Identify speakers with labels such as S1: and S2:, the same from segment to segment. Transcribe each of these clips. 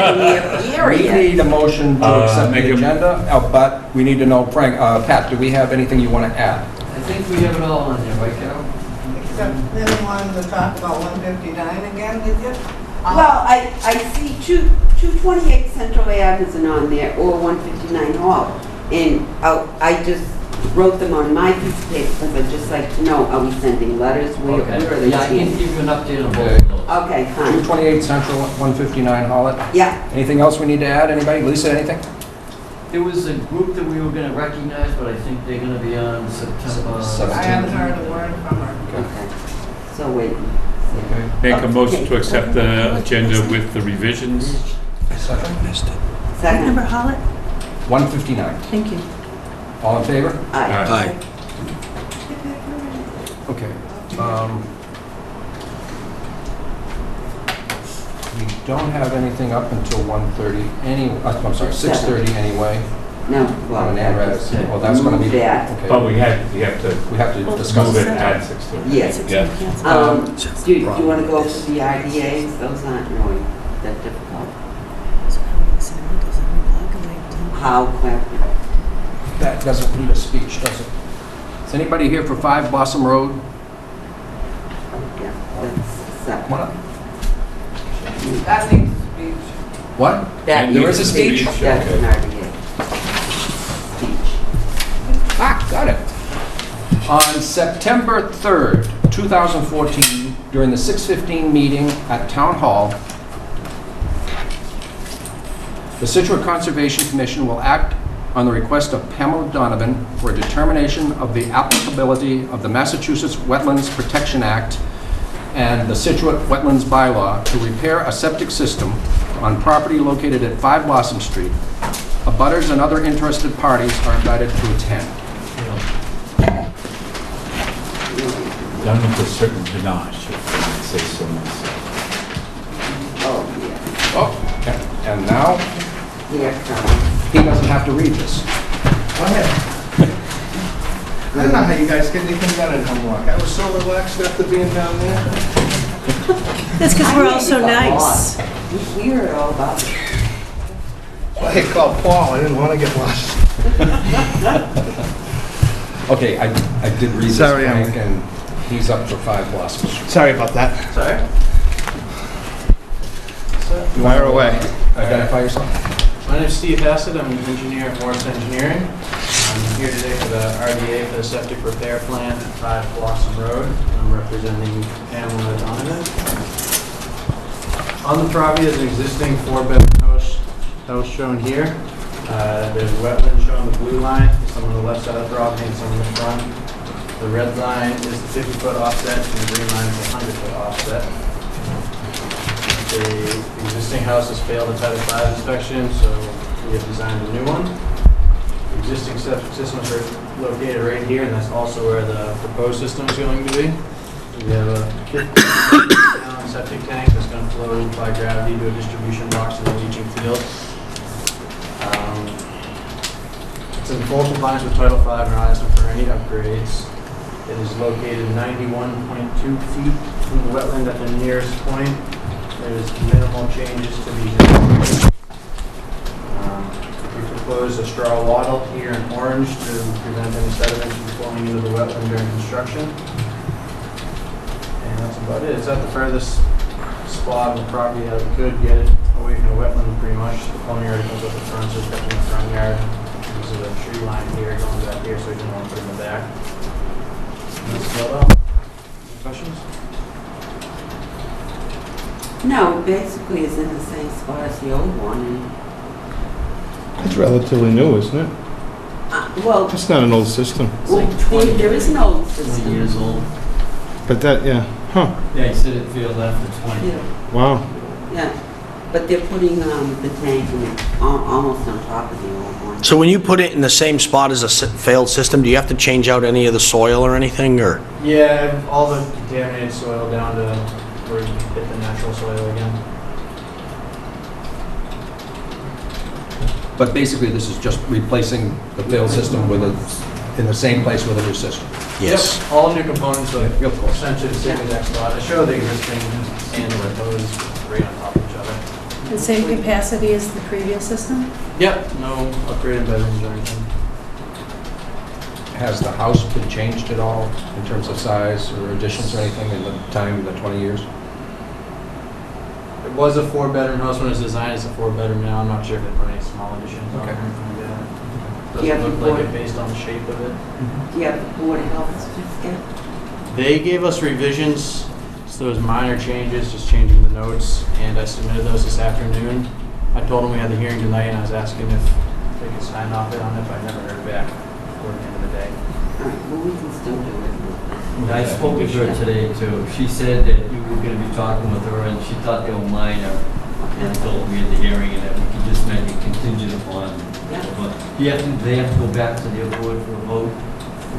S1: in
S2: We
S1: here,
S2: need a motion to accept
S3: make
S2: the
S3: a-
S2: agenda, but we need to know, Frank, Pat, do we have anything you want to add?
S4: I think we have it all on there, right, Carol?
S5: Except then we wanted to talk about 159 again, did you?
S1: Well, I see 228 Central Ave isn't on there, or 159 Hall. And I just wrote them on my piece of paper, because I'd just like to know, are we sending letters? Where are
S4: Okay,
S1: they
S4: yeah, I can
S1: standing?
S4: give you an update on both of those.
S1: Okay, fine.
S2: 228 Central, 159 Holland.
S1: Yeah,
S2: Anything else we need to add? Anybody? Lisa, anything?
S4: There was a group that we were gonna recognize, but I think they're gonna be on September.
S5: I haven't heard a word from her.
S1: okay. So wait.
S2: Okay.
S3: Make a motion to accept the agenda with the revisions.
S2: Second?
S1: Second.
S6: Member Hollett?
S2: 159.
S6: Thank you.
S2: All in favor?
S1: Aye.
S2: Okay. We don't have anything up until 1:30 I'm sorry, 6:30 anyway.
S1: No,
S2: On
S1: well,
S2: an
S1: that
S2: ANRAD.
S1: is-
S2: Well, that's going to be.
S1: Move that.
S2: Okay.
S3: But we have to
S2: We have to discuss
S3: move it
S2: it.
S3: at 6:30.
S1: Yes.
S3: Yeah.
S1: Do you want to go for the IDAs? Those aren't really that difficult. How quick?
S2: That doesn't need a speech, does it? Is anybody here for 5 Blossom Road?
S1: Yeah, that's separate.
S2: Come on up.
S5: That needs a speech.
S2: What?
S1: That
S2: There is a
S1: needs to be-
S2: speech?
S1: That's an RDA. Speech.
S2: Ah, got it. On September 3rd, 2014, during the 6:15 meeting at Town Hall, the Scituate Conservation Commission will act on the request of Pamela Donovan for a determination of the applicability of the Massachusetts Wetlands Protection Act and the Scituate Wetlands Bylaw to repair a septic system on property located at 5 Blossom Street. Abutters and other interested parties are invited to attend.
S3: Done with a certain panache, if I might say so myself.
S1: Oh, yeah.
S2: Oh, and now,
S1: Here it comes.
S2: he doesn't have to read this.
S7: Go ahead. I don't know how you guys get anything done in homework. I was so relaxed after being down there.
S6: That's because we're all so
S1: I made it
S6: nice.
S1: up. We heard all about it.
S7: Well, I called Paul, I didn't want to get lost.
S2: Okay, I did read this,
S7: Sorry,
S2: Frank, and he's up for 5 Blossom Street.
S7: Sorry about that.
S4: Sorry.
S2: You
S7: Fire
S2: wanna,
S7: away.
S2: Identify yourself.
S8: My name is Steve Hassett. I'm an engineer at Morris Engineering. I'm here today for the RDA for the septic repair plan at 5 Blossom Road. I'm representing Pamela Donovan. On the property, there's an existing 4-bedroom house shown here. There's wetlands shown on the blue line, some on the left side of the property and some in the front. The red line is the 50-foot offset, and the green line is the 100-foot offset. The existing house has failed a Title V inspection, so we have designed a new one. The existing septic systems are located right here, and that's also where the proposed system is going to be. We have a 50-gallon septic tank that's going to flow by gravity to a distribution box in the leaching field. It's in full compliance with Title V and not asking for any upgrades. It is located 91.2 feet from the wetland at the nearest point. There's minimal changes to the existing. We propose a straw wattle here in orange to prevent any sediment from flowing into the wetland during construction. And that's about it. It's at the furthest spot on the property that we could get it away from the wetland pretty much. The plumbing already comes up the front, so it's got in the front yard. There's a tree line here going back here, so we didn't want to put it in the back. And that's about all. Any questions?
S1: No, basically it's in the same spot as the old one. And,
S7: It's relatively new, isn't it?
S1: well,
S7: It's not an old system.
S1: well,
S4: like 20
S1: there is no
S4: 20
S1: system.
S4: years old.
S7: But that, yeah, huh,
S4: Yeah, he said it failed after 20.
S1: Yeah,
S7: wow.
S1: yeah. But they're putting the tank almost on top of the old one.
S9: So when you put it in the same spot as a failed system, do you have to change out any of the soil or anything, or?
S8: Yeah, all the contaminated soil down to where you hit the natural soil again.
S2: But basically, this is just replacing the failed system with in the same place with a new system.
S9: Yes.
S8: Yep, all new components, but
S2: Yeah, of course.
S8: essentially the same exact spot. I show the existing and the proposed right on top of each other.
S6: The same capacity as the previous system?
S8: Yep, no upgraded bedrooms or anything.
S2: Has the house been changed at all in terms of size or additions or anything in the time, the 20 years?
S8: It was a 4-bedroom house when it was designed as a 4-bedroom now. I'm not sure if they put any small additions on
S2: Okay.
S8: or anything like that.
S1: Do you have
S8: Doesn't
S1: the
S8: look like
S1: board?
S8: it based on the shape of it.
S1: Do you have the Board of Health certificate?
S8: They gave us revisions, so there was minor changes, just changing the notes, and I submitted those this afternoon. I told them we had the hearing tonight, and I was asking if they could sign off it on it, but I never heard back before the end of the day.
S1: All right, well, we can still do it.
S4: I spoke with her today too. She said that you were gonna be talking with her and she thought they were minor until we had the hearing and that we could just make it contingent upon.
S1: Yeah.
S4: But they have to go back to their board for a vote?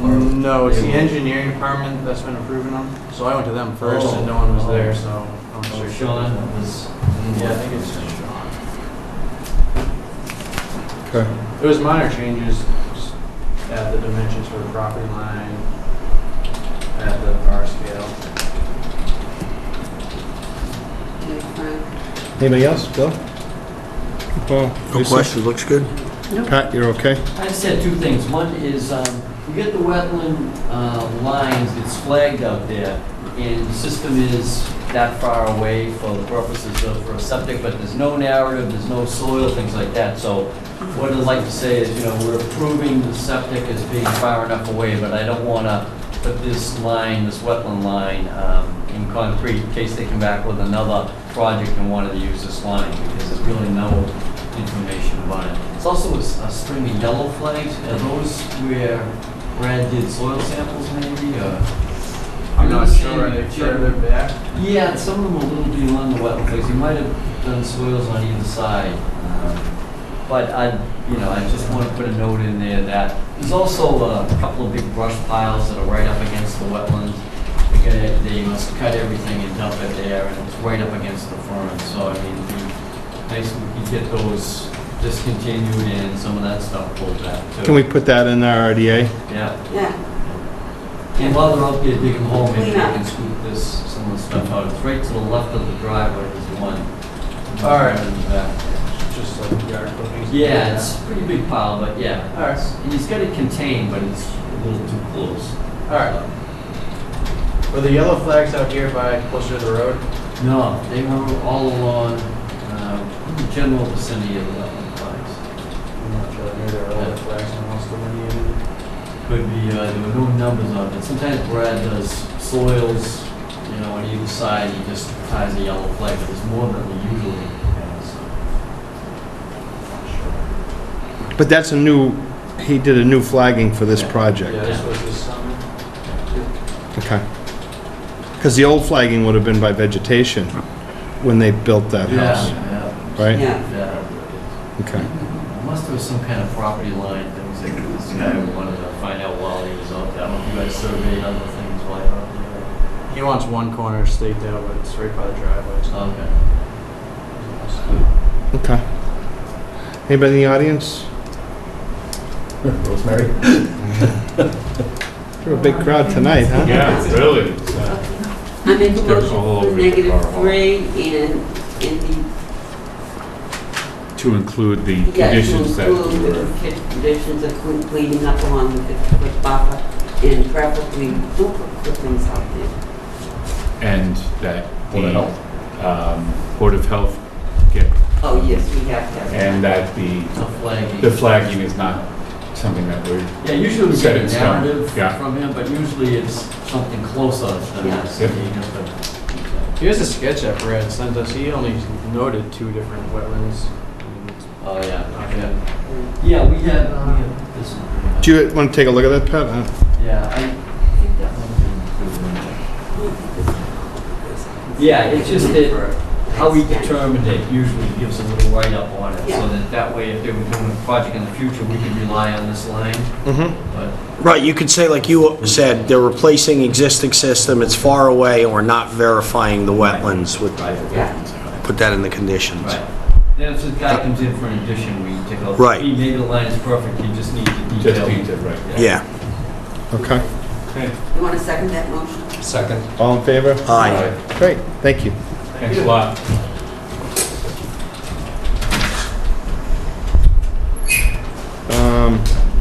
S4: Or
S8: No, it's
S4: they
S8: the
S4: will?
S8: engineering department that's been approving them. So I went to them first, and no
S4: Oh,
S8: one was
S4: oh.
S8: there, so I'm
S4: So
S8: sure
S4: Sean was.
S8: Yeah, I think it's Sean.
S7: Okay.
S8: It was minor changes, just add the dimensions for the property line, add the R scale.
S1: Okay, Frank.
S7: Anybody else? Bill? Paul?
S9: No question, looks good.
S7: Pat, you're okay?
S4: I just had two things. One is, you get the wetland lines, it's flagged out there, and the system is that far away for the purposes of, for a septic, but there's no narrative, there's no soil, things like that. So what I'd like to say is, we're approving the septic as being far enough away, but I don't want to put this line, this wetland line, in concrete in case they come back with another project and wanted to use this line, because there's really no information about it. It's also a string of yellow flags. Are those where Brad did soil samples maybe, or?
S8: I'm not sure, are they further back?
S4: Yeah, some of them are a little beyond the wetland flags. He might have done soils on either side. But I just want to put a note in there that there's also a couple of big brush piles that are right up against the wetlands. They must cut everything and dump it there, and it's right up against the front. So, it'd be nice if we could get those discontinued and some of that stuff pulled back too.
S7: Can we put that in our RDA?
S4: Yeah.
S1: Yeah,
S4: And while they're out there digging a hole, maybe they
S1: Clean up.
S4: can scoop some of the stuff out. It's right to the left of the driveway, there's one.
S8: All right.
S4: In the back.
S8: Just like yard clippings?
S4: Yeah, it's a pretty big pile, but yeah.
S8: All right.
S4: And he's got it contained, but it's a little too close.
S8: All right. Were the yellow flags out here by closer to the road?
S4: No, they were all along the general vicinity of the wetland flags.
S8: I'm not sure, maybe there were other flags and also delineated.
S4: Could be, there were no numbers on it. Sometimes Brad does soils, on either side, he just ties a yellow flag, but there's more than he usually has.
S7: But that's he did a new flagging for this
S8: Yeah,
S7: project.
S8: this was this summer.
S7: Okay. Because the old flagging would have been by vegetation when they built that house,
S4: Yeah,
S7: right?
S1: yeah.
S4: yeah.
S7: Okay.
S4: Must have some kind of property line things that this guy wanted to find out while he was out there. I don't know if you guys surveyed other things while you're out
S8: He wants one corner staked out, but it's right by the driveway. So.
S4: there. Okay.
S7: Okay. Anybody in the audience?
S2: Rosemary?
S7: You're a big crowd tonight, huh?
S3: Yeah, really.
S1: I make a
S3: They're all
S1: motion
S3: over
S1: for
S3: the
S1: negative
S3: car hall.
S1: 3 and
S3: To include the
S1: the, yeah, to
S3: conditions that
S1: include
S3: were,
S1: the conditions of cleaning up along the 50-foot buffer and preferably don't put clippings out there.
S3: and that
S2: Board of
S3: the Board of Health get,
S1: Oh, yes, we have to have that.
S3: and that the flagging is not something that we're,
S4: Yeah, usually we
S3: Set
S4: get a
S3: in stone.
S4: narrative
S3: Yeah.
S4: from him, but usually it's something closer than
S1: Yeah.
S4: this.
S3: Yep.
S4: You have to-
S8: Here's a sketch that Brad sent us. He only noted 2 different wetlands.
S4: Oh, yeah, yeah. Yeah, we have this. one.
S7: Do you want to take a look at that, Pat?
S4: Yeah, I think that one was. Yeah, it's just that how we determined it usually gives a little write-up on it,
S1: Yeah.
S4: so that way if they were doing a project in the future, we could rely on this line,
S7: Mm-hmm.
S4: but.
S9: Right, you could say, like you said, they're replacing existing system, it's far away, or not verifying the wetlands, would
S1: Yeah.
S9: put that in the conditions.
S4: Right. Then if the guy comes in for an addition, we take a look.
S9: Right.
S4: Maybe the line is perfect, he just needs the
S3: just
S4: detail.
S3: needs it right.
S9: Yeah.
S7: Okay.
S1: You want to second that motion?
S2: Second.
S7: All in favor?
S9: Aye.
S7: Great, thank you.
S3: Thanks a lot.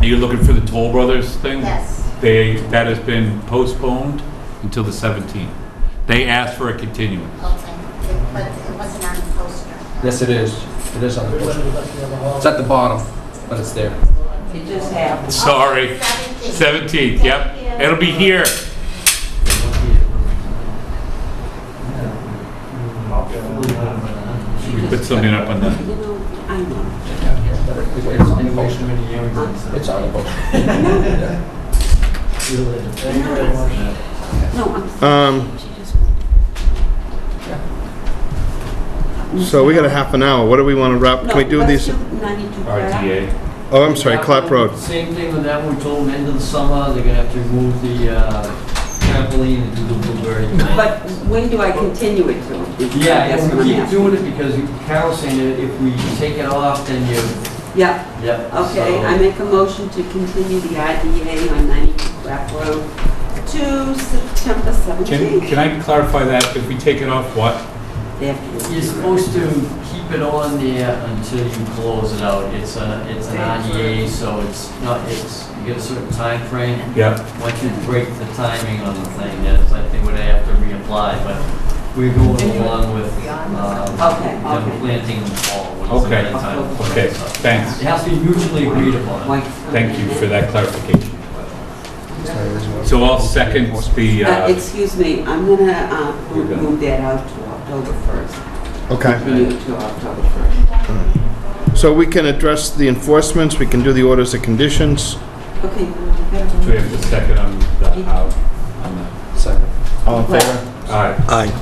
S3: Are you looking for the Toll Brothers thing?
S10: Yes.
S3: That has been postponed until the 17th. They asked for a continuance.
S10: Okay, but it wasn't on the poster.
S2: Yes, it is. It is on the poster. It's at the bottom, but it's there.
S1: It just happened.
S3: Sorry. 17th, yep. It'll be here. We put something up on the,
S1: You know, I know.
S2: It's on the poster. It's on the poster.
S1: No, I'm
S7: So we got a half an hour. What do we want to wrap? Can we do these?
S1: 92
S3: RTA.
S7: Oh, I'm sorry, Clap Road.
S4: Same thing with that one, we told them end of the summer, they're gonna have to remove the trampoline and do the blueberry plant.
S1: But when do I continue it to?
S4: Yeah,
S1: That's
S4: and
S1: what
S4: we
S1: I'm
S4: keep
S1: asking.
S4: doing it because Carol's saying that if we take it off, then you,
S1: Yeah,
S4: yep.
S1: okay,
S4: so-
S1: I make a motion to continue the IDA on 92 Craft Road to September 17th.
S3: Can I clarify that? If we take it off, what?
S4: You're supposed to keep it on there until you close it out. It's an RDA, so it's not, you get a certain time frame.
S3: Yeah.
S4: Once you break the timing on the thing, then it's like they would have to reapply, but we're going along with, them
S1: Okay.
S4: planting in the fall. when it's
S3: Okay.
S4: the right time.
S3: Okay, thanks.
S4: It has to be mutually agreed upon.
S3: Thank you for that clarification. So I'll second the,
S1: Excuse me, I'm gonna
S3: You're good.
S1: move that out to October 1st.
S7: Okay.
S1: Continue it to October 1st.
S7: So we can address the enforcements, we can do the orders of conditions.
S1: Okay.
S3: do we have the second on the how?
S2: Second.
S7: All in favor?
S3: All right.
S9: Aye.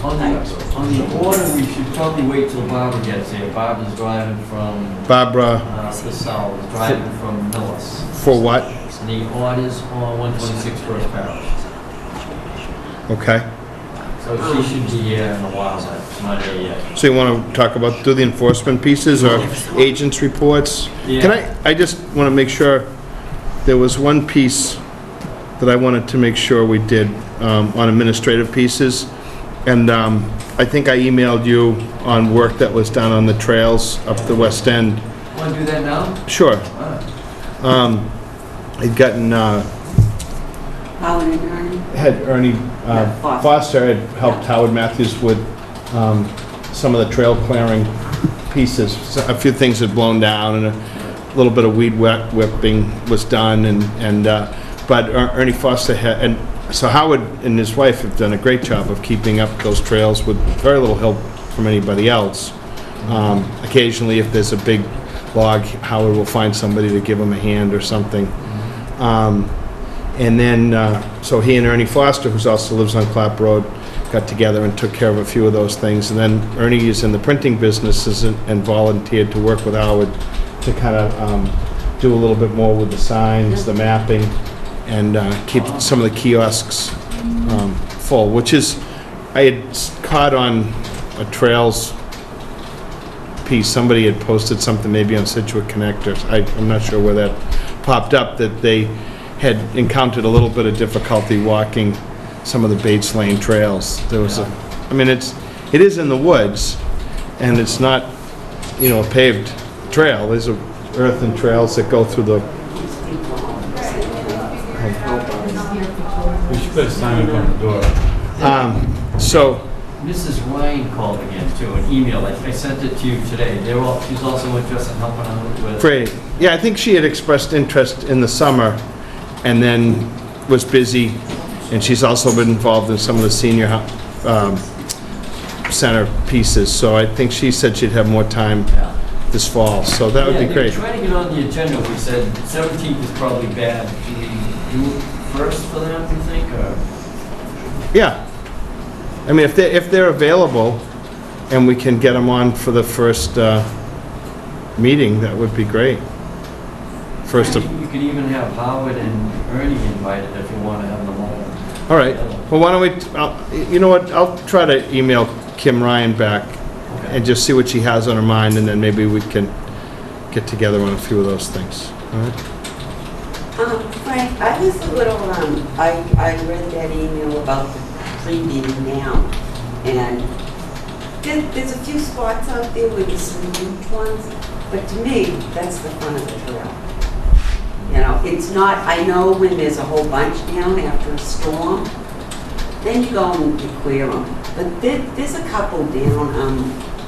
S4: On the order, we should probably wait till Barbara gets here. Barbara's driving from,
S7: Barbara,
S4: the south, driving from Millis.
S7: for what?
S4: And the orders on 126 First Parish.
S7: Okay.
S4: So she should be here in a while, but she's not here yet.
S7: So you want to talk about, do the enforcement pieces or agents' reports?
S4: Yeah.
S7: Can I just want to make sure, there was one piece that I wanted to make sure we did on administrative pieces. And I think I emailed you on work that was done on the trails up the West End.
S4: Want to do that now?
S7: Sure.
S4: Alright.
S7: I'd gotten,
S1: Howard and Ernie?
S7: had Ernie
S1: Yeah, Foster.
S7: Foster had helped Howard Matthews with some of the trail clearing pieces. So a few things had blown down and a little bit of weed whipping was done but Ernie Foster had, and so Howard and his wife have done a great job of keeping up those trails with very little help from anybody else. Occasionally, if there's a big log, Howard will find somebody to give him a hand or something. And then, so he and Ernie Foster, who also lives on Clap Road, got together and took care of a few of those things. And then Ernie is in the printing business and volunteered to work with Howard to kind of do a little bit more with the signs, the mapping, and keep some of the kiosks full, which is, I had caught on a trails piece, somebody had posted something maybe on Scituate Connectors. I'm not sure where that popped up, that they had encountered a little bit of difficulty walking some of the Bates Lane trails. There was a, I mean, it is in the woods, and it's not, a paved trail. There's earthen trails that go through the,
S3: We should put a sign up on the door.
S7: so,
S4: Mrs. Ryan called again too, an email. I sent it to you today. She's also interested in helping out with.
S7: great. Yeah, I think she had expressed interest in the summer and then was busy, and she's also been involved in some of the senior center pieces, so I think she said she'd have more time
S4: Yeah.
S7: this fall, so that would be great.
S4: Yeah, trying to get on the agenda. We said 17th is probably bad. Should we do it first for them, you think, or?
S7: Yeah. I mean, if they're available and we can get them on for the first meeting, that would be great. First of,
S4: You could even have Howard and Ernie invited if you want to have them all.
S7: all right. Well, why don't we, you know what, I'll try to email Kim Ryan back and just see what she has on her mind, and then maybe we can get together on a few of those things. All right?
S1: Frank, I was a little, I read that email about the tree being down, and there's a few spots out there where there's some huge ones, but to me, that's the front of the trail. You know, it's not, I know when there's a whole bunch down after a storm, then you go and you clear them. But there's a couple down,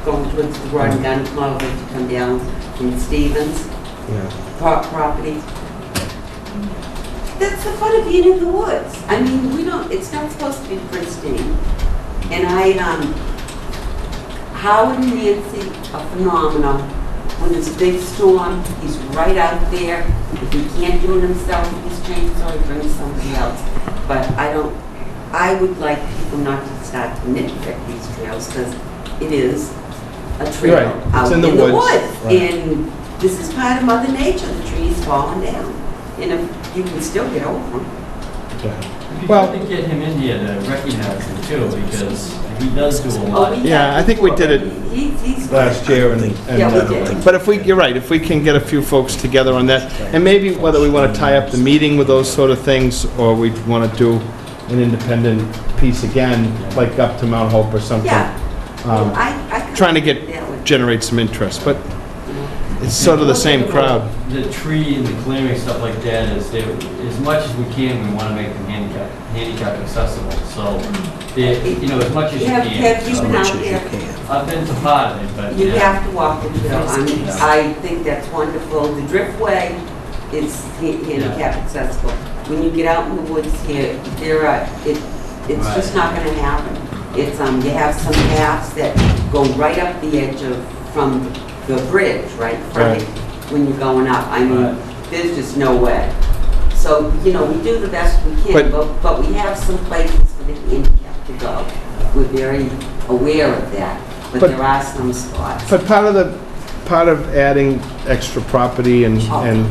S1: going towards the Rod and Gun Club, as you come down from Stevens
S7: Yeah.
S1: property. That's the fun of being in the woods. I mean, it's not supposed to be pristine. And Howard and Nancy are phenomenal. When there's a big storm, he's right out there. If he can't do it himself with his chainsaw, he brings somebody else. But I would like people not to start to nitpick these trails, because it is a trail
S7: Right. It's
S1: out
S7: in the woods. Right.
S1: And this is part of Mother Nature, the trees falling down. And if you can still get over them.
S7: Yeah.
S4: You
S7: Well-
S4: have to get him in here to recognize him too, because he does do a lot.
S7: Yeah, I think we did it
S1: He's
S7: last year and
S1: Yeah, we did.
S7: but you're right, if we can get a few folks together on that, and maybe whether we want to tie up the meeting with those sort of things, or we want to do an independent piece again, like up to Mount Hope or something.
S1: Yeah.
S7: Um,
S1: I
S7: Trying to generate some interest, but it's sort of the same crowd.
S4: The tree and the clearing, stuff like that, as much as we can, we want to make them handicap accessible. So, as much as you
S1: Have
S4: can.
S1: you
S4: So,
S1: been out there?
S4: I've been to part of it, but
S1: You
S4: yeah.
S1: have to walk the trail. I think that's wonderful. The driftway is handicap accessible. When you get out in the woods here, it's just not going to happen. It's you have some paths that go right up the edge from the bridge, right?
S7: Right.
S1: When you're going up. I mean,
S4: Right.
S1: there's just no way. So, we do the best we can, but we have some places for the handicap to go. We're very aware of that, but there are some spots.
S7: But part of adding extra property and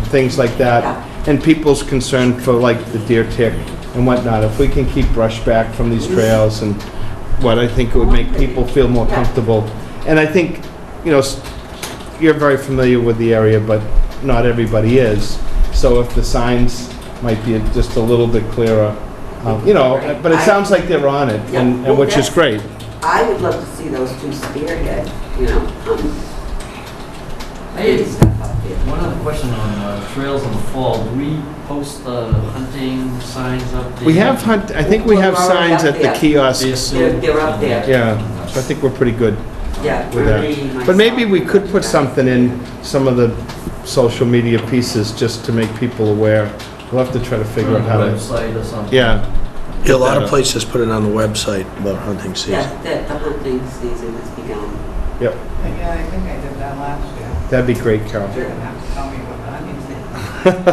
S7: things like
S1: Yeah.
S7: that, and people's concern for like the deer tick and whatnot, if we can keep brush back from these trails and I think it would make people feel more comfortable. And I think, you're very familiar with the area, but not everybody is. So if the signs might be just a little bit clearer, but it sounds like they're on it, and which is great.
S1: I would love to see those two spearhead,
S4: I had
S1: stuff up there.
S4: one other question on trails in the fall. Do we post hunting signs up there?
S7: We have I think we have
S1: We're already
S7: signs
S1: up
S7: at the
S1: there.
S7: kiosks.
S1: They're up there.
S7: Yeah, so I think we're pretty good
S1: Yeah.
S7: with that. But maybe we could put something in some of the social media pieces just to make people aware. We'll have to try to figure out how to,
S4: Website or something.
S7: yeah.
S9: Yeah, a lot of places put it on the website about hunting season.
S1: Yeah, the hunting season has begun.
S7: Yep,
S5: Yeah, I think I did that last year.
S7: that'd be great, Carol.
S5: You're gonna have to tell me what the hunting season.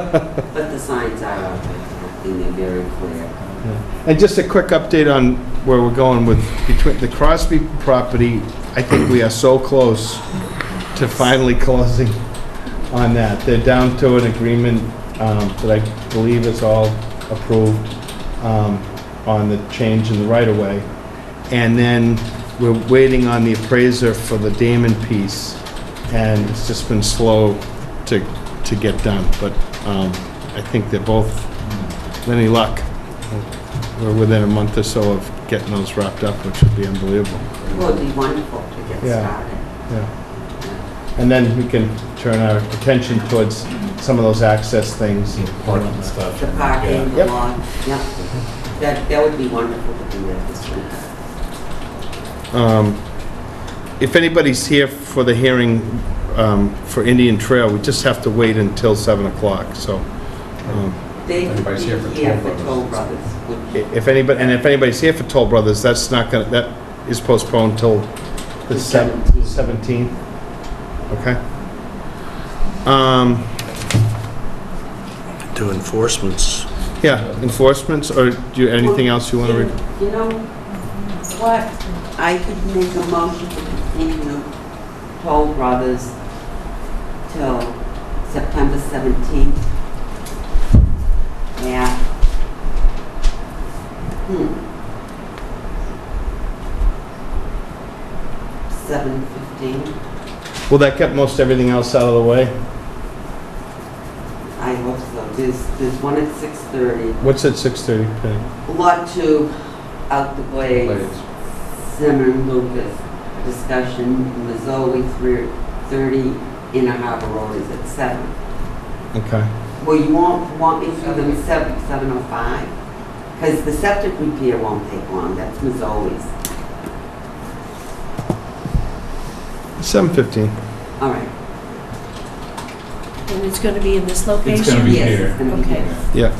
S1: But the signs are out there, and they're very clear.
S7: And just a quick update on where we're going with, between the Crosby property, I think we are so close to finally closing on that. They're down to an agreement that I believe is all approved on the change in the right-of-way. And then we're waiting on the appraiser for the Damon piece, and it's just been slow to get done. But I think they're both, with any luck, we're within a month or so of getting those wrapped up, which would be unbelievable.
S1: Well, it'd be wonderful to get
S7: Yeah.
S1: started.
S7: Yeah. And then we can turn our attention towards some of those access things.
S3: Parking stuff.
S1: The parking, the
S7: Yep.
S1: lawn, yeah. That would be wonderful to do that this winter.
S7: If anybody's here for the hearing for Indian Trail, we just have to wait until 7 o'clock, so.
S1: They could
S2: Anybody's
S1: be
S2: here for
S1: here
S2: Toll
S1: for Toll Brothers. which-
S7: If anybody's here for Toll Brothers, that is postponed till the
S1: The
S7: 17th. Okay.
S9: Do enforcements.
S7: Yeah, enforcements, or do you, anything else you want to read?
S1: You know what? I could make a motion to continue Toll Brothers till September 17th. Yeah. 7:15.
S7: Will that get most everything else out of the way?
S1: I hope so. There's one at 6:30.
S7: What's at 6:30, Penny?
S1: Lot 2, out the Glades.
S2: Glades.
S1: Zimmerman Lucas discussion. Mazzoli 3:30. Inner Harbor Road is at 7.
S7: Okay.
S1: Well, you won't want me through them 7:05? Because the septic repair won't take long, that's Mazzoli's.
S7: 7:15.
S1: All right.
S6: And it's going to be in this location?
S3: It's gonna be
S1: Yes,
S3: here.
S1: it's gonna be
S6: Okay.
S1: here.
S7: Yeah.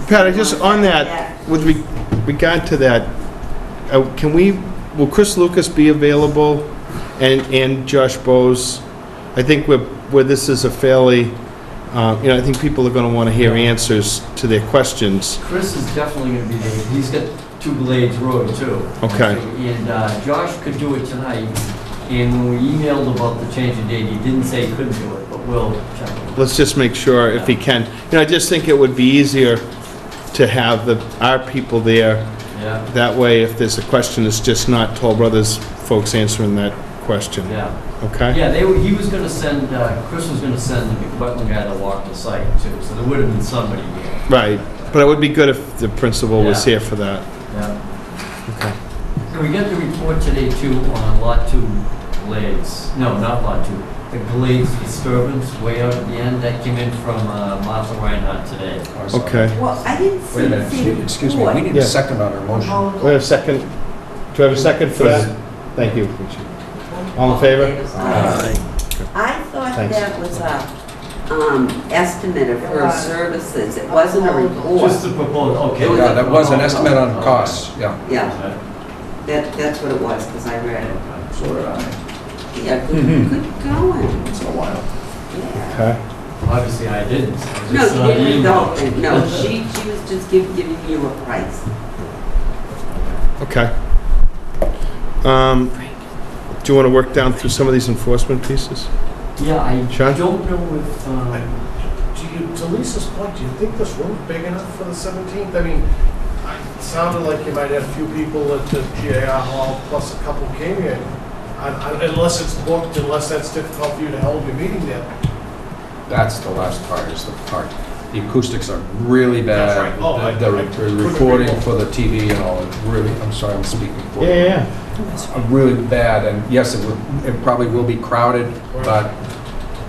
S7: Pat, I just, on that, with regard to that, will Chris Lucas be available and Josh Bose? I think where this is a fairly, I think people are going to want to hear answers to their questions.
S4: Chris is definitely gonna be there. He's got 2 Glades Road too.
S7: Okay.
S4: And Josh could do it tonight, and when we emailed about the change of date, he didn't say he couldn't do it, but we'll check with him.
S7: Let's just make sure if he can. I just think it would be easier to have our people there.
S4: Yeah,
S7: That way, if there's a question, it's just not Toll Brothers folks answering that question.
S4: yeah.
S7: Okay?
S4: Yeah, he was gonna send, Chris was gonna send the wetland guy to walk the site too, so there would have been somebody here.
S7: Right. But it would be good if the principal was
S4: Yeah.
S7: here for that.
S4: Yeah.
S7: Okay.
S4: And we get the report today too on Lot 2 Glades. No, not Lot 2. The Glades disturbance way out at the end, that came in from Martha Reinhardt today.
S2: I saw
S7: Okay.
S2: that.
S1: Well, I didn't
S2: Wait a minute,
S1: see the
S2: excuse me, we need
S7: Yeah.
S2: a second on our motion.
S7: We have a second. Do we have a second for that? Thank you. All in favor?
S1: I thought
S7: Thanks.
S1: that was a estimate of her services. It wasn't a report.
S4: Just the proposal, okay.
S2: Yeah, that was an estimate on costs, yeah.
S1: Yeah, that's what it was, because I read it.
S2: So did I.
S1: Yeah, good going.
S2: It's been a while.
S1: Yeah.
S7: Okay.
S4: Obviously, I didn't. I
S1: No,
S4: just saw
S1: you didn't
S4: the
S1: read the whole
S4: email.
S1: thing. No, she was just giving you a price.
S7: Okay. Do you want to work down through some of these enforcement pieces?
S4: Yeah, I
S7: Sean?
S4: don't know if,
S11: To Lisa's point, do you think this room's big enough for the 17th? I mean, it sounded like you might have a few people at the GAR hall, plus a couple came here. Unless it's booked, unless that's difficult for you to hold your meeting there.
S2: That's the last part, is the part. The acoustics are really bad.
S11: That's right. Oh, I
S2: The
S11: couldn't
S2: recording
S11: agree more.
S2: for the TV and all, is really, I'm sorry, I'm speaking for you.
S7: Yeah.
S2: Really bad, and yes, it probably will be crowded, but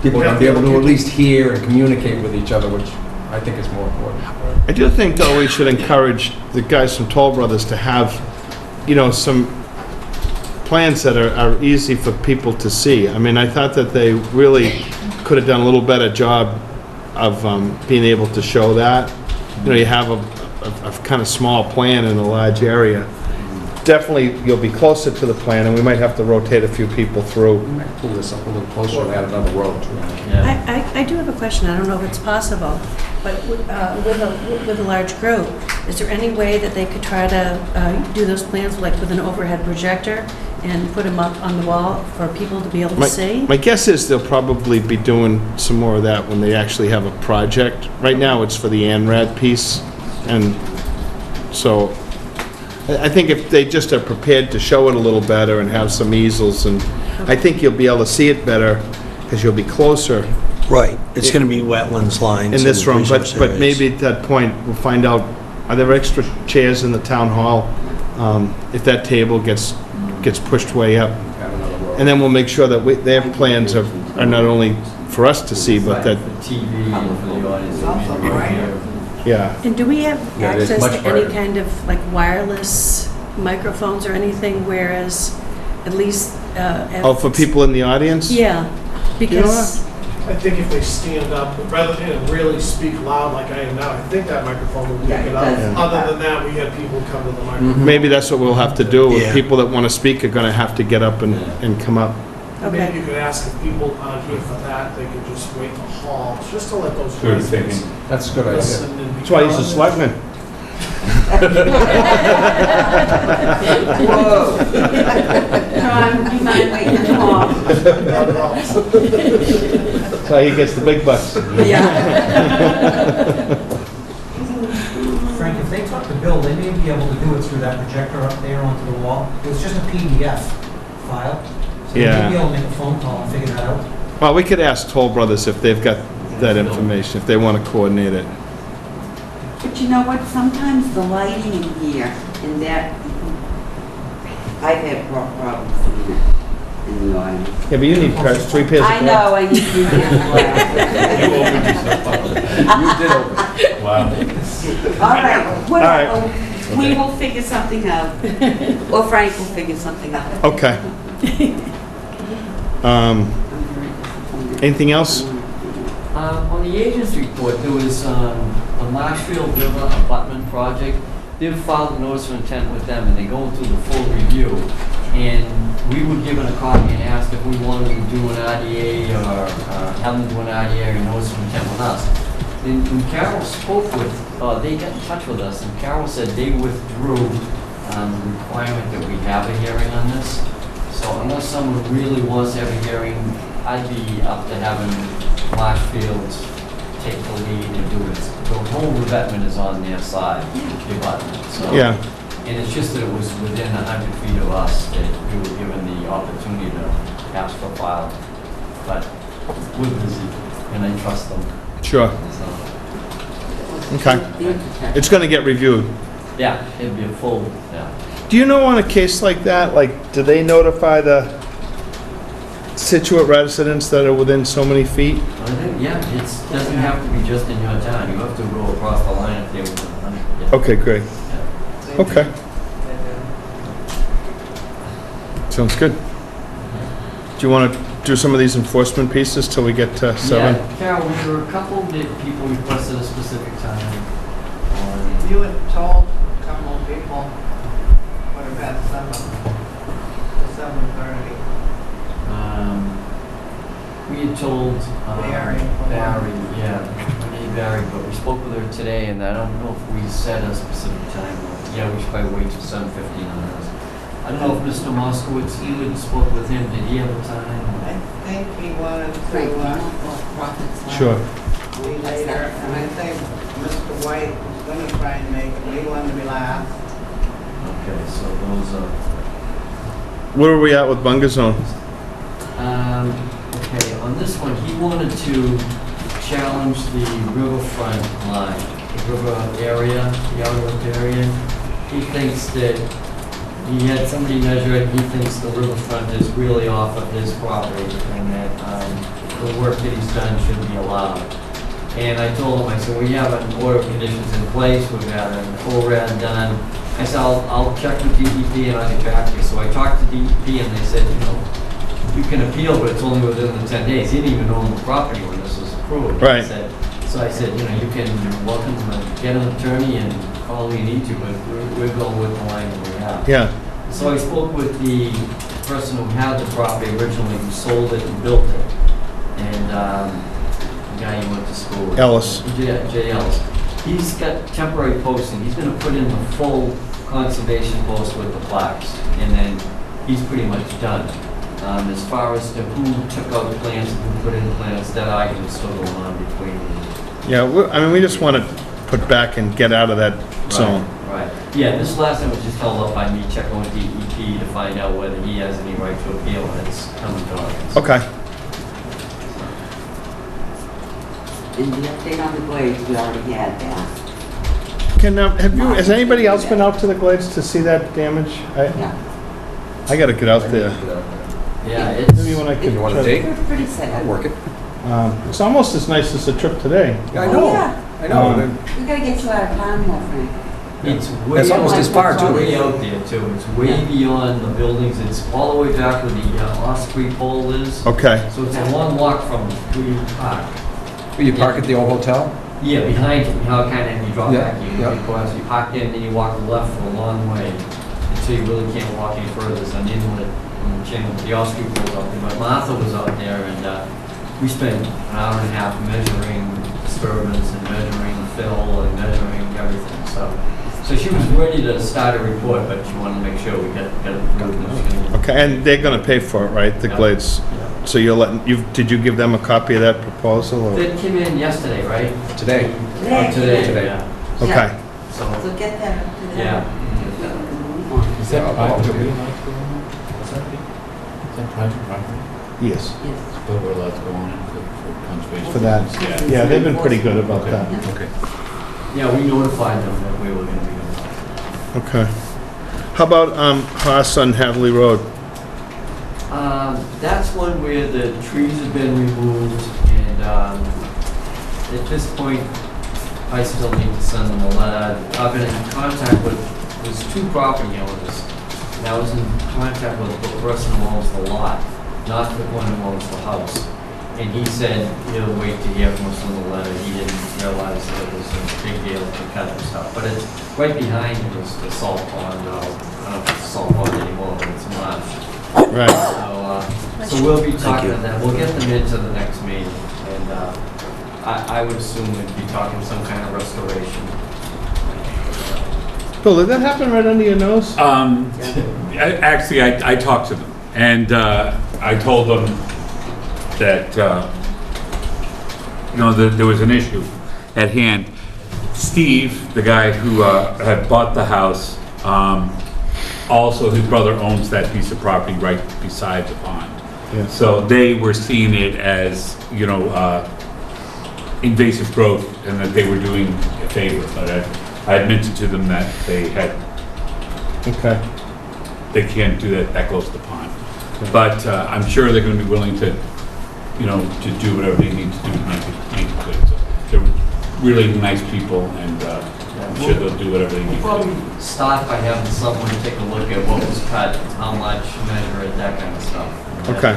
S2: people are gonna be able to at least hear and communicate with each other, which I think is more important.
S7: I do think, though, we should encourage the guys from Toll Brothers to have, some plans that are easy for people to see. I mean, I thought that they really could have done a little better job of being able to show that. You have a kind of small plan in a large area. Definitely, you'll be closer to the plan, and we might have to rotate a few people through.
S2: We might pull this up a little closer and add another row to it.
S4: yeah.
S6: I do have a question, I don't know if it's possible, but with a large group, is there any way that they could try to do those plans like with an overhead projector and put them up on the wall for people to be able to see?
S7: My guess is they'll probably be doing some more of that when they actually have a project. Right now, it's for the ANRAD piece, and so I think if they just are prepared to show it a little better and have some easels, and I think you'll be able to see it better because you'll be closer
S9: Right, it's going to be wetlands lines.
S7: in this
S9: and
S7: room,
S9: resource
S7: but
S9: areas.
S7: maybe at that point, we'll find out, are there extra chairs in the town hall? If that table gets pushed way up.
S2: Add another row.
S7: And then we'll make sure that their plans are not only for us to see, but that,
S4: For TV and for the audience. Right here.
S7: yeah.
S6: And do we have
S2: Yeah, it is
S6: access
S2: much
S6: to any
S2: harder.
S6: kind of like wireless microphones or anything, whereas at least...
S7: Oh, for people in the audience?
S6: Yeah, because...
S11: I think if they stand up, rather than really speak loud like I am now, I think that microphone will
S1: Yeah,
S11: pick
S1: it
S11: it
S1: does.
S11: up. Other than that, we had people come to the microphone.
S7: Maybe that's what we'll have to do.
S9: Yeah.
S7: People that want to speak are going to have to get up and come up.
S11: Maybe
S6: Okay.
S11: you could ask if people aren't here for that, they could just wait in the hall, just to let those
S3: Good
S11: residents
S3: thinking.
S2: That's a good idea.
S11: listen and be.
S7: That's why he's a selectman.
S1: Whoa. John, you mind waiting in the hall?
S7: That's how he gets the big bucks.
S1: Yeah.
S12: Frank, if they talk to Bill, they may be able to do it through that projector up there onto the wall. It was just a PDF file. So they
S7: Yeah.
S12: may be able to make a phone call and figure that out.
S7: Well, we could ask Toll Brothers if they've got that information, if they want to coordinate it.
S1: But you know what, sometimes the lighting in here and that, I've had problems seeing it. in the audience.
S7: Yeah, but you need 3 pairs of
S1: I
S7: glasses.
S1: know, I need 3 pairs of glasses.
S3: You opened yourself up. Wow.
S1: All right,
S7: All
S1: whatever. We will figure something out. Or Frank will figure something out.
S7: Okay. Anything else?
S4: On the agent's report, there was the Marshfield River Abutment Project. They've filed a notice of intent with them, and they're going through the full review. And we were given a copy and asked if we wanted to do an RDA or have them do an RDA or notice of intent with us. And when Carol spoke with, they got in touch with us, and Carol said they withdrew the requirement that we have a hearing on this. So unless someone really wants to have a hearing, I'd be up to having Marshfield take the lead and do it. The whole revetment is on their side, the abutment. So,
S7: Yeah.
S4: and it's just that it was within 100 feet of us that we were given the opportunity to ask for file. But we're busy, and I trust them.
S7: Sure.
S4: So,
S7: Okay. It's going to get reviewed.
S4: yeah, it'd be a full, yeah.
S7: Do you know on a case like that, like, do they notify the Scituate residents that are within so many feet?
S4: I think, yeah, it doesn't have to be just in your town. You have to go across the line if they're within 100. Yeah.
S7: Okay, great.
S4: Yeah.
S7: Okay. Sounds good. Do you want to do some of these enforcement pieces till we get to 7?
S4: Yeah, Carol, there were a couple that people requested a specific time on.
S5: You had told a couple of people, what about 7:30?
S4: We had told
S5: Barry.
S4: Barry, yeah, we need Barry, but we spoke with her today, and I don't know if we set a specific time. Yeah, we should probably wait till 7:15 on this. I don't know if Mr. Moskowitz, you had spoke with him, did he have a time?
S5: I think he wanted
S1: Frank, you
S5: to,
S1: want both profits?
S7: Sure.
S5: be later, and I think Mr. White was gonna try and make it, we wanted to be last.
S4: Okay, so those are.
S7: Where are we at with Bungazone?
S4: Okay, on this one, he wanted to challenge the riverfront line, the river area, the outer area. He thinks that he had somebody measure it, he thinks the riverfront is really off of his property and that the work that he's done should be allowed. And I told him, I said, we have an order of conditions in place, we've got an ORAD done. I said, I'll check with DEP and I'll get back to you. So I talked to DEP and they said, you know, you can appeal, but it's only within the 10 days. He didn't even own the property when this was approved.
S7: Right.
S4: So I said, you know, you can, you're welcome to get an attorney and call who you need to, but we're going with the line that we have.
S7: Yeah.
S4: So I spoke with the person who had the property originally, who sold it and built it. And the guy you went to school with.
S7: Ellis.
S4: Jay Ellis. He's got temporary posting. He's gonna put in the full conservation post with the plaques. And then he's pretty much done. As far as to who took out plans and who put in plans, that argument's still going on between.
S7: Yeah, I mean, we just want to put back and get out of that zone.
S4: Right. Yeah, this last time was just held up by me checking with DEP to find out whether he has any right to appeal, and it's coming to us.
S7: Okay.
S1: And the update on the Glades, we already had that.
S7: Has anybody else been out to the Glades to see that damage?
S1: Yeah.
S7: I got to get out there.
S4: Yeah, it's.
S7: Maybe when I can.
S2: You want a date?
S1: It's pretty sad.
S2: I'll work it.
S7: It's almost as nice as the trip today.
S2: I
S1: Oh,
S2: know,
S1: yeah.
S2: I know.
S1: We gotta get you out of town more, Frank.
S4: It's way.
S2: It's almost as far, too.
S4: Way out there too. It's way beyond the buildings. It's all the way back where the Osprey pole is.
S7: Okay.
S4: So it's a long walk from where you park.
S2: Will you park at the old hotel?
S4: Yeah, behind you, you know, kind of, you drop
S2: Yeah,
S4: back, you
S2: yeah.
S4: cross, you park in, then you walk left for a long way until you really can't walk any further. There's an inlet on the chain, the Osprey pole's out there. But Martha was out there and we spent an hour and a half measuring disturbance and measuring fill and measuring everything. So she was ready to start a report, but she wanted to make sure we got it approved.
S7: Okay, and they're going to pay for it, right? The
S4: Yeah.
S7: Glades.
S4: Yeah.
S7: So did you give them a copy of that proposal? Or?
S4: That came in yesterday, right?
S2: Today.
S1: Today.
S4: Today, yeah.
S7: Okay.
S4: So,
S1: So get that up to them.
S4: yeah.
S3: Is that
S2: Yeah,
S3: private?
S2: I'll-
S3: Are we allowed to go on? What's that? Is that private property?
S7: Yes.
S1: Yes.
S3: But we're allowed to go on it for conservation?
S7: For that.
S3: Yeah.
S7: Yeah, they've been pretty good about that.
S3: Okay.
S4: Yeah, we notified them that we were gonna be doing that.
S7: Okay. How about Haas on Hadley Road?
S4: That's one where the trees have been removed, and at this point, I still need to send them a letter. I've been in contact with, there's 2 property owners, and I was in contact with the person who owns the lot, not the one who owns the house. And he said he'll wait to hear from us on the letter. He didn't realize that it was a big deal to cut and stuff. But it's right behind it was the salt pond. I don't know if it's salt pond anymore, but it's marsh.
S7: Right.
S4: So we'll be talking to them. We'll get them into the next meeting. And I would assume we'd be talking some kind of restoration.
S7: Bill, did that happen right under your nose?
S3: Actually, I talked to them, and I told them that, there was an issue at hand. Steve, the guy who had bought the house, also his brother owns that piece of property right beside the pond.
S7: Yeah.
S3: So they were seeing it as, invasive growth, and that they were doing a favor. But I had mentioned to them that they can't do that that close to the pond.
S7: Okay.
S3: But I'm sure they're going to be willing to, to do whatever they need to do to make it good. So they're really nice people, and I'm sure they'll do whatever they need
S4: We'll
S3: to do.
S4: probably start by having someone take a look at what was cut, how much, measure it, that kind of stuff. And
S7: Okay.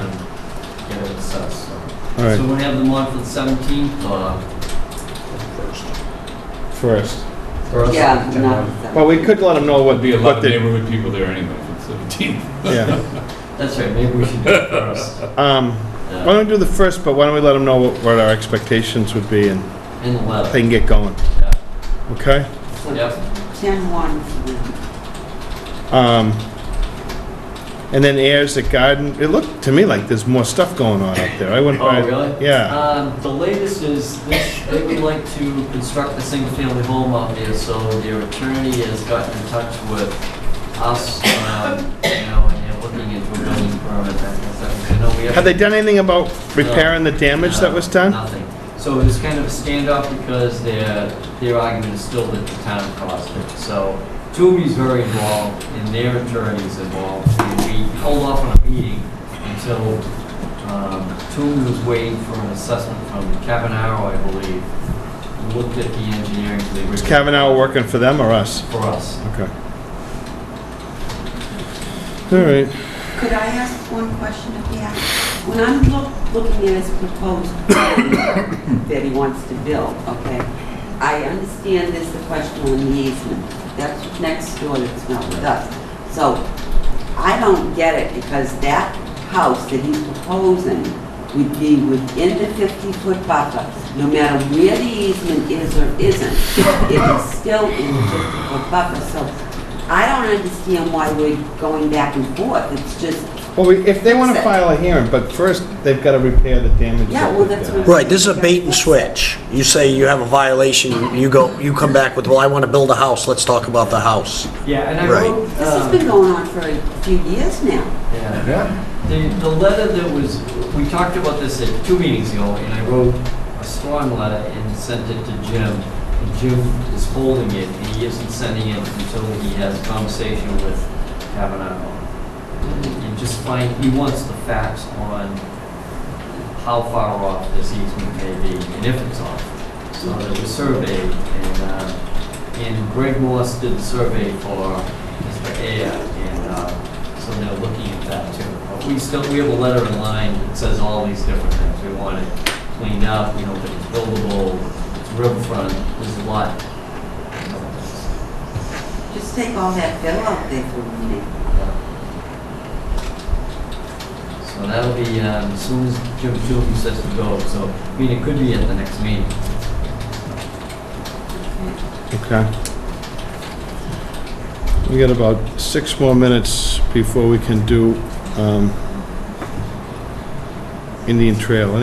S4: Get it assessed. So.
S7: All right.
S4: So we're gonna have them on for the 17th or
S7: First.
S4: first?
S1: Yeah, no.
S7: Well, we could let them know
S3: There'll be a lot
S7: what
S3: of
S7: the,
S3: neighborhood people there anyway for the 17th.
S7: yeah.
S4: That's right, maybe we should do it first.
S7: Why don't we do the first, but why don't we let them know what our expectations would be, and
S4: In the letter.
S7: they can get going,
S4: Yeah.
S7: okay?
S4: Yep.
S1: 10-1.
S7: And then airs the garden, it looked to me like there's more stuff going on out there. I went by.
S4: Oh, really?
S7: Yeah,
S4: The latest is this, they would like to construct a single-family home out there, so their attorney has gotten in touch with us, and they're looking into a building permit, that kind of stuff. I know we
S7: have they done anything about repairing the damage that was done?
S4: Nothing. So it's kind of a standoff because their argument is still that the town caused it. So Toomey's very involved and their attorney's involved. And we held off on a meeting until Toomey was waiting for an assessment from Cavanaro, I believe. We looked at the engineering for the original.
S7: Is Kavanaugh working for them or us?
S4: For us.
S7: Okay. All right.
S1: Could I ask one question of the applicant? When I'm looking at his proposed plan that he wants to build, okay, I understand there's the question on the easement. That's next door, that's not with us. So I don't get it, because that house that he's proposing would be within the 50-foot buffer. No matter where the easement is or isn't, it is still in the 50-foot buffer. So I don't understand why we're going back and forth. It's just,
S7: Well, if they want to file a hearing, but first they've got to repair the damage.
S1: yeah, well, that's what I'm
S9: Right, this is a bait and switch. You say you have a violation, you come back with, well, I want to build a house, let's talk about the house.
S4: Yeah, and I
S9: Right.
S4: wrote...
S1: This has been going on for a few years now.
S4: Yeah. The letter that was, we talked about this at 2 meetings ago, and I wrote a strong letter and sent it to Jim. And Jim is holding it, and he isn't sending it until he has a conversation with Kavanaugh. And just he wants the facts on how far off this easement may be, and if it's off. So it was surveyed, and Greg Morse did the survey for Mr. Ayer, and so they're looking at that too. But we have a letter in line that says all these different things. We want it cleaned up, that it's buildable, it's riverfront, there's a lot.
S1: Just take all that fill out there for a meeting.
S4: So that'll be as soon as Jim Chilton says to go. So, it could be at the next meeting.
S7: Okay. We got about 6 more minutes before we can do Indian Trail.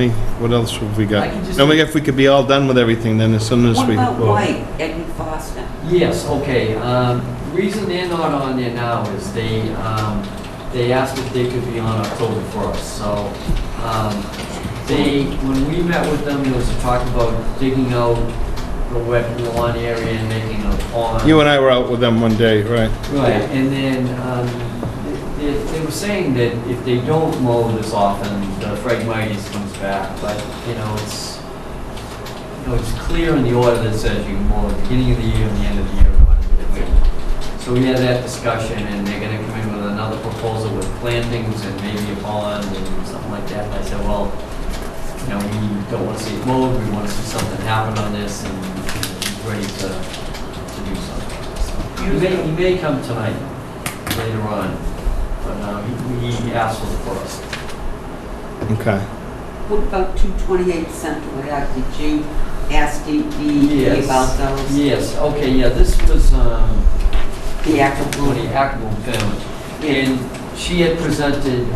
S7: What else have we got?
S4: I can just-
S7: And if we could be all done with everything, then as soon as
S1: What
S7: we...
S1: about White, Edwin Foster?
S4: Yes, okay. The reason they're not on there now is they asked if they could be on October 1st. So when we met with them, there was a talk about digging out the wet lawn area and making a pond.
S7: You and I were out with them one day, right?
S4: Right, and then they were saying that if they don't mow this often, the Phragmites comes back, but, it's clear in the order that says you can mow at the beginning of the year and the end of the year, not in between. So we had that discussion, and they're gonna come in with another proposal with plantings and maybe a pond and something like that, and I said, well, we don't want to see it mowed, we want to see something happen on this, and he's ready to do something. So he may come tonight, later on, but he asked for the first.
S7: Okay.
S1: What about 228 Central Ave? Did you ask DEP about those?
S4: Yes, okay, yeah, this was,
S1: The actual.
S4: the Ackerman family, and she had presented,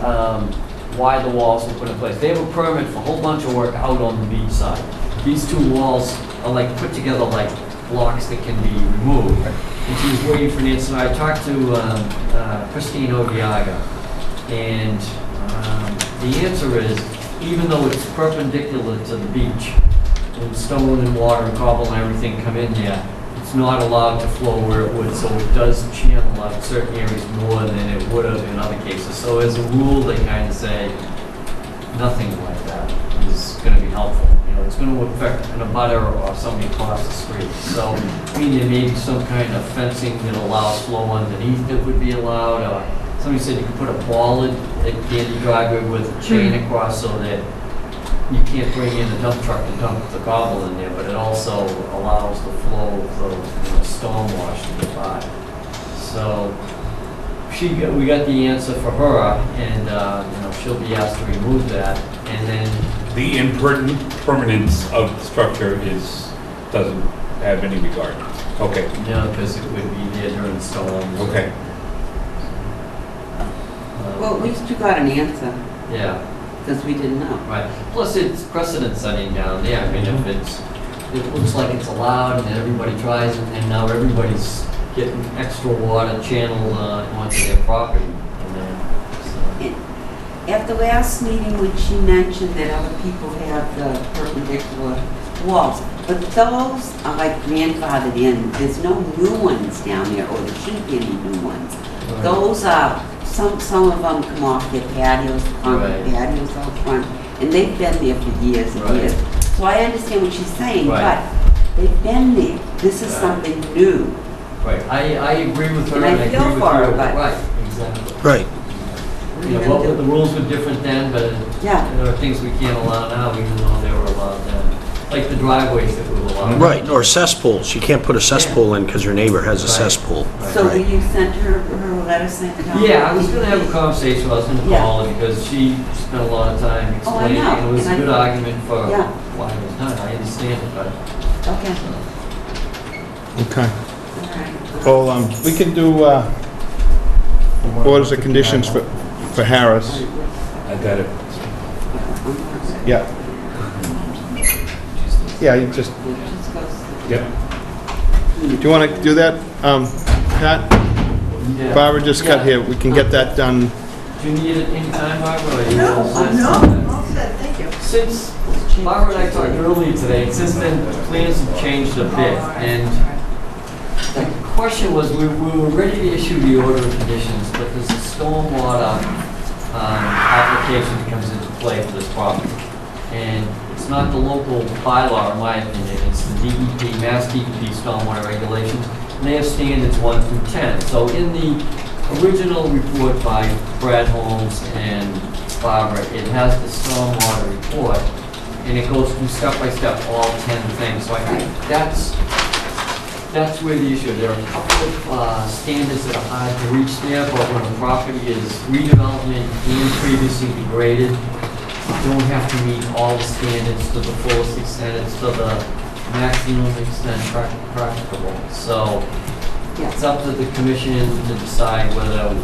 S4: why the walls were put in place. They have a permit for a whole bunch of work out on the beach side. These two walls are like put together like blocks that can be removed. And she was waiting for an answer. I talked to Christine Odiaga, and the answer is, even though it's perpendicular to the beach, and stone and water and cobble and everything come in there, it's not allowed to flow where it would, so it does channel out certain areas more than it would have in other cases. So as a rule, they kind of say, nothing like that is going to be helpful. It's going to affect an abutter or somebody across the street. So, there may be some kind of fencing that allows flow underneath that would be allowed, or somebody said you could put a bollard at the end of the driveway with a chain across so that you can't bring in a dump truck and dump the cobble in there, but it also allows the flow of the storm wash to get by. So we got the answer for her, and she'll be asked to remove that, and then
S3: The impermanence of the structure doesn't have any regard. Okay.
S4: because it would be there during the storm.
S3: Okay.
S1: Well, at least you got an answer,
S4: Yeah.
S1: because we didn't know.
S4: Right. Plus, it's precedent setting down there. I mean, if it looks like it's allowed and everybody tries it, and now everybody's getting extra water channeled onto their property.
S1: At the last meeting, when she mentioned that other people have the perpendicular walls, but those are like grandfathered in. There's no new ones down there, or there shouldn't be any new ones.
S4: Right.
S1: Those are, some of them come off their patios, concrete
S4: Right.
S1: patios out front, and they've been there for years and
S4: Right.
S1: years. So I understand what she's saying,
S4: Right.
S1: but they've been there. This is
S4: Right.
S1: something new.
S4: Right. I agree with her.
S1: And I
S4: agree
S1: feel
S4: with
S1: for her,
S4: you.
S1: but-
S4: Right, exactly.
S9: Right.
S4: The rules were different then, but
S1: Yeah.
S4: there are things we can't allow now, even though they were allowed then. Like the driveways that we were allowed.
S9: Right, or cesspools. You can't put a cesspool in because your neighbor has a
S4: Right.
S9: cesspool.
S1: So will
S9: Right.
S1: you send her letter saying?
S4: Yeah, I was gonna have a conversation, I was gonna
S1: Yeah.
S4: call her because she spent a lot of time
S1: Oh, I
S4: explaining.
S1: know,
S4: and It was a
S1: and I
S4: good
S1: think-
S4: argument for
S1: Yeah.
S4: why it was done, I understand it, but.
S1: Okay,
S7: Okay.
S1: all right.
S7: Well, we can do orders of conditions for Harris.
S3: I got it.
S7: Yeah. Yeah, you just,
S3: Yep.
S7: do you want to do that, Pat?
S4: Yeah.
S7: Barbara just got
S4: Yeah.
S7: here. We can get that done.
S4: Do you need it any time, Barbara, or you
S6: No,
S4: all set?
S6: no, all set, thank you.
S4: Since Barbara and I talked earlier today, since then, plans have changed a bit, and the question was, we were ready to issue the order of conditions, but there's a stormwater application that comes into play for this property. And it's not the local bylaw, in my opinion, it's the DEP, Mass DEP stormwater regulations, and they have standards 1 through 10. So in the original report by Brad Holmes and Barbara, it has the stormwater report, and it goes through step by step all 10 things. So I think that's where the issue is. There are a couple of standards that are hard to reach there, but when a property is redevelopment and previously degraded, you don't have to meet all the standards to the fullest extent, it's to the maximum extent practicable. So it's up to the commission to decide whether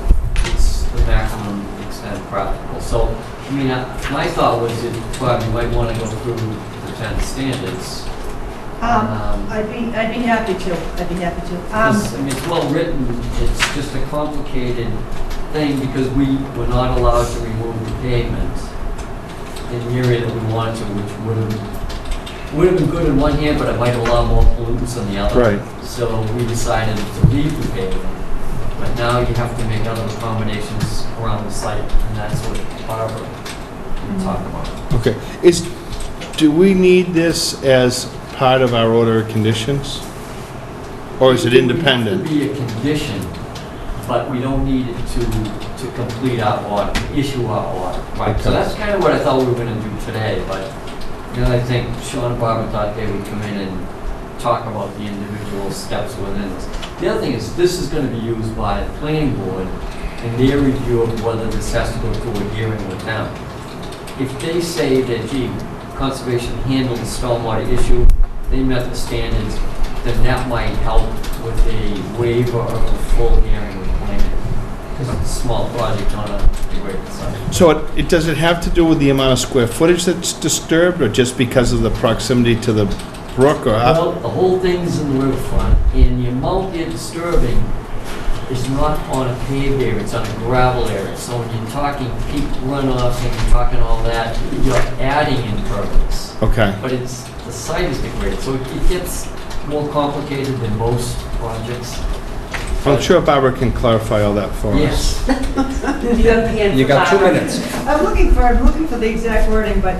S4: it's the maximum extent practical. So, I mean, my thought was that probably you might want to go through the 10 standards.
S6: I'd be happy to,
S4: I mean, it's well written, it's just a complicated thing because we were not allowed to remove the pavement in the area that we wanted to, which would have been good in one hand, but it might allow more pollutants on the other.
S7: Right.
S4: So we decided to leave the pavement, but now you have to make other accommodations around the site, and that's what Barbara will talk about.
S7: Okay. Do we need this as part of our order of conditions? Or is it independent?
S4: It would have to be a condition, but we don't need it to complete our order, issue our order. Right, so
S7: Okay.
S4: that's kind of what I thought we were gonna do today, but, you know, I think Sean and Barbara thought they would come in and talk about the individual steps within this. The other thing is, this is gonna be used by the planning board in their review of whether this has to go to a hearing with them. If they say that, gee, conservation handled the stormwater issue, they met the standards, then that might help with a waiver of a full hearing with planning. Because it's a small project on a great site.
S7: So does it have to do with the amount of square footage that's disturbed, or just because of the proximity to the brook, or?
S4: Well, the whole thing's in the riverfront, and the amount they're disturbing is not on a paved area, it's on a gravel area. So when you're talking peak runoffs and you're talking all that, you're adding impervious.
S7: Okay.
S4: But the site is degraded, so it gets more complicated than most projects.
S7: I'm sure Barbara can clarify all that for us.
S4: Yes.
S2: You got 2 minutes.
S13: I'm looking for the exact wording, but,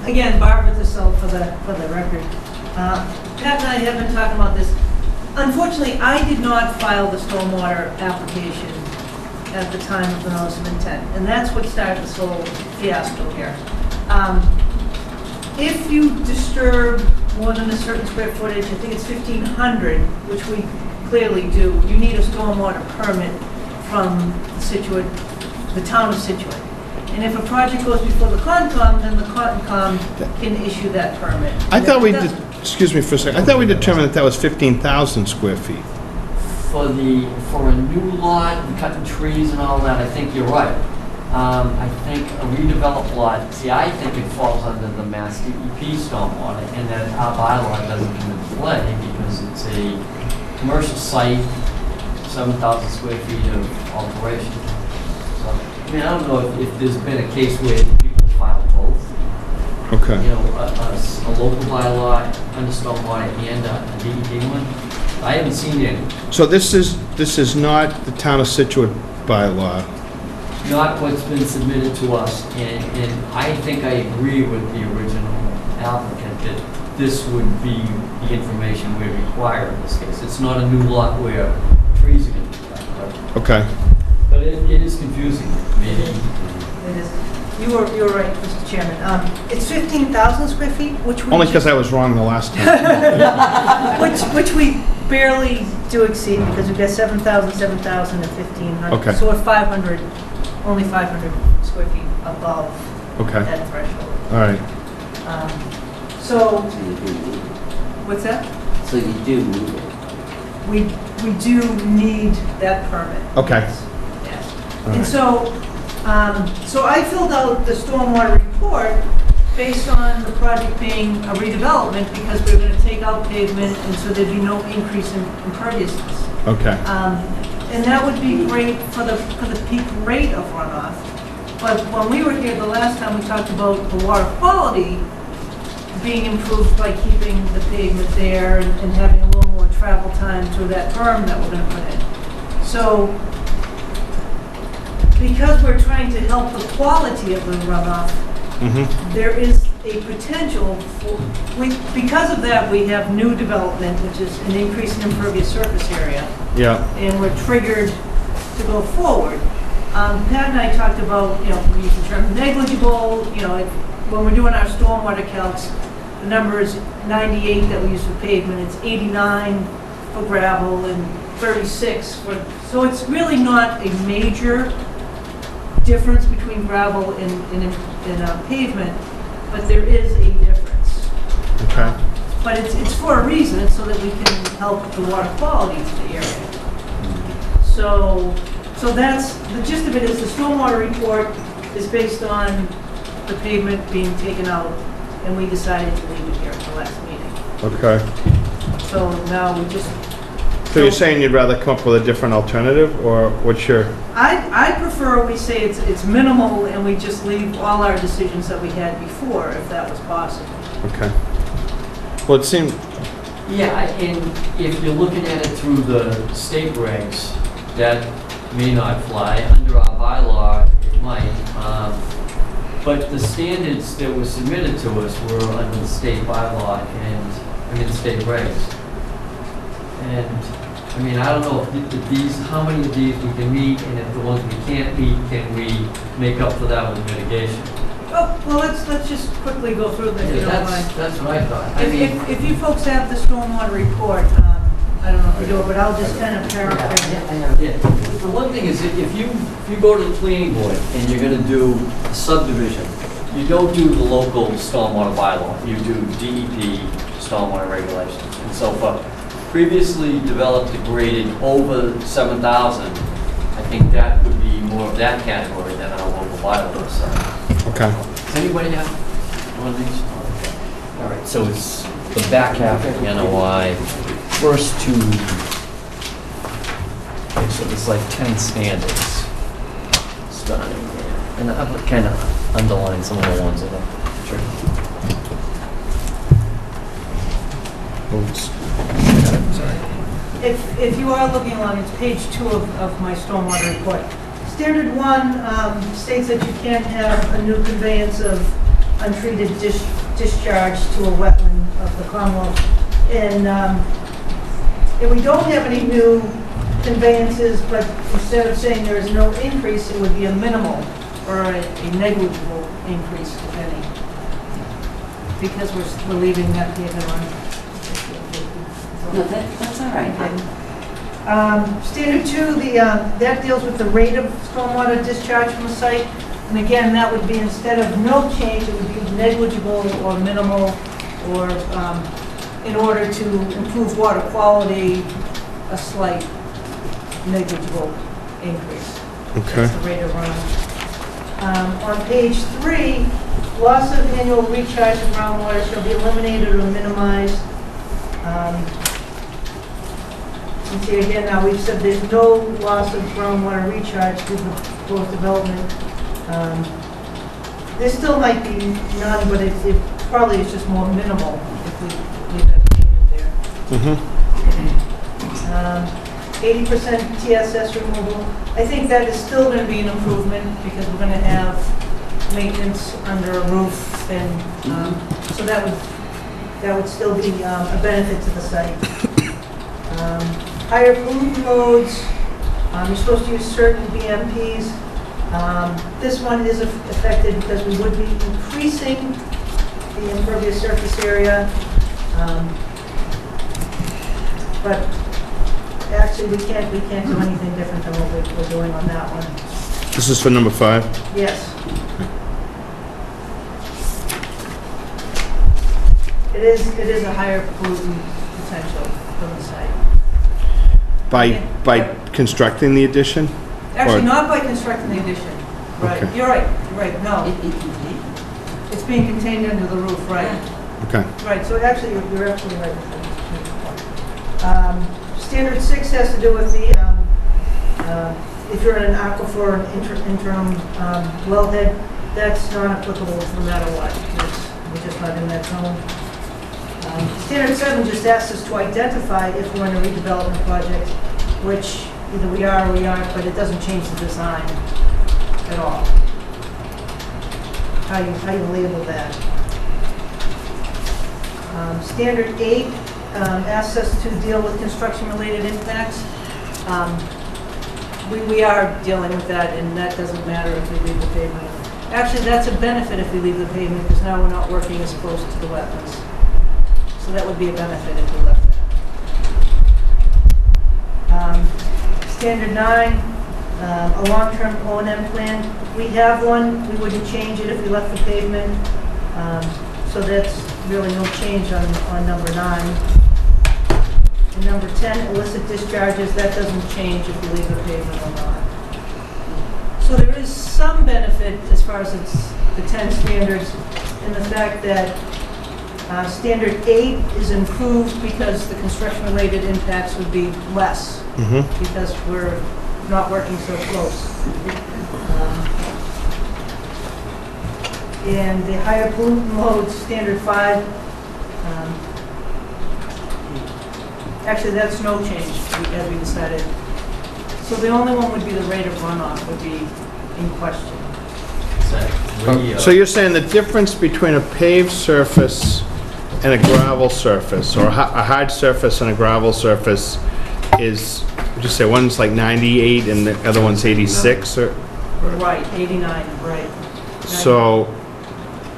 S13: again, Barbara Thistle for the record. Pat and I have been talking about this. Unfortunately, I did not file the stormwater application at the time of the notice of intent, and that's what started this whole fiasco here. If you disturb more than a certain square footage, I think it's 1,500, which we clearly do, you need a stormwater permit from the town of Scituate. And if a project goes before the Concom, then the Concom can issue that permit.
S7: I thought excuse me for a second, I thought we determined that was 15,000 square feet.
S4: For a new lot, and cutting trees and all that, I think you're right. I think a redeveloped lot, see, I think it falls under the Mass DEP stormwater, and that our bylaw doesn't come into play because it's a commercial site, 7,000 square feet of alteration. So, I mean, I don't know if there's been a case where people file both.
S7: Okay.
S4: You know, a local bylaw under stormwater and a DEP one. I haven't seen any.
S7: So this is not the town of Scituate bylaw?
S4: Not what's been submitted to us, and I think I agree with the original applicant that this would be the information we require in this case. It's not a new lot where trees are going to be cut.
S7: Okay.
S4: But it is confusing, maybe.
S13: It is. You were right, Mr. Chairman. It's 15,000 square feet, which we...
S7: Only because I was wrong the last time.
S13: which we barely do exceed, because we've got 7,000, 7,000, and 1,500.
S7: Okay.
S13: So we're 500, only 500 square feet above
S7: Okay.
S13: that threshold.
S7: All right.
S13: So, what's that?
S1: So you do need it.
S13: We do need that permit.
S7: Okay.
S13: Yes.
S7: All
S13: And
S7: right.
S13: so I filled out the stormwater report based on the project being a redevelopment, because we were going to take out pavement, and so there'd be no increase in imperviousness.
S7: Okay.
S13: And that would be great for the peak rate of runoff. But when we were here the last time, we talked about the water quality being improved by keeping the pavement there and having a little more travel time through that berm that we're going to put in. So, because we're trying to help the quality of the runoff, there is a potential for, because of that, we have new development, which is an increase in impervious surface area.
S7: Yeah.
S13: And we're triggered to go forward. Pat and I talked about, we use the term negligible, when we're doing our stormwater calcs, the number is 98 that we use for pavement, it's 89 for gravel and 36 for, so it's really not a major difference between gravel and pavement, but there is a difference.
S7: Okay.
S13: But it's for a reason, it's so that we can help the water quality to the area. So that's, the gist of it is the stormwater report is based on the pavement being taken out, and we decided to leave it here at the last meeting.
S7: Okay.
S13: So now we just...
S7: So you're saying you'd rather come up with a different alternative, or what's your...
S13: I prefer we say it's minimal, and we just leave all our decisions that we had before, if that was possible.
S7: Okay. Well, it seemed...
S4: Yeah, and if you're looking at it through the state regs, that may not fly. Under our bylaw, Mike. But the standards that were submitted to us were under the state bylaw and state regs. And, I mean, I don't know if these, how many of these we can meet, and if the ones we can't meet, can we make up for that with mitigation?
S13: Oh, well, let's just quickly go through this, if you don't mind.
S4: That's what I thought. I mean,
S13: If you folks have the stormwater report, I don't know if you do it, but I'll just kind of paraphrase it.
S4: yeah. The one thing is, if you go to the planning board and you're gonna do a subdivision, you don't do the local stormwater bylaw. You do DEP, stormwater regulations, and so forth. Previously developed and graded over 7,000, I think that would be more of that category than our local bylaws. So.
S7: Okay.
S4: Does anybody have one of these? All right, so it's the back half of the NOI, first two, okay, so there's like 10 standards starting there. And I've kind of underlined some of the ones that are tricky.
S7: Oops.
S13: If you are looking along, it's page 2 of my stormwater report. Standard 1 states that you can't have a new conveyance of untreated discharge to a wetland of the Commonwealth. And we don't have any new conveyances, but instead of saying there is no increase, it would be a minimal or a negligible increase, if any, because we're leaving that pavement on.
S1: No, that's all right.
S13: Standard 2, that deals with the rate of stormwater discharge from the site. And again, that would be, instead of no change, it would be negligible or minimal, or in order to improve water quality, a slight negligible increase.
S7: Okay.
S13: That's the rate of runoff. On page 3, loss of annual recharge of groundwater shall be eliminated or minimized. And see, again, now we've said there's no loss of groundwater recharge due to the proposed development. There still might be none, but it probably is just more minimal if we leave that pavement there. 80% TSS removal. I think that is still going to be an improvement because we're going to have maintenance under a roof, and so that would still be a benefit to the site. Higher pollutant loads, you're supposed to use certain BMPs. This one is affected because we would be increasing the impervious surface area. But actually, we can't do anything different than what we're doing on that one.
S7: This is for number 5?
S13: Yes. It is a higher pollutant potential from the site.
S7: By constructing the addition?
S13: Actually,
S7: Or-
S13: not by constructing the addition. Right,
S7: Okay.
S13: you're right, no. It's being contained under the roof, right.
S7: Okay.
S13: Right, so actually, you're absolutely right. Standard 6 has to do with the, if you're in an aquifer, interim wellhead, that's not applicable no matter what. We're just not in that zone. Standard 7 just asks us to identify if we're in a redevelopment project, which either we are or we aren't, but it doesn't change the design at all. How you label that. Standard 8 asks us to deal with construction-related impacts. We are dealing with that, and that doesn't matter if we leave the pavement. Actually, that's a benefit if we leave the pavement, because now we're not working as close to the wetlands. So that would be a benefit if we left that. Standard 9, a long-term O&M plan. We have one. We wouldn't change it if we left the pavement. So that's really no change on number 9. And number 10, illicit discharges. That doesn't change if we leave the pavement or not. So there is some benefit as far as the 10 standards in the fact that Standard 8 is improved because the construction-related impacts would be less because we're not working so close. And the higher pollutant loads, Standard 5, actually that's no change as we decided. So the only one would be the rate of runoff would be in question.
S7: So you're saying the difference between a paved surface and a gravel surface, or a hard surface and a gravel surface is, would you say one's like 98 and the other one's 86, or?
S13: Right, 89, right.
S7: So,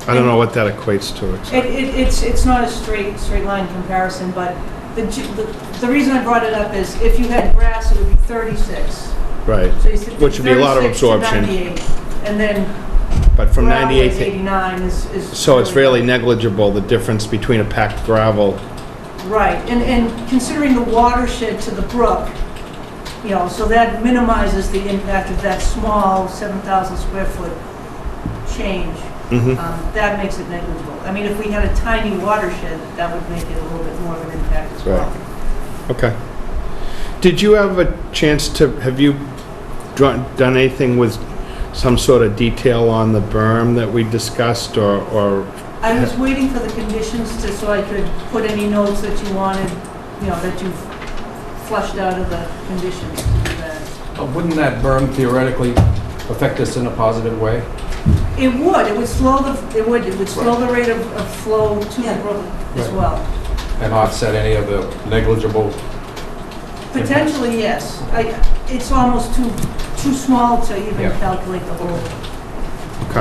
S7: I don't know what that equates to.
S13: It's not a straight line comparison, but the reason I brought it up is if you had grass, it would be 36.
S7: Right,
S13: So you said
S7: which would be a lot of
S13: 36 to
S7: absorption.
S13: 98, and then
S7: But from
S13: gravel
S7: 98
S13: is
S7: to...
S13: 89 is...
S7: So it's really negligible, the difference between a packed gravel.
S13: Right, and considering the watershed to the brook, you know, so that minimizes the impact of that small 7,000 square foot change. That makes it negligible. I mean, if we had a tiny watershed, that would make it a little bit more of an impact as well.
S7: Okay. Did you have a chance to, have you done anything with some sort of detail on the berm that we discussed, or?
S13: I was waiting for the conditions so I could put any notes that you wanted, you know, that you've flushed out of the conditions to do that.
S2: But wouldn't that berm theoretically affect us in a positive way?
S13: It would slow the rate of flow to the brook as
S2: Right.
S13: well.
S2: And offset any of the negligible?
S13: Potentially, yes. It's almost too small to even calculate the whole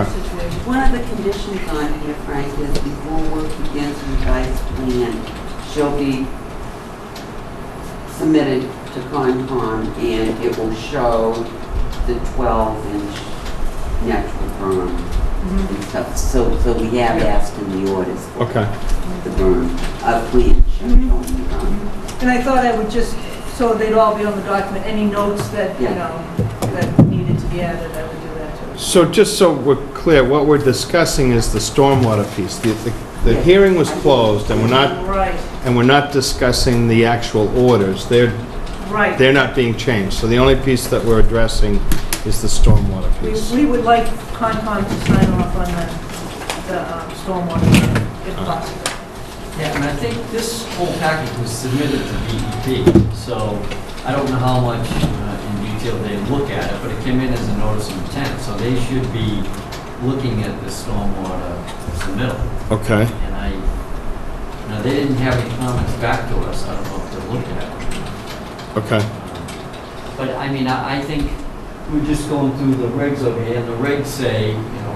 S13: situation.
S1: One of the conditions on here, Frank, is before work begins, revised plan shall be submitted to Concom, and it will show the 12-inch natural berm and stuff. So we have asked in the orders for the berm, plan showing the berm.
S13: And I thought I would just, so they'd all be on the document, any notes that, you know, that needed to be added, I would do that too.
S7: So just so we're clear, what we're discussing is the stormwater piece. The hearing was closed, and we're not discussing the actual orders. They're not being changed. So the only piece that we're addressing is the stormwater piece.
S13: We would like Concom to sign off on the stormwater, if possible.
S4: Yeah, and I think this whole package was submitted to DEP, so I don't know how much in detail they look at it, but it came in as a notice of intent, so they should be looking at the stormwater submittal.
S7: Okay.
S4: And they didn't have any comments back to us, I don't know if they're looking at it.
S7: Okay.
S4: But I mean, I think we're just going through the regs over here, and the regs say, you know,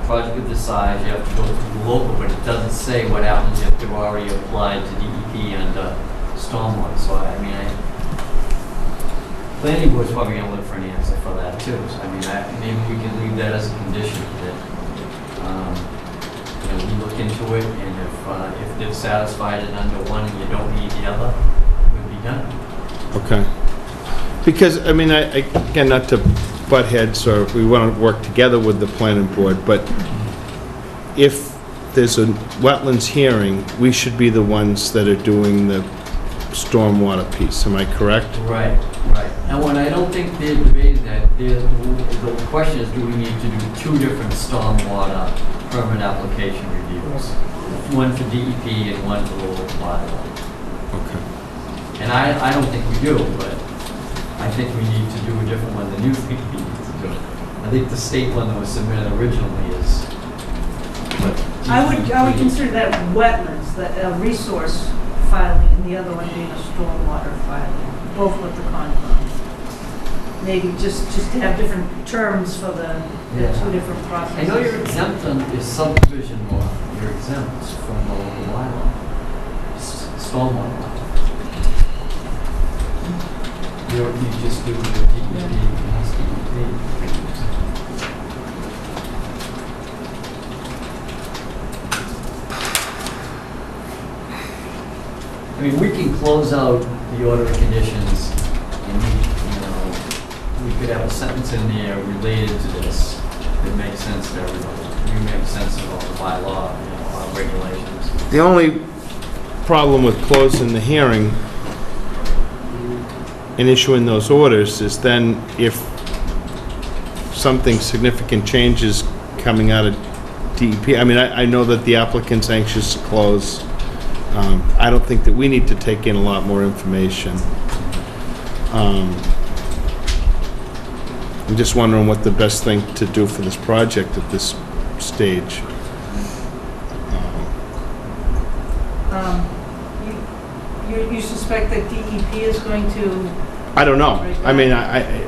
S4: project of this size, you have to go through the local, but it doesn't say what happens if they've already applied to DEP and stormwater. So I mean, planning board's probably gonna look for an answer for that too. So I mean, maybe we can leave that as a condition that you know, we look into it, and if they're satisfied and under one and you don't need the other, it would be done.
S7: Okay. Because, I mean, again, not to butt heads, or we want to work together with the planning board, but if there's a wetlands hearing, we should be the ones that are doing the stormwater piece. Am I correct?
S4: Right. And when I don't think they're debating that, the question is, do we need to do two different stormwater permit application reviews? One for DEP and one for the local bylaw.
S7: Okay.
S4: And I don't think we do, but I think we need to do a different one than you think we need to do. I think the state one that was submitted originally is what
S13: I would consider that wetlands, that a resource filing, and the other one being a stormwater filing, both with the Concom. Maybe just to have different terms for the two different processes.
S4: I know you're exempt on your subdivision law. You're exempt from the local bylaw, stormwater law. You just do the DEP, mass DEP. I mean, we can close out the order of conditions, and we could have a sentence in there related to this that makes sense to everybody. We make sense of all the bylaw, our regulations.
S7: The only problem with closing the hearing and issuing those orders is then if something significant changes coming out of DEP, I mean, I know that the applicant's anxious to close. I don't think that we need to take in a lot more information. I'm just wondering what the best thing to do for this project at this stage.
S13: You suspect that DEP is going to,
S7: I don't know. I mean,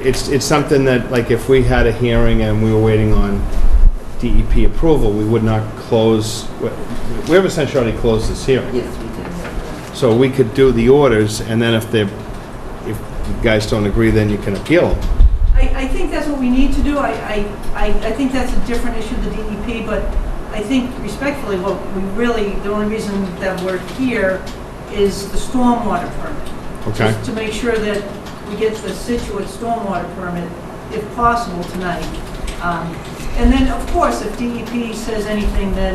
S7: it's something that, like, if we had a hearing and we were waiting on DEP approval, we would not close, we have essentially already closed this hearing.
S1: Yes, we did.
S7: So we could do the orders, and then if you guys don't agree, then you can appeal them.
S13: I think that's what we need to do. I think that's a different issue, the DEP, but I think respectfully, what we really, the only reason that we're here is the stormwater permit.
S7: Okay.
S13: Just to make sure that we get the Scituate stormwater permit, if possible, tonight. And then, of course, if DEP says anything, then,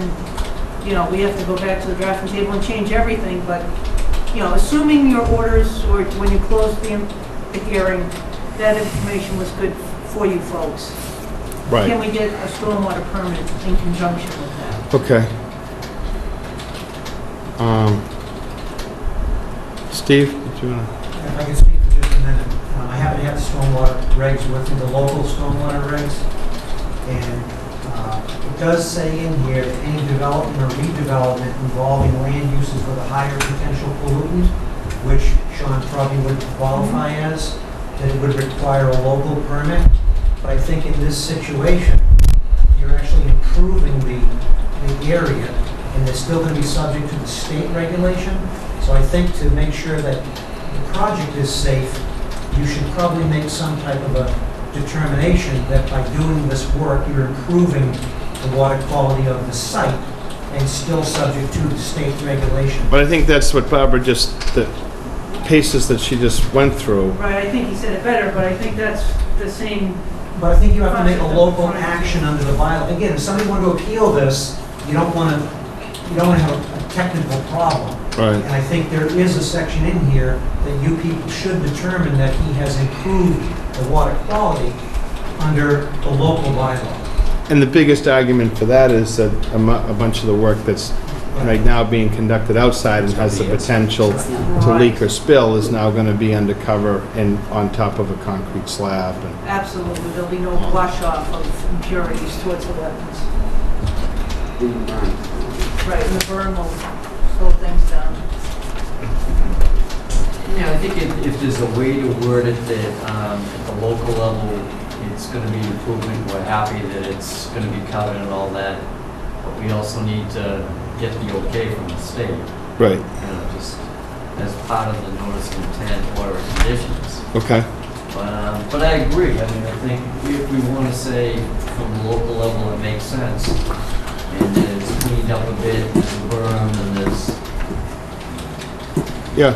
S13: you know, we have to go back to the drafting table and change everything, but, you know, assuming your orders, or when you close the hearing, that information was good for you folks.
S7: Right.
S13: Can we get a stormwater permit in conjunction with that?
S7: Okay. Steve, did you want to?
S12: If I can speak for just a minute, I happen to have the stormwater regs with me, the local stormwater regs, and it does say in here that any development or redevelopment involving land uses with a higher potential pollutant, which Sean probably would qualify as, that it would require a local permit. But I think in this situation, you're actually improving the area, and they're still going to be subject to the state regulation. So I think to make sure that the project is safe, you should probably make some type of a determination that by doing this work, you're improving the water quality of the site and still subject to the state regulation.
S7: But I think that's what Barbara just, the paces that she just went through.
S13: Right, I think he said it better, but I think that's the same.
S12: But I think you have to make a local action under the bylaw. Again, if somebody wanted to appeal this, you don't want to have a technical problem.
S7: Right.
S12: And I think there is a section in here that you people should determine that he has improved the water quality under the local bylaw.
S7: And the biggest argument for that is that a bunch of the work that's right now being conducted outside and has the potential to leak or spill is now going to be undercover and on top of a concrete slab. And
S13: Absolutely, there'll be no wash off of impurities towards the wetlands. Right, and the berm will slow things down.
S4: Yeah, I think if there's a way to word it that at the local level, it's going to be an improvement, we're happy that it's going to be covered and all that, but we also need to get the okay from the state.
S7: right.
S4: You know, just as part of the notice of intent order of conditions.
S7: Okay.
S4: But I agree. I mean, I think if we want to say from the local level it makes sense, and then it's cleaned up a bit, there's a berm, and there's...
S7: Yeah.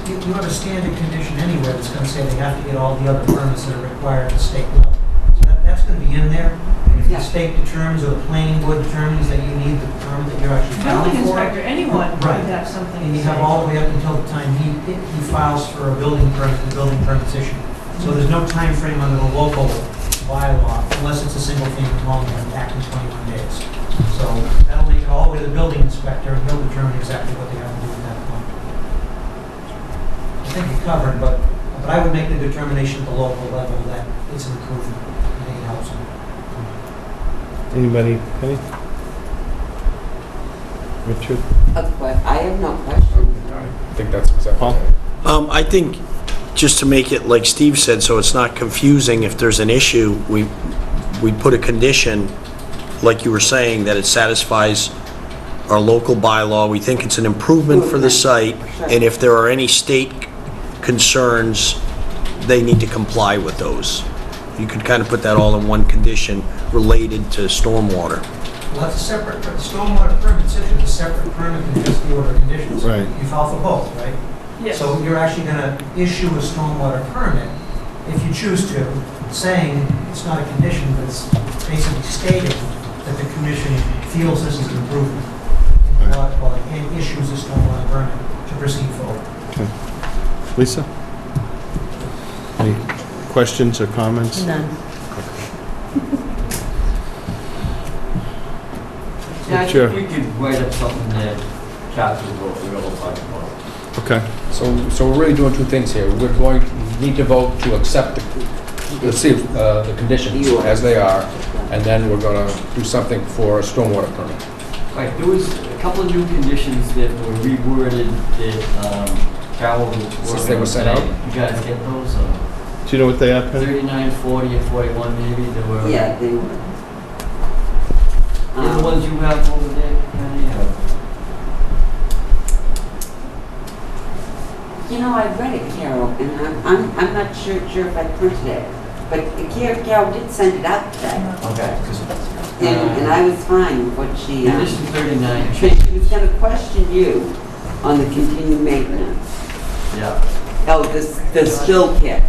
S12: You have a standard condition anywhere that's going to say they have to get all the other permits that are required at the state level. So that's going to be in there. And if the state determines or the planning board determines that you need the permit that you're actually filing
S13: Building
S12: for.
S13: inspector, anyone would
S12: Right.
S13: have something
S12: And
S13: to
S12: you have
S13: say.
S12: all the way up until the time he files for a building permit, the building permit's issued. So there's no time frame under the local bylaw, unless it's a single family home and back in 21 days. So that'll make it all the way to the building inspector, and he'll determine exactly what they have to do at that point. I think you're covered, but I would make the determination at the local level that it's an improvement. I think it helps them.
S7: Anybody? Penny? Richard?
S1: I have no question.
S2: I think that's exactly
S7: Paul?
S2: right.
S9: I think, just to make it like Steve said, so it's not confusing, if there's an issue, we put a condition, like you were saying, that it satisfies our local bylaw. We think it's an improvement for the site, and if there are any state concerns, they need to comply with those. You could kind of put that all in one condition related to stormwater.
S12: Well, that's a separate, the stormwater permit is a separate permit than just the order of conditions.
S7: Right.
S12: You file for both, right?
S13: Yes.
S12: So you're actually going to issue a stormwater permit, if you choose to, saying it's not a condition, but it's basically stating that the commission feels this is an improvement in water quality and issues a stormwater permit to proceed forward.
S7: Okay. Lisa? Any questions or comments?
S6: None.
S4: Yeah, I
S7: Sure.
S4: think we could write up something that captures what we're all talking about.
S7: Okay.
S2: So we're really doing two things here. We need to vote to accept let's see the conditions as they are, and then we're going to do something for a stormwater permit.
S4: Right, there was a couple of new conditions that were reworded that Carol was working on.
S2: Since they were sent out?
S4: today. You guys get those? Or
S7: Do you know what they are, Penny?
S4: 39, 40, and 41 maybe, there were...
S1: Yeah, they were.
S4: The ones you have over there, Penny, or...
S1: You know, I read it, Carol, and I'm not sure if I printed it, but Carol did send it out today.
S4: Okay, 'cause,
S1: And I was fine with what she,
S4: condition 39,
S1: she was gonna question you on the continued maintenance.
S4: yeah,
S1: Oh, the spill kit.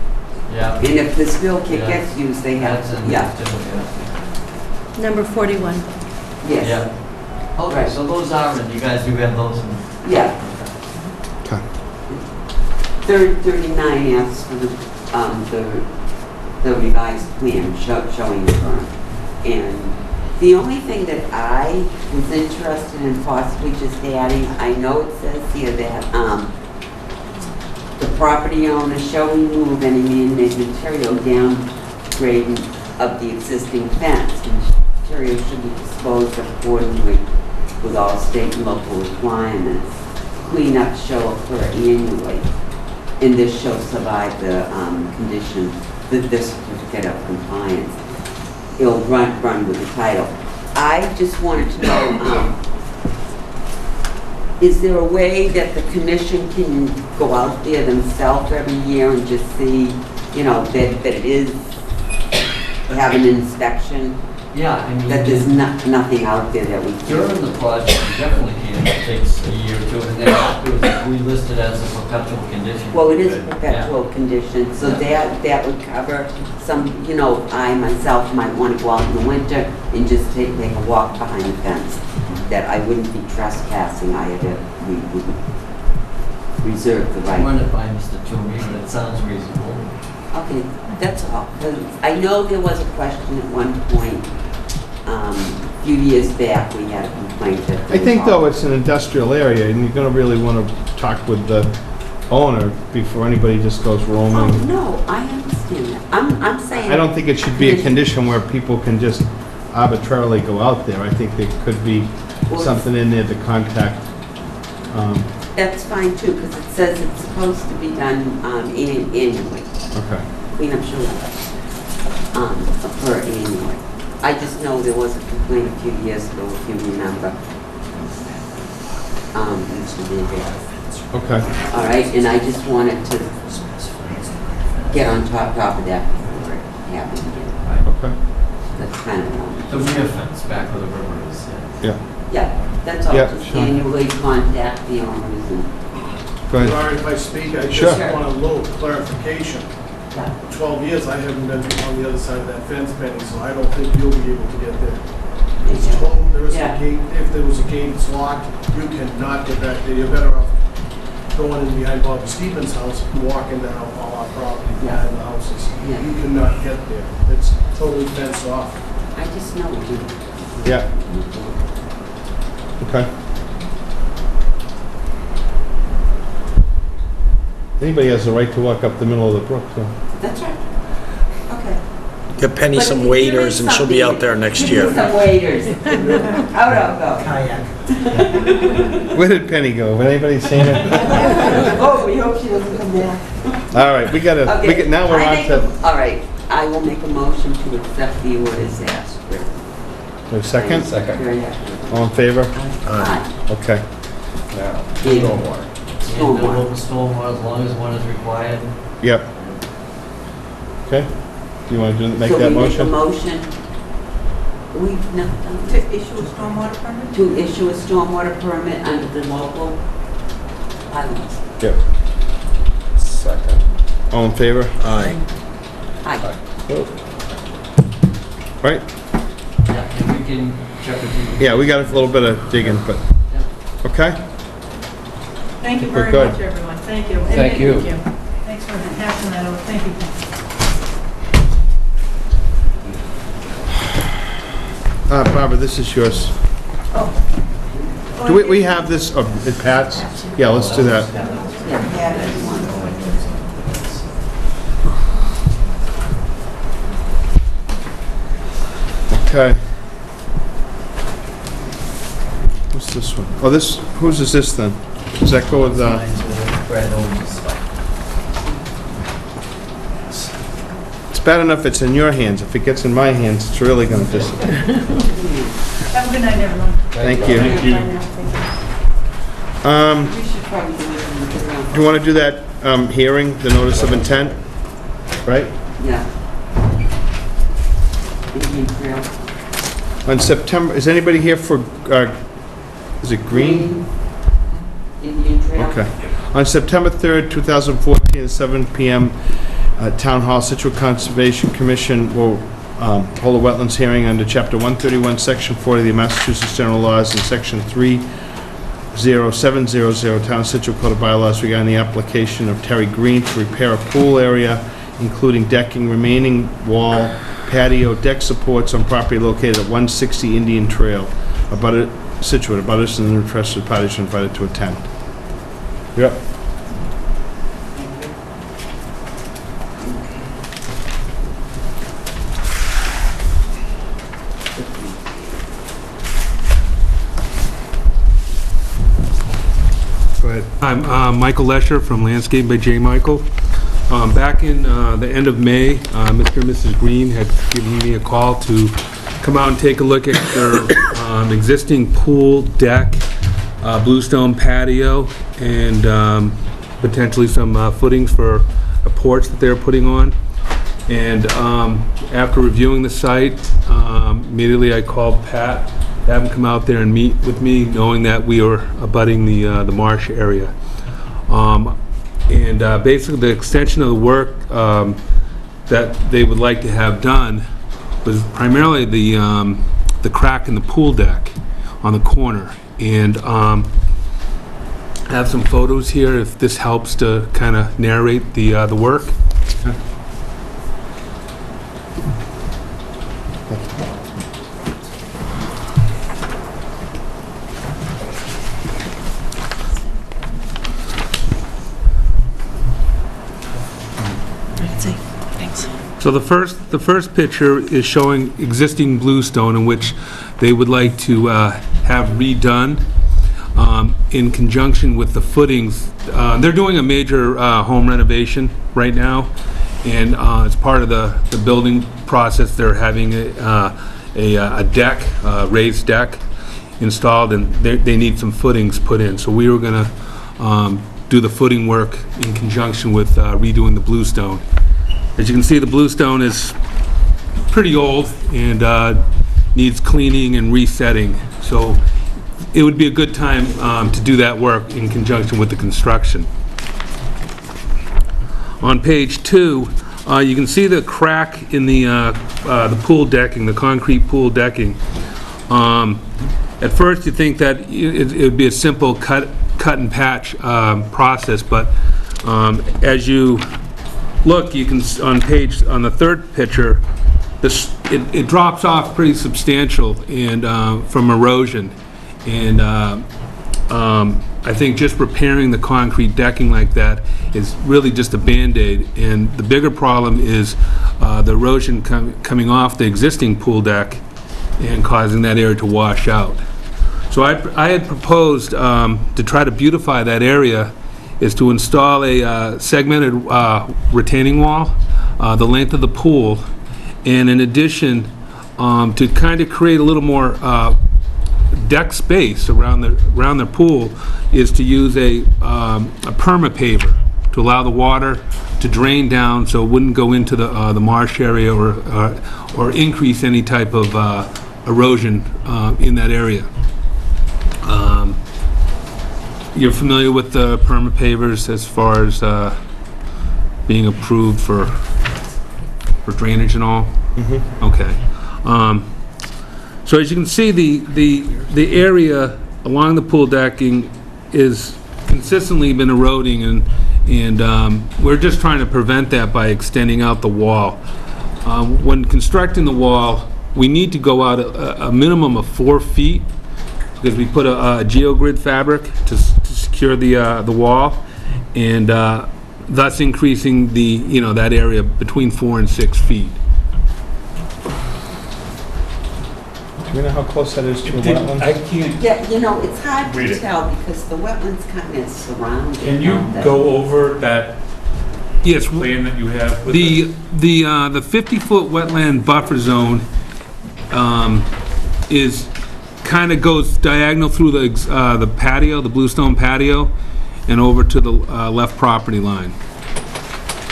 S4: yeah.
S1: And if the spill kit
S4: Yeah.
S1: gets used, they have,
S4: That's in
S1: yeah,
S4: there too, yeah.
S6: Number 41.
S1: yes,
S4: Yeah. Okay, so those are, and you guys do have those in...
S1: yeah.
S7: Okay.
S1: 39 asks for the revised plan showing the berm. And the only thing that I was interested in possibly just adding, I know it says here that, the property owner shall remove any man-made material downgrading of the existing fence. Material should be disposed of accordingly with all state and local requirements. Cleanup shall occur annually, and this shall survive the condition, the certificate of compliance. It'll run with the title. I just wanted to know, is there a way that the commission can go out there themselves every year and just see, you know, that it is, have an inspection?
S4: Yeah, I mean...
S1: That there's nothing out there that we
S4: During
S1: can.
S4: the project, you definitely can, it takes a year or two, and then afterwards, we list it as a perpetual condition.
S1: Well, it is a
S4: Yeah.
S1: perpetual condition, so
S4: Yeah.
S1: that would cover some, you know, I myself might want to go out in the winter and just take a walk behind the fence, that I wouldn't be trespassing, we would reserve the right.
S4: Run it by Mr. Toomey, but it sounds reasonable.
S1: Okay, that's all. 'Cause I know there was a question at one point, a few years back, we had a complaint that.
S7: I think though it's an industrial area and you're gonna really wanna talk with the owner before anybody just goes
S1: Oh,
S7: roaming.
S1: no, I understand that. I'm saying.
S7: I don't think it should be a condition where people can just arbitrarily go out there. I think there could be something in there to contact.
S1: That's fine too, because it says it's supposed to be done annually.
S7: Okay.
S1: Cleanup should occur annually. I just know there was a complaint a few years ago, if you remember. Mr. Davis.
S7: Okay.
S1: All right, and I just wanted to get on top of that before it happened again.
S7: Okay.
S1: That's kind of,
S4: The rear fence back where the river is, yeah.
S7: Yeah.
S1: yeah, that's all.
S7: Yeah,
S1: Just
S7: sure.
S1: annually contact the owners and,
S7: Go ahead.
S11: Sorry if I speak, I
S7: Sure.
S11: just want a little clarification.
S1: yeah.
S11: 12 years, I haven't been on the other side of that fence, Penny, so I don't think you'll be able to get there. It's told, there is a
S1: Yeah.
S11: gate, if there was a gate, it's locked, you cannot get back there. You're better off going in behind Bobby Stevens' house and walking down all our property behind the houses.
S1: Yeah.
S11: You cannot get there. It's totally fenced off.
S1: I just know it.
S7: Yeah. Okay. Anybody has the right to walk up the middle of the brook, so.
S1: That's right. Okay.
S9: Get Penny
S1: But
S9: some
S1: there
S9: waders
S1: is
S9: and she'll be
S1: something-
S9: out there next
S1: Give
S9: year.
S1: me some waders. Out I'll go.
S12: Kayak.
S7: Where did Penny go? Have anybody seen her?
S1: Oh, we hope she doesn't come back.
S7: All right,
S1: Okay.
S7: now we're
S1: I
S7: on
S1: make
S7: to,
S1: All right, I will make a motion to accept the orders as written.
S7: a second?
S2: Second.
S1: Very happy.
S7: All in favor?
S1: Aye.
S7: Okay.
S2: Now,
S1: Yeah.
S2: stormwater.
S4: And the local stormwater, as long as one is required.
S7: Yep. Okay. You want to make that
S1: So we make a
S7: motion?
S1: motion, we've not done
S13: To issue a stormwater permit?
S1: to issue a stormwater permit under the local bylaws.
S7: Yep.
S2: Second.
S7: All in favor?
S9: Aye.
S1: Aye.
S7: Right?
S4: Yeah, and we can check with you.
S7: Yeah, we got a little bit of digging, but, okay?
S13: Thank you
S7: We're
S13: very
S7: good.
S13: much, everyone. Thank you. And
S2: Thank you.
S13: Thanks for passing that over. Thank you.
S7: Barbara, this is yours. Do we have this, at Pat's? Yeah, let's do that.
S1: Yeah, yeah, that's one.
S7: Okay. What's this one? Oh, this, whose is this then? Does that go with,
S4: Brad owns this stuff.
S7: it's bad enough it's in your hands. If it gets in my hands, it's really gonna disappear.
S13: Have a good night, everyone.
S7: Thank you.
S3: Thank you.
S1: We should probably do it in the ground.
S7: Do you wanna do that, hearing, the notice of intent? Right?
S1: Yeah. Indian Trail.
S7: On September, is anybody here for, is it Green?
S1: Indian Trail.
S7: Okay. On September 3rd, 2014, at 7 PM, Town Hall, Scituate Conservation Commission will hold a wetlands hearing under Chapter 131, Section 40 of the Massachusetts General Laws and Section 30700 Town of Scituate Code of Bylaws regarding the application of Terry Green to repair a pool area, including decking, remaining wall, patio, deck supports on property located at 160 Indian Trail. Scituate, abutters and interested parties are invited to attend. Yep. Go ahead.
S14: I'm Michael Lesher from Landscape by J. Michael. Back in the end of May, Mr. and Mrs. Green had given me a call to come out and take a look at their existing pool, deck, bluestone patio, and potentially some footings for a porch that they're putting on. And after reviewing the site, immediately I called Pat, have him come out there and meet with me, knowing that we are abutting the marsh area. And basically, the extension of the work that they would like to have done was primarily the crack in the pool deck on the corner. And I have some photos here if this helps to kind of narrate the work. So the first picture is showing existing bluestone in which they would like to have redone in conjunction with the footings. They're doing a major home renovation right now, and as part of the building process, they're having a deck, raised deck installed, and they need some footings put in. So we were going to do the footing work in conjunction with redoing the bluestone. As you can see, the bluestone is pretty old and needs cleaning and resetting. So it would be a good time to do that work in conjunction with the construction. On page 2, you can see the crack in the pool decking, the concrete pool decking. At first, you think that it would be a simple cut and patch process, but as you look, you can on the third picture, it drops off pretty substantial and from erosion, and I think just repairing the concrete decking like that is really just a Band-Aid. And the bigger problem is the erosion coming off the existing pool deck and causing that area to wash out. So I had proposed to try to beautify that area is to install a segmented retaining wall the length of the pool, and in addition to kind of create a little more deck space around the pool is to use a perma-paver to allow the water to drain down so it wouldn't go into the marsh area or increase any type of erosion in that area. You're familiar with the perma-pavers as far as being approved for drainage and all? Mm-hmm. Okay. So as you can see, the area along the pool decking is consistently been eroding, and we're just trying to prevent that by extending out the wall. When constructing the wall, we need to go out a minimum of 4 feet because we put a geogrid fabric to secure the wall, and thus increasing that area between 4 and 6 feet.
S7: Do we know how close that is to the
S3: I
S7: wetlands?
S3: can't,
S1: Yeah, you know, it's hard
S3: Read
S1: to
S3: it.
S1: tell because the wetlands kind of surround it.
S3: can you
S1: don't they?
S3: go over that
S14: Yes,
S3: plan that you have with
S14: the,
S3: us?
S14: the 50-foot wetland buffer zone is, kind of goes diagonal through the patio, the bluestone patio, and over to the left property line.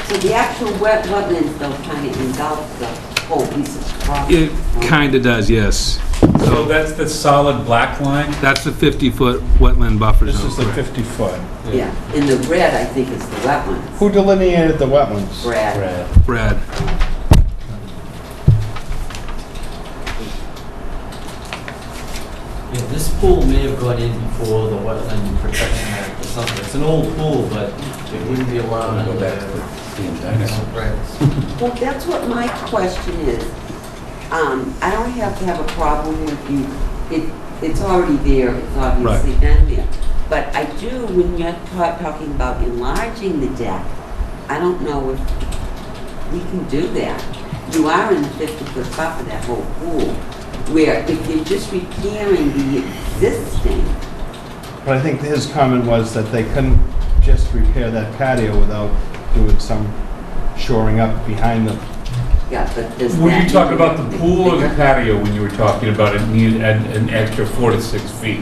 S1: So the actual wetlands though kind of engulf the whole piece of property.
S14: It kind of does, yes.
S3: So that's the solid black line?
S14: That's the 50-foot wetland buffer
S7: This
S14: zone.
S7: is the
S14: correct.
S7: 50-foot.
S1: Yeah, and the red I think is the wetlands.
S7: Who delineated the wetlands?
S1: Brad.
S14: Brad.
S4: Yeah, this pool may have gone in before the Wetland Protection Act or something. It's an old pool, but it wouldn't be allowed under the regs.
S1: Well, that's what my question is. I don't have to have a problem with you. It's already there, it's obviously been there. But I do, when you're talking about enlarging the deck, I don't know if we can do that. You are in the 50-foot buffer, that whole pool, where if you're just repairing the existing,
S7: But I think his comment was that they couldn't just repair that patio without doing some shoring up behind them.
S1: yeah, but does that...
S3: Were you talking
S1: need
S3: about
S1: to
S3: the
S1: be
S3: pool or the
S1: bigger?
S3: patio when you were talking about it needed an extra 4 to 6 feet?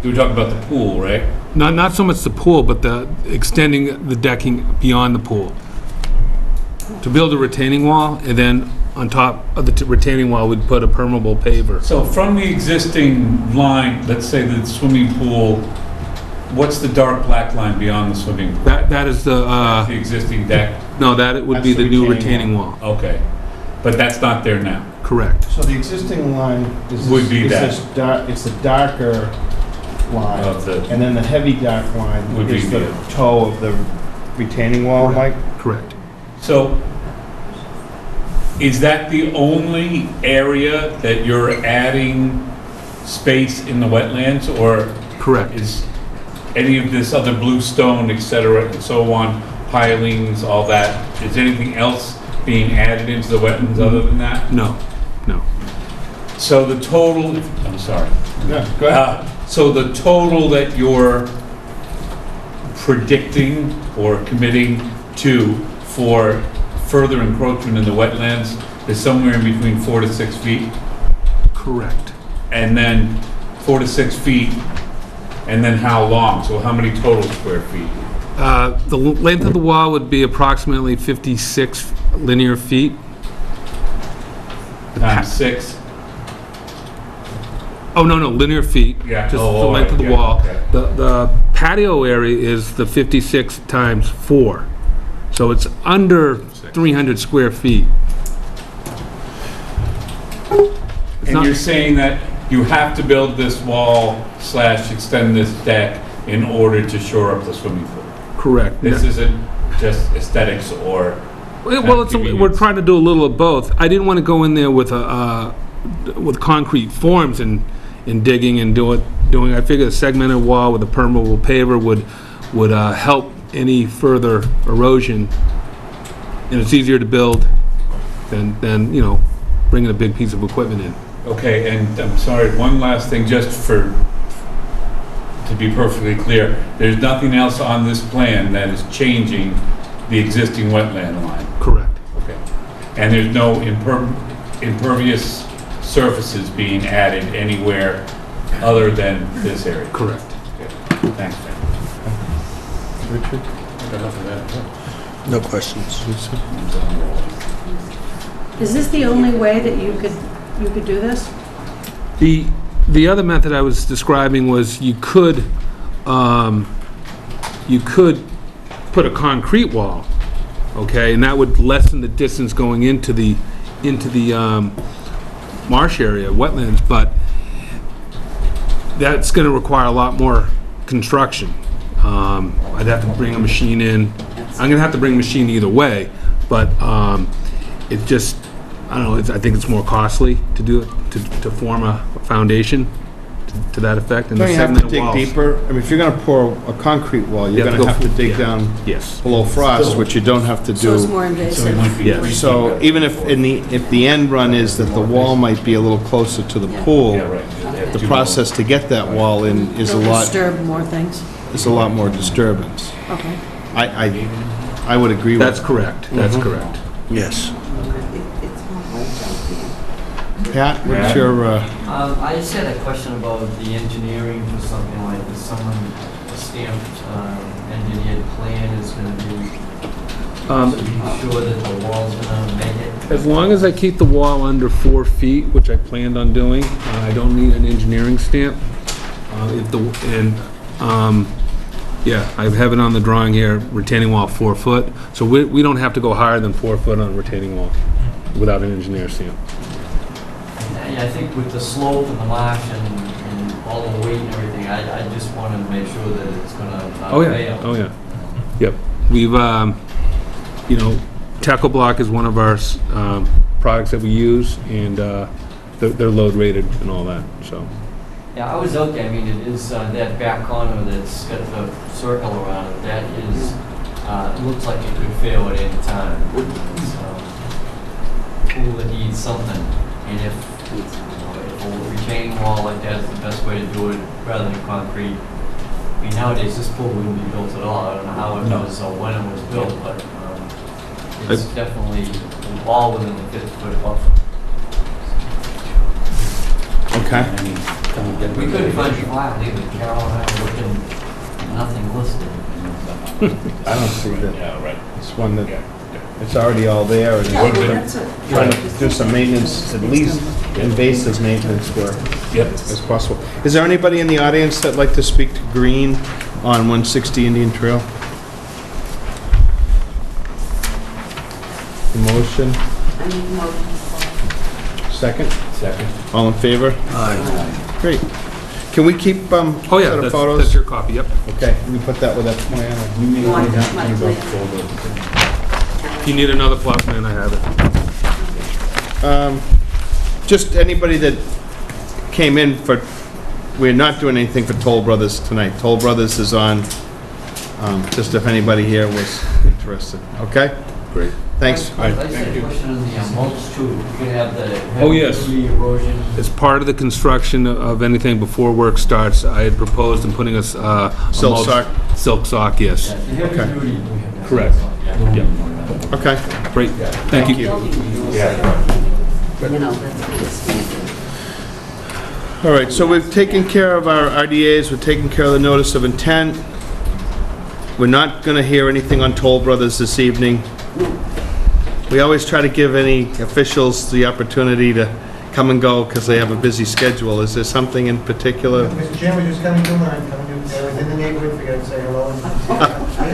S3: You were talking about the pool, right?
S14: Not so much the pool, but the extending the decking beyond the pool. To build a retaining wall, and then on top of the retaining wall, we'd put a permeable paver.
S3: So from the existing line, let's say the swimming pool, what's the dark black line beyond the swimming pool?
S14: That is the,
S3: The existing deck?
S14: no, that would be
S7: That's
S14: the
S7: the
S14: new
S7: retaining
S14: retaining wall.
S3: Okay. But that's not there now?
S14: Correct.
S7: So the existing line is
S3: Would be that.
S7: it's a darker line,
S3: Of the-
S7: and then the heavy dark line
S3: Would be
S7: is the
S3: the-
S7: toe of the retaining wall, Mike?
S14: Correct.
S3: So is that the only area that you're adding space in the wetlands? Or
S14: Correct.
S3: is any of this other bluestone, et cetera, and so on, pilings, all that, is anything else being added into the wetlands other than that?
S14: No, no.
S3: So the total, I'm sorry.
S7: Yeah, go ahead.
S3: So the total that you're predicting or committing to for further encroachment in the wetlands is somewhere in between 4 to 6 feet?
S14: Correct.
S3: And then 4 to 6 feet, and then how long? So how many total square feet?
S14: The length of the wall would be approximately 56 linear feet.
S3: Times 6?
S14: Oh, no, linear feet.
S3: Yeah.
S14: Just the
S3: Oh,
S14: length of the
S3: yeah,
S14: wall.
S3: okay.
S14: The patio area is the 56 times 4. So it's under 300 square feet. It's
S3: And
S14: not-
S3: you're saying that you have to build this wall / extend this deck in order to shore up the swimming pool?
S14: Correct.
S3: This isn't just aesthetics or...
S14: Well, we're trying to do a little of both. I didn't want to go in there with with concrete forms and digging and doing. I figured a segmented wall with a permeable paver would help any further erosion, and it's easier to build than bringing a big piece of equipment in.
S3: Okay, and I'm sorry, one last thing, just to be perfectly clear, there's nothing else on this plan that is changing the existing wetland line?
S14: Correct.
S3: Okay. And there's no impervious surfaces being added anywhere other than this area?
S14: Correct.
S3: Okay. Thanks, Ben.
S7: Richard?
S9: No questions.
S6: Is this the only way that you could do this?
S14: The other method I was describing was you could put a concrete wall, okay, and that would lessen the distance going into the marsh area, wetlands, but that's going to require a lot more construction. I'd have to bring a machine in. I'm going to have to bring a machine either way, but it just, I don't know, I think it's more costly to do it, to form a foundation, to to that effect. And
S7: Don't
S14: the
S7: you have to
S14: 7-inch
S7: dig
S14: walls.
S7: deeper? I mean, if you're gonna pour a concrete wall, you're
S14: You
S7: gonna have to dig
S14: yeah.
S7: down
S14: Yes.
S7: below frost, which you don't have to
S6: So it's
S7: do.
S6: more invasive.
S14: Yeah.
S7: So even if if the end run is that the wall might be a little closer to the pool, the process to get that wall in is a
S6: It'll
S7: lot,
S6: disturb more things.
S7: is a lot more disturbance.
S6: Okay.
S7: I would agree with.
S14: That's correct. That's correct.
S9: Yes.
S1: It's more light out there.
S7: Pat, what's your,
S4: I just had a question about the engineering for something like this. Someone stamped, engineered plan is gonna be, to be sure that the wall's gonna make it.
S14: As long as I keep the wall under 4 feet, which I planned on doing, I don't need an engineering stamp. Yeah, I have it on the drawing here, retaining wall 4 foot. So we don't have to go higher than 4 foot on a retaining wall without an engineer stamp.
S4: And I think with the slope and the marsh and all the weight and everything, I just wanted to make sure that it's gonna not
S14: Oh, yeah,
S4: fail.
S14: oh, yeah. Yep. We've, Tackle Block is one of our products that we use, and they're load rated and all that, so.
S4: Yeah, I was out there, I mean, it is, that back corner that's got the circle around it, that is, looks like it could fail at any time. So, pool that needs something, and if a retaining wall like that is the best way to do it, rather than concrete. I mean, nowadays, this pool wouldn't be built at all, I don't know how it was or when it was built, but, it's definitely all within the 50-foot buffer.
S7: okay.
S4: We couldn't find the file either, Carol and I were looking, nothing listed.
S7: I don't see that. Yeah, right. It's one that, it's already all there, and
S6: Yeah,
S7: we're
S6: that's it.
S7: trying to do some maintenance, at least invasive maintenance work as possible. Is there anybody in the audience that'd like to speak to Green on 160 Indian Trail? Motion,
S1: I need a motion.
S7: second?
S3: Second.
S7: All in favor?
S9: Aye.
S7: Great. Can we keep,
S14: Oh, yeah,
S7: set of
S14: that's
S7: photos?
S14: your copy, yep.
S7: Okay, we put that with that plan.
S1: You want my plan?
S14: If you need another plot plan, I have it.
S7: Just anybody that came in for, we're not doing anything for Toll Brothers tonight. Toll Brothers is on, just if anybody here was interested, okay?
S3: Great.
S7: Thanks.
S4: I just had a question on the mulch too. You could have the
S14: Oh, yes.
S4: heavy erosion.
S14: As part of the construction of anything before work starts, I had proposed in putting a
S7: Silk
S14: mulch-
S7: sock?
S14: Silk sock, yes.
S4: Yeah, the heavy
S7: Okay.
S4: duty.
S14: Correct.
S4: Yeah.
S14: Yep.
S7: Okay.
S14: Great, thank you.
S1: You know, that's kind of standard.
S7: All right, so we've taken care of our RDAs, we've taken care of the notice of intent. We're not going to hear anything on Toll Brothers this evening. We always try to give any officials the opportunity to come and go because they have a busy schedule. Is there something in particular?
S12: Mr. Chairman, just coming to mind, I was in the neighborhood, forgot to say hello. And-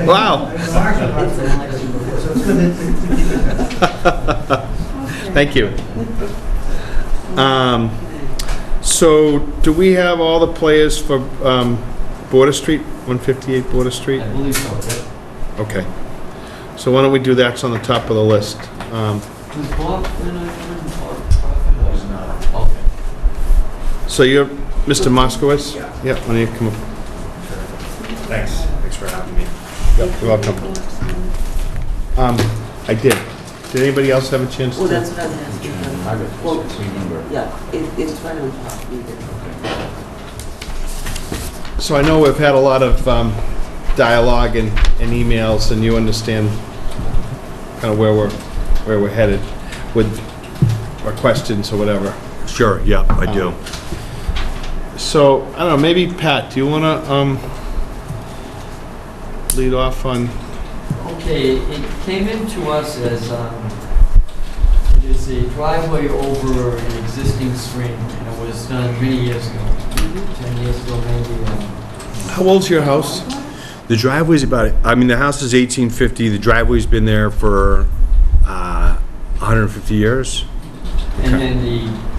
S7: Wow.
S12: I was actually about to say hi to you before, so it's good to keep in touch.
S7: Thank you. So do we have all the players for Border Street, 158 Border Street?
S4: I believe so, yeah.
S7: Okay. So why don't we do that? It's on the top of the list.
S4: Was Bob in a was not? Okay.
S7: So you're Mr. Moskowitz? Yeah. Why don't you come up?
S11: Thanks for having me.
S7: Yep, you're welcome. I did. Did anybody else have a chance
S1: Well,
S7: to?
S1: that's what I was asking. Well, yeah, it's right on top. You did.
S7: So I know we've had a lot of dialogue and emails, and you understand kind of where we're headed with our questions or whatever.
S9: Sure, yeah, I do.
S7: So, I don't know, maybe Pat, do you want to lead off on?
S4: Okay, it came into us as, it is a driveway over an existing stream, and it was done many years ago, 10 years ago maybe.
S7: How old's your house?
S9: The driveway's about, I mean, the house is 1850, the driveway's been there for 150 years.
S4: And then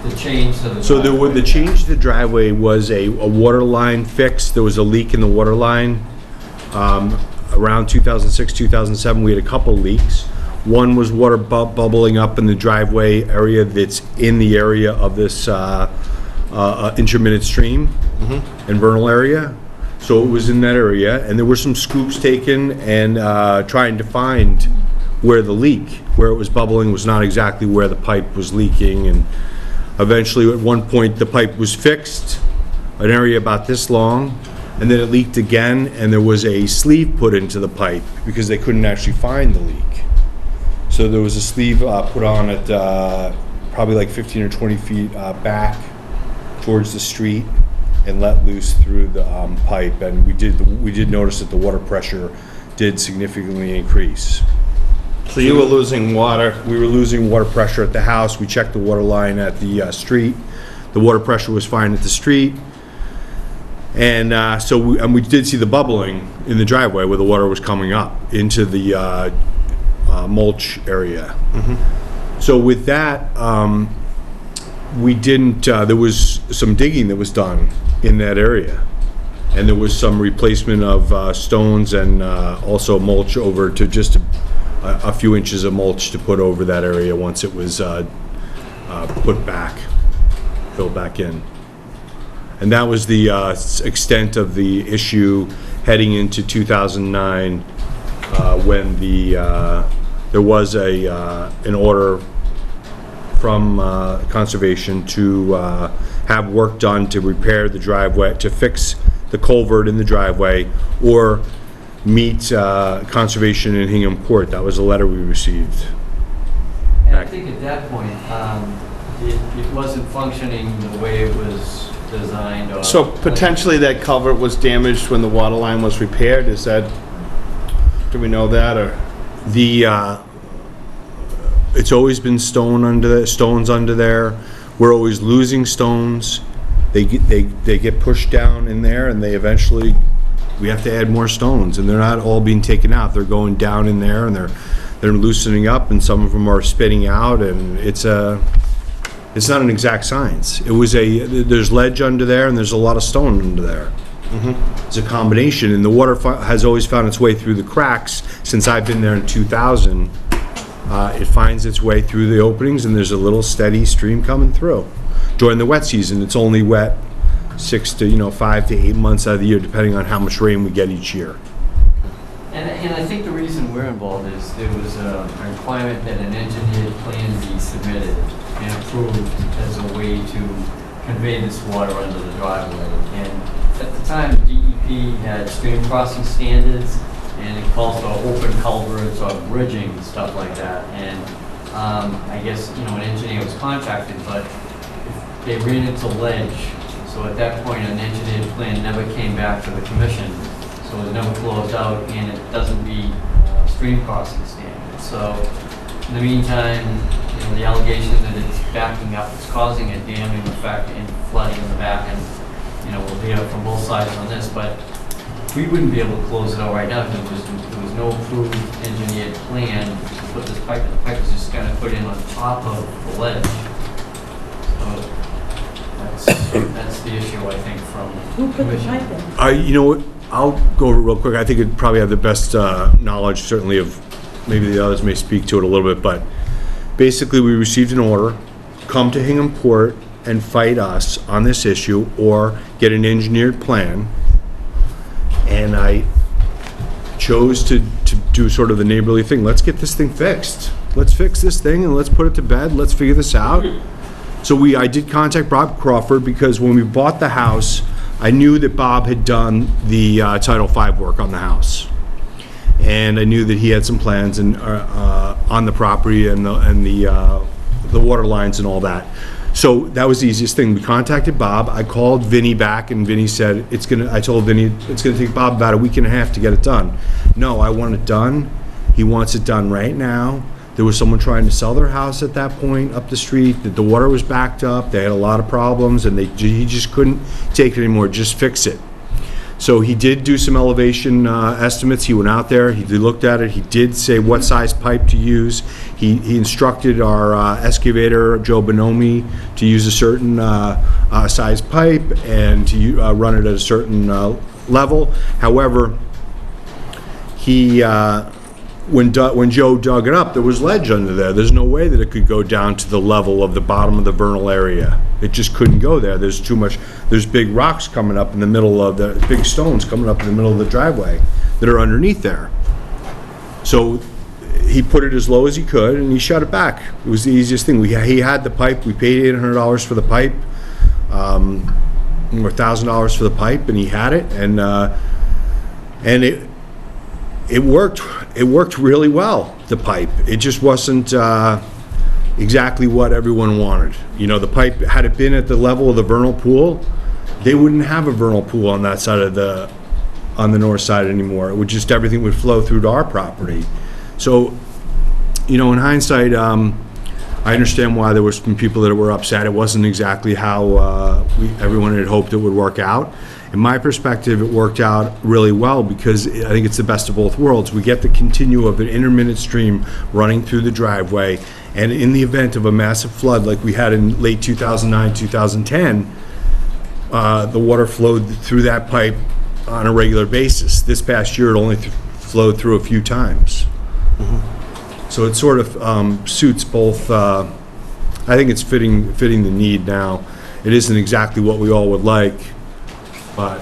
S4: the change to the.
S9: So
S4: driveway.
S9: the change to the driveway was a water line fix. There was a leak in the water line. Around 2006, 2007, we had a couple leaks. One was water bubbling up in the driveway area that's in the area of this intermittent stream.
S15: and vernal area. So it was in that area, and there were some scoops taken and trying to find where the leak, where it was bubbling, was not exactly where the pipe was leaking. And eventually, at one point, the pipe was fixed, an area about this long, and then it leaked again, and there was a sleeve put into the pipe because they couldn't actually find the leak. So there was a sleeve put on it probably like 15 or 20 feet back towards the street and let loose through the pipe. And we did notice that the water pressure did significantly increase.
S7: So you were losing water.
S15: We were losing water pressure at the house. We checked the water line at the street. The water pressure was fine at the street. And we did see the bubbling in the driveway where the water was coming up into the mulch area. So with that, we didn't, there was some digging that was done in that area. And there was some replacement of stones and also mulch over to just a few inches of mulch to put over that area once it was filled back in. And that was the extent of the issue heading into 2009 when there was an order from Conservation to have work done to repair the driveway, to fix the culvert in the driveway, or meet Conservation in Hingham Court. That was a letter we received.
S4: And I think at that point, it wasn't functioning the way it was designed. Or
S7: So potentially that culvert was damaged when the water line was repaired, is that, do we know that, or?
S15: It's always been stones under there. We're always losing stones. They get pushed down in there, and they eventually, we have to add more stones, and they're not all being taken out. They're going down in there, and they're loosening up, and some of them are spitting out, and it's not an exact science. There's ledge under there, and there's a lot of stone under there. It's a combination, and the water has always found its way through the cracks since I've been there in 2000. It finds its way through the openings, and there's a little steady stream coming through. During the wet season, it's only wet 5 to 8 months out of the year, depending on how much rain we get each year.
S4: And I think the reason we're involved is there was a requirement that an engineered plan be submitted and approved as a way to convey this water under the driveway. And at the time, DEP had stream crossing standards, and it calls for open culverts or bridging and stuff like that. And I guess, an engineer was contracted, but they ran into ledge. So at that point, an engineered plan never came back to the commission. So it was never closed out, and it doesn't meet stream crossing standards. So in the meantime, the allegation that it's backing up, it's causing a damming effect and flooding in the back, and we'll hear from both sides on this, but we wouldn't be able to close it out right now because there was no approved engineered plan to put this pipe in. The pipe was just kind of put in on top of the ledge. So that's the issue, I think, from
S6: Who put the pipe in?
S15: You know what? I'll go over it real quick. I think it'd probably have the best knowledge, certainly, of maybe the others may speak to it a little bit, but basically we received an order, come to Hingham Court and fight us on this issue, or get an engineered plan. And I chose to do sort of the neighborly thing. Let's get this thing fixed. Let's fix this thing and let's put it to bed. Let's figure this out. So I did contact Bob Crawford because when we bought the house, I knew that Bob had done the Title V work on the house. And I knew that he had some plans on the property and the water lines and all that. So that was the easiest thing. We contacted Bob. I called Vinny back, and Vinny said, I told Vinny, it's gonna take Bob about a week and a half to get it done. No, I want it done. He wants it done right now. There was someone trying to sell their house at that point up the street, that the water was backed up, they had a lot of problems, and he just couldn't take it anymore, just fix it. So he did do some elevation estimates. He went out there, he looked at it, he did say what size pipe to use. He instructed our excavator, Joe Bonomi, to use a certain size pipe and to run it at a certain level. However, he when Joe dug it up, there was ledge under there. There's no way that it could go down to the level of the bottom of the vernal area. It just couldn't go there. There's too much, there's big rocks coming up in the middle of the, big stones coming up in the middle of the driveway that are underneath there. So he put it as low as he could and he shut it back. It was the easiest thing. He had the pipe, we paid $800 for the pipe, or $1,000 for the pipe, and he had it, and it worked really well, the pipe. It just wasn't exactly what everyone wanted. You know, the pipe, had it been at the level of the vernal pool, they wouldn't have a vernal pool on that side of on the north side anymore. It would just, everything would flow through to our property. So, you know, in hindsight, I understand why there were some people that were upset. It wasn't exactly how everyone had hoped it would work out. In my perspective, it worked out really well because I think it's the best of both worlds. We get the continue of an intermittent stream running through the driveway, and in the event of a massive flood like we had in late 2009, 2010, the water flowed through that pipe on a regular basis. This past year, it only flowed through a few times. So it sort of suits both. I think it's fitting the need now. It isn't exactly what we all would like, but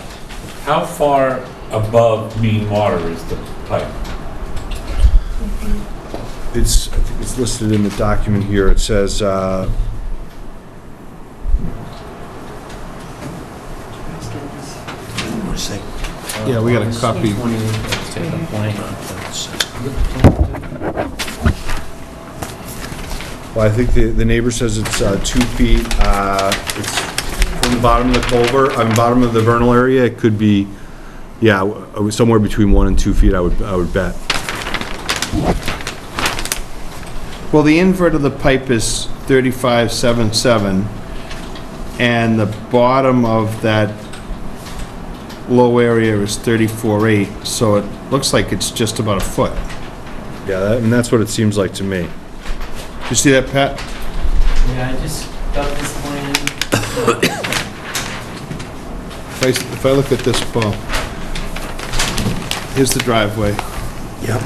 S3: How far above mean water is the pipe?
S15: I think it's listed in the document here. It says,
S7: Yeah, we got a copy.
S15: well, I think the neighbor says it's 2 feet. It's from the bottom of the culvert, bottom of the vernal area. It could be, yeah, somewhere between 1 and 2 feet, I would bet.
S7: Well, the invert of the pipe is 35.77, and the bottom of that low area is 34.8, so it looks like it's just about a foot.
S15: Yeah, and that's what it seems like to me.
S7: You see that, Pat?
S4: Yeah, I just got this plan.
S7: If I look at this, Paul, here's the driveway.
S9: Yep.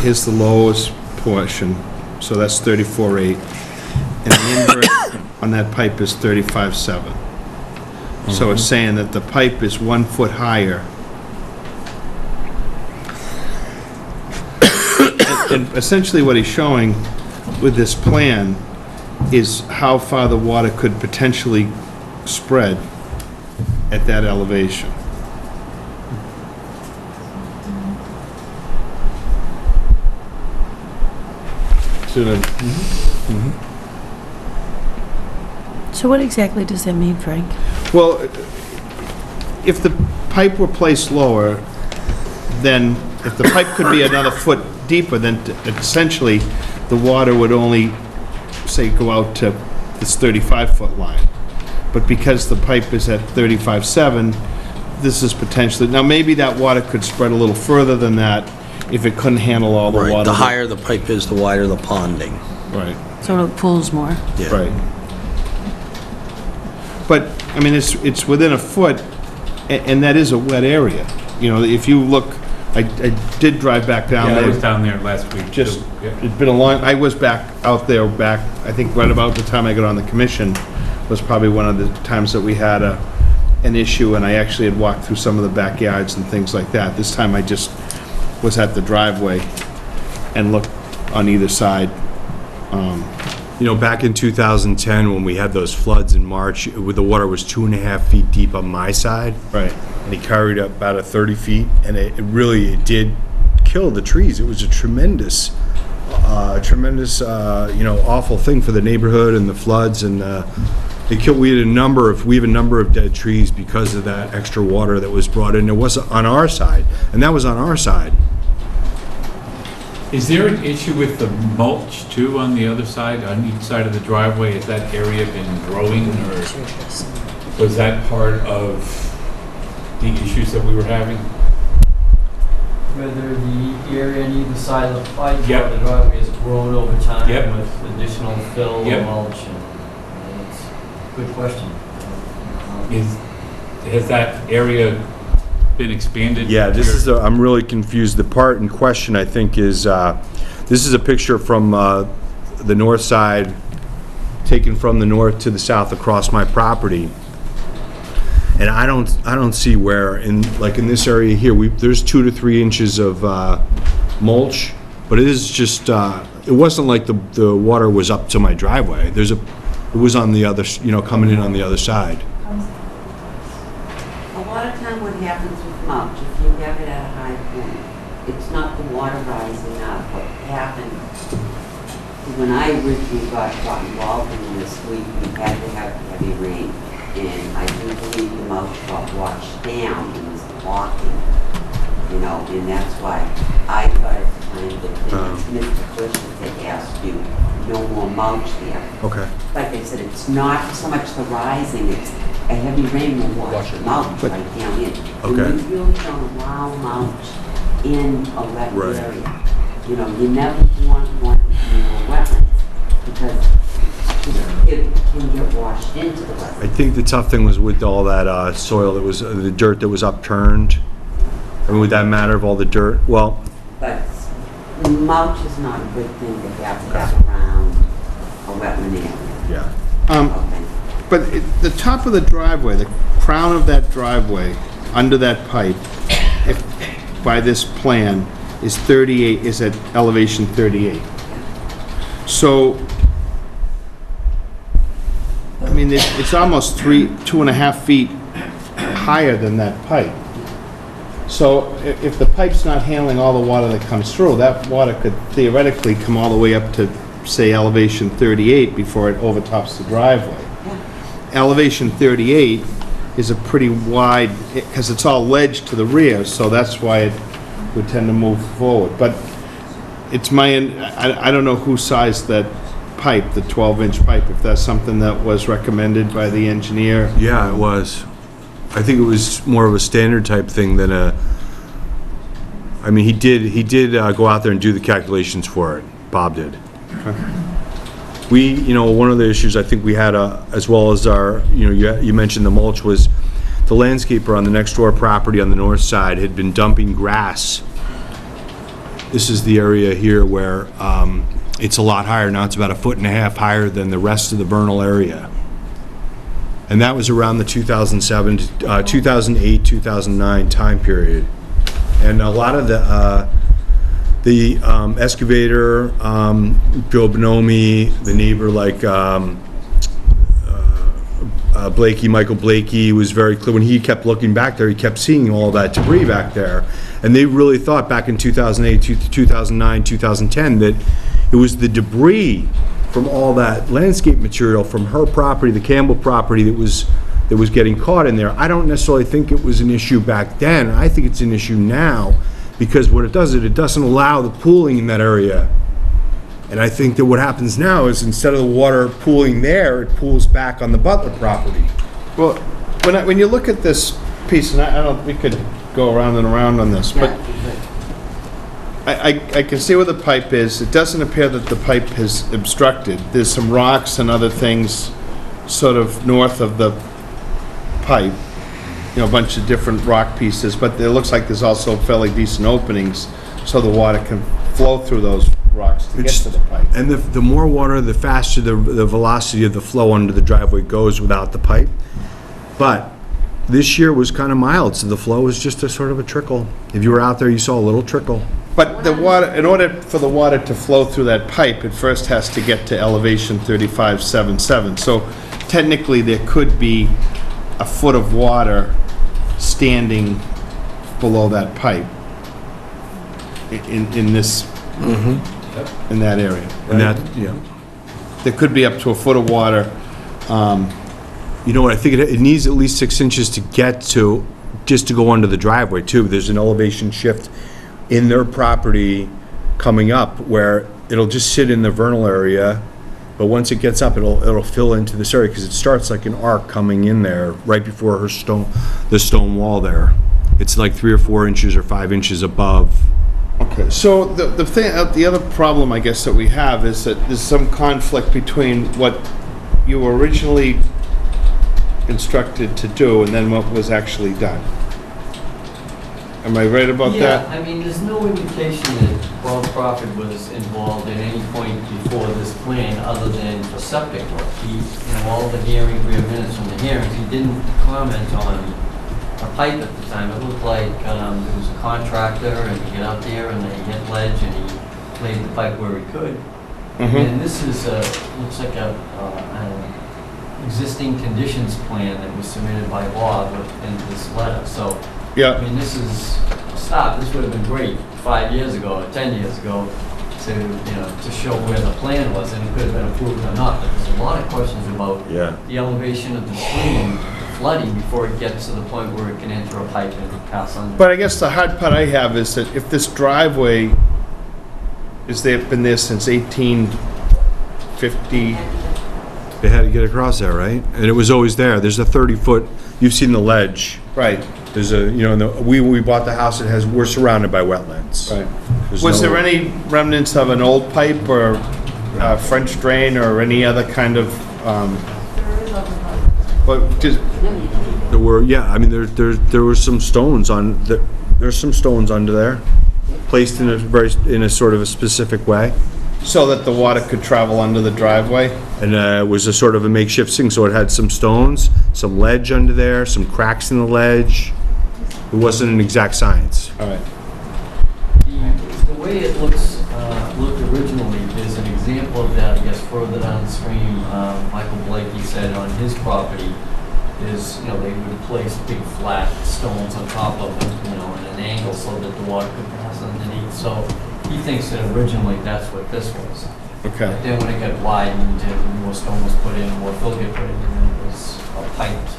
S7: Here's the lowest portion, so that's 34.8. And the invert on that pipe is 35.7. So it's saying that the pipe is 1 foot higher. And essentially what he's showing with this plan is how far the water could potentially spread at that elevation.
S6: So what exactly does that mean, Frank?
S7: Well, if the pipe were placed lower, then if the pipe could be another foot deeper, then essentially the water would only, say, go out to this 35-foot line. But because the pipe is at 35.7, this is potentially, now maybe that water could spread a little further than that if it couldn't handle all the water.
S9: Right, the higher the pipe is, the wider the ponding.
S7: Right.
S6: So it pools more.
S9: Yeah.
S7: Right. But, I mean, it's within a foot, and that is a wet area. You know, if you look, I did drive back down
S3: Yeah,
S7: there.
S3: I was down there last week.
S7: Just,
S3: too. Yeah.
S7: it'd been a long, I was out there, I think right about the time I got on the commission, was probably one of the times that we had an issue, and I actually had walked through some of the backyards and things like that. This time I just was at the driveway and looked on either side.
S15: You know, back in 2010, when we had those floods in March, the water was 2.5 feet deep on my side.
S7: Right.
S15: And it carried up about 30 feet, and it really did kill the trees. It was a tremendous, you know, awful thing for the neighborhood and the floods, and we have a number of dead trees because of that extra water that was brought in. It was on our side, and that was on our side.
S3: Is there an issue with the mulch too on the other side, on each side of the driveway? Has that area been growing, or was that part of the issues that we were having?
S4: Whether the area on either side of the pipe
S3: Yep.
S4: or the driveway has grown over time
S3: Yep.
S4: with additional fill
S3: Yep.
S4: or mulch. It's a good question.
S3: Has that area been expanded?
S15: Yeah, I'm really confused. The part in question, I think, is, this is a picture from the north side, taken from the north to the south across my property. And I don't see where, in this area here, there's 2 to 3 inches of mulch, but it is just, it wasn't like the water was up to my driveway. It was on the other, coming in on the other side.
S1: A lot of time what happens with mulch, if you have it at a high point, it's not the water rising up. What happened, when I originally got involved in this, we had to have heavy rain. And I do believe the mulch got washed down and was blocking, and that's why I thought at the time that Mr. Bush had asked you no more mulch there.
S15: Okay.
S1: Like I said, it's not so much the rising, it's a heavy rain will wash the mulch right down in.
S15: Okay.
S1: And you really don't allow mulch in a wet
S15: Right.
S1: area. You never want one in a wetland because it can get washed into the wetland.
S15: I think the tough thing was with all that soil that was, the dirt that was upturned. I mean, would that matter of all the dirt? Well,
S1: But mulch is not a good thing to have around a wetland area.
S15: yeah.
S1: Okay.
S7: But the top of the driveway, the crown of that driveway, under that pipe, by this plan, is 38, is at elevation 38. So, I mean, it's almost 2.5 feet higher than that pipe. So if the pipe's not handling all the water that comes through, that water could theoretically come all the way up to, say, elevation 38 before it overtops the driveway. Elevation 38 is a pretty wide, because it's all ledge to the rear, so that's why it would tend to move forward. But it's I don't know who sized that pipe, the 12-inch pipe, if that's something that was recommended by the engineer.
S15: Yeah, it was. I think it was more of a standard type thing than I mean, he did go out there and do the calculations for it. Bob did. We, one of the issues I think we had, as well as our, you mentioned the mulch, was the landscaper on the next door property on the north side had been dumping grass. This is the area here where it's a lot higher. Now it's about 1.5 feet higher than the rest of the vernal area. And that was around the 2007, 2008, 2009 time period. And a lot of the excavator, Joe Bonomi, the neighbor like Michael Blakey was very clear. When he kept looking back there, he kept seeing all that debris back there. And they really thought back in 2008, 2009, 2010 that it was the debris from all that landscape material from her property, the Campbell property, that was getting caught in there. I don't necessarily think it was an issue back then. I think it's an issue now, because what it does is it doesn't allow the pooling in that area. And I think that what happens now is instead of the water pooling there, it pools back on the Butler property.
S7: Well, when you look at this piece, and we could go around and around on this, but I can see where the pipe is. It doesn't appear that the pipe is obstructed. There's some rocks and other things sort of north of the pipe, a bunch of different rock pieces, but it looks like there's also fairly decent openings so the water can flow through those rocks to get to the pipe.
S15: And the more water, the faster the velocity of the flow under the driveway goes without the pipe. But this year was kind of mild, so the flow was just a sort of a trickle. If you were out there, you saw a little trickle.
S7: But the water, in order for the water to flow through that pipe, it first has to get to elevation 35.77. So technically, there could be a foot of water standing below that pipe in this, in that area.
S15: And
S7: right?
S15: that, yeah.
S7: There could be up to a foot of water.
S15: You know what, I think it needs at least 6 inches to get to, just to go under the driveway too. There's an elevation shift in their property coming up where it'll just sit in the vernal area, but once it gets up, it'll fill into this area because it starts like an arc coming in there right before the stone wall there. It's like 3 or 4 inches or 5 inches above.
S7: Okay, so the other problem I guess that we have is that there's some conflict between what you were originally instructed to do and then what was actually done. Am I right about
S4: Yeah,
S7: that?
S4: I mean, there's no indication that Bob Crawford was involved at any point before this plan, other than for septic work. He, all the hearings, we have minutes from the hearings, he didn't comment on a pipe at the time. It looked like there was a contractor, and he got out there, and they hit ledge, and he laid the pipe where he could. And this is, looks like a, I don't know, existing conditions plan that was submitted by Bob in this letter, so.
S7: Yeah.
S4: I mean, this is a start. This would have been great 5 years ago or 10 years ago to, to show where the plan was, and it could have been approved or not. But there's a lot of questions about the elevation of the stream, flooding, before it gets to the point where it can enter a pipe and pass under.
S7: But I guess the hard part I have is that if this driveway been there since 1850,
S15: They had to get across there, right? And it was always there. There's a 30-foot, you've seen the ledge.
S7: right,
S15: There's a, we bought the house, we're surrounded by wetlands.
S7: right.
S15: There's
S7: Was
S15: no-
S7: there any remnants of an old pipe or French drain or any other kind of, but just,
S15: There were, I mean, there were some stones there's some stones under there, placed in a sort of a specific way.
S7: so that the water could travel under the driveway?
S15: And it was a sort of a makeshift thing, so it had some stones, some ledge under there, some cracks in the ledge. It wasn't an exact science.
S7: All right.
S4: The way it looked originally is an example of that, I guess, further downstream. Michael Blakey said on his property is, they would place big flat stones on top of it, in an angle so that the water could pass underneath. So he thinks that originally that's what this was.
S7: Okay.
S4: But then when it got widened and more stone was put in, more fill get put in, and it was a piped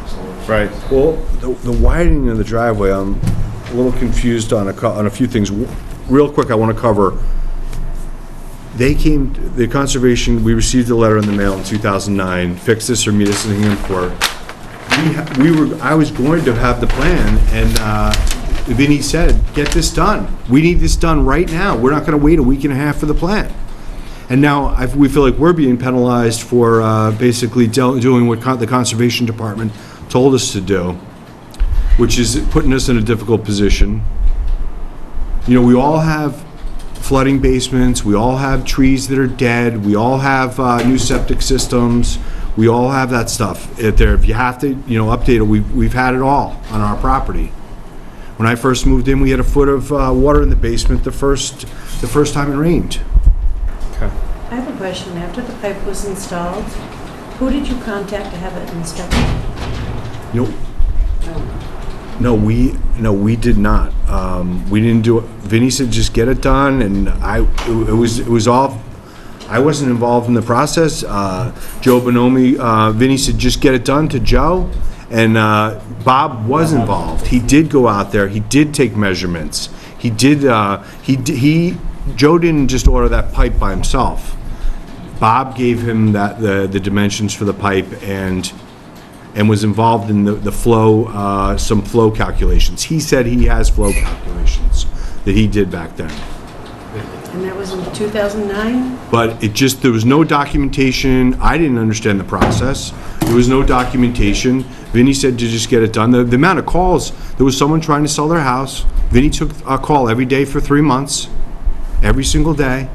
S4: solution.
S7: Right.
S15: Well, the widening of the driveway, I'm a little confused on a few things. Real quick, I want to cover. The conservation, we received a letter in the mail in 2009, fix this or meet us in Hingham Court. I was going to have the plan, and Vinnie said, get this done. We need this done right now. We're not going to wait a week and a half for the plan. And now we feel like we're being penalized for basically doing what the Conservation Department told us to do, which is putting us in a difficult position. We all have flooding basements, we all have trees that are dead, we all have new septic systems, we all have that stuff there. If you have to, update it, we've had it all on our property. When I first moved in, we had a foot of water in the basement the first time it rained.
S7: Okay.
S6: I have a question. After the pipe was installed, who did you contact to have it inspected?
S15: No, we did not. We didn't do it. Vinnie said, just get it done, and it was all, I wasn't involved in the process. Joe Bonomi, Vinnie said, just get it done to Joe, and Bob was involved. He did go out there, he did take measurements. Joe didn't just order that pipe by himself. Bob gave him the dimensions for the pipe and was involved in the flow, some flow calculations. He said he has flow calculations that he did back then.
S6: And that was in 2009?
S15: But there was no documentation. I didn't understand the process. There was no documentation. Vinnie said to just get it done. The amount of calls, there was someone trying to sell their house. Vinnie took a call every day for 3 months, every single day.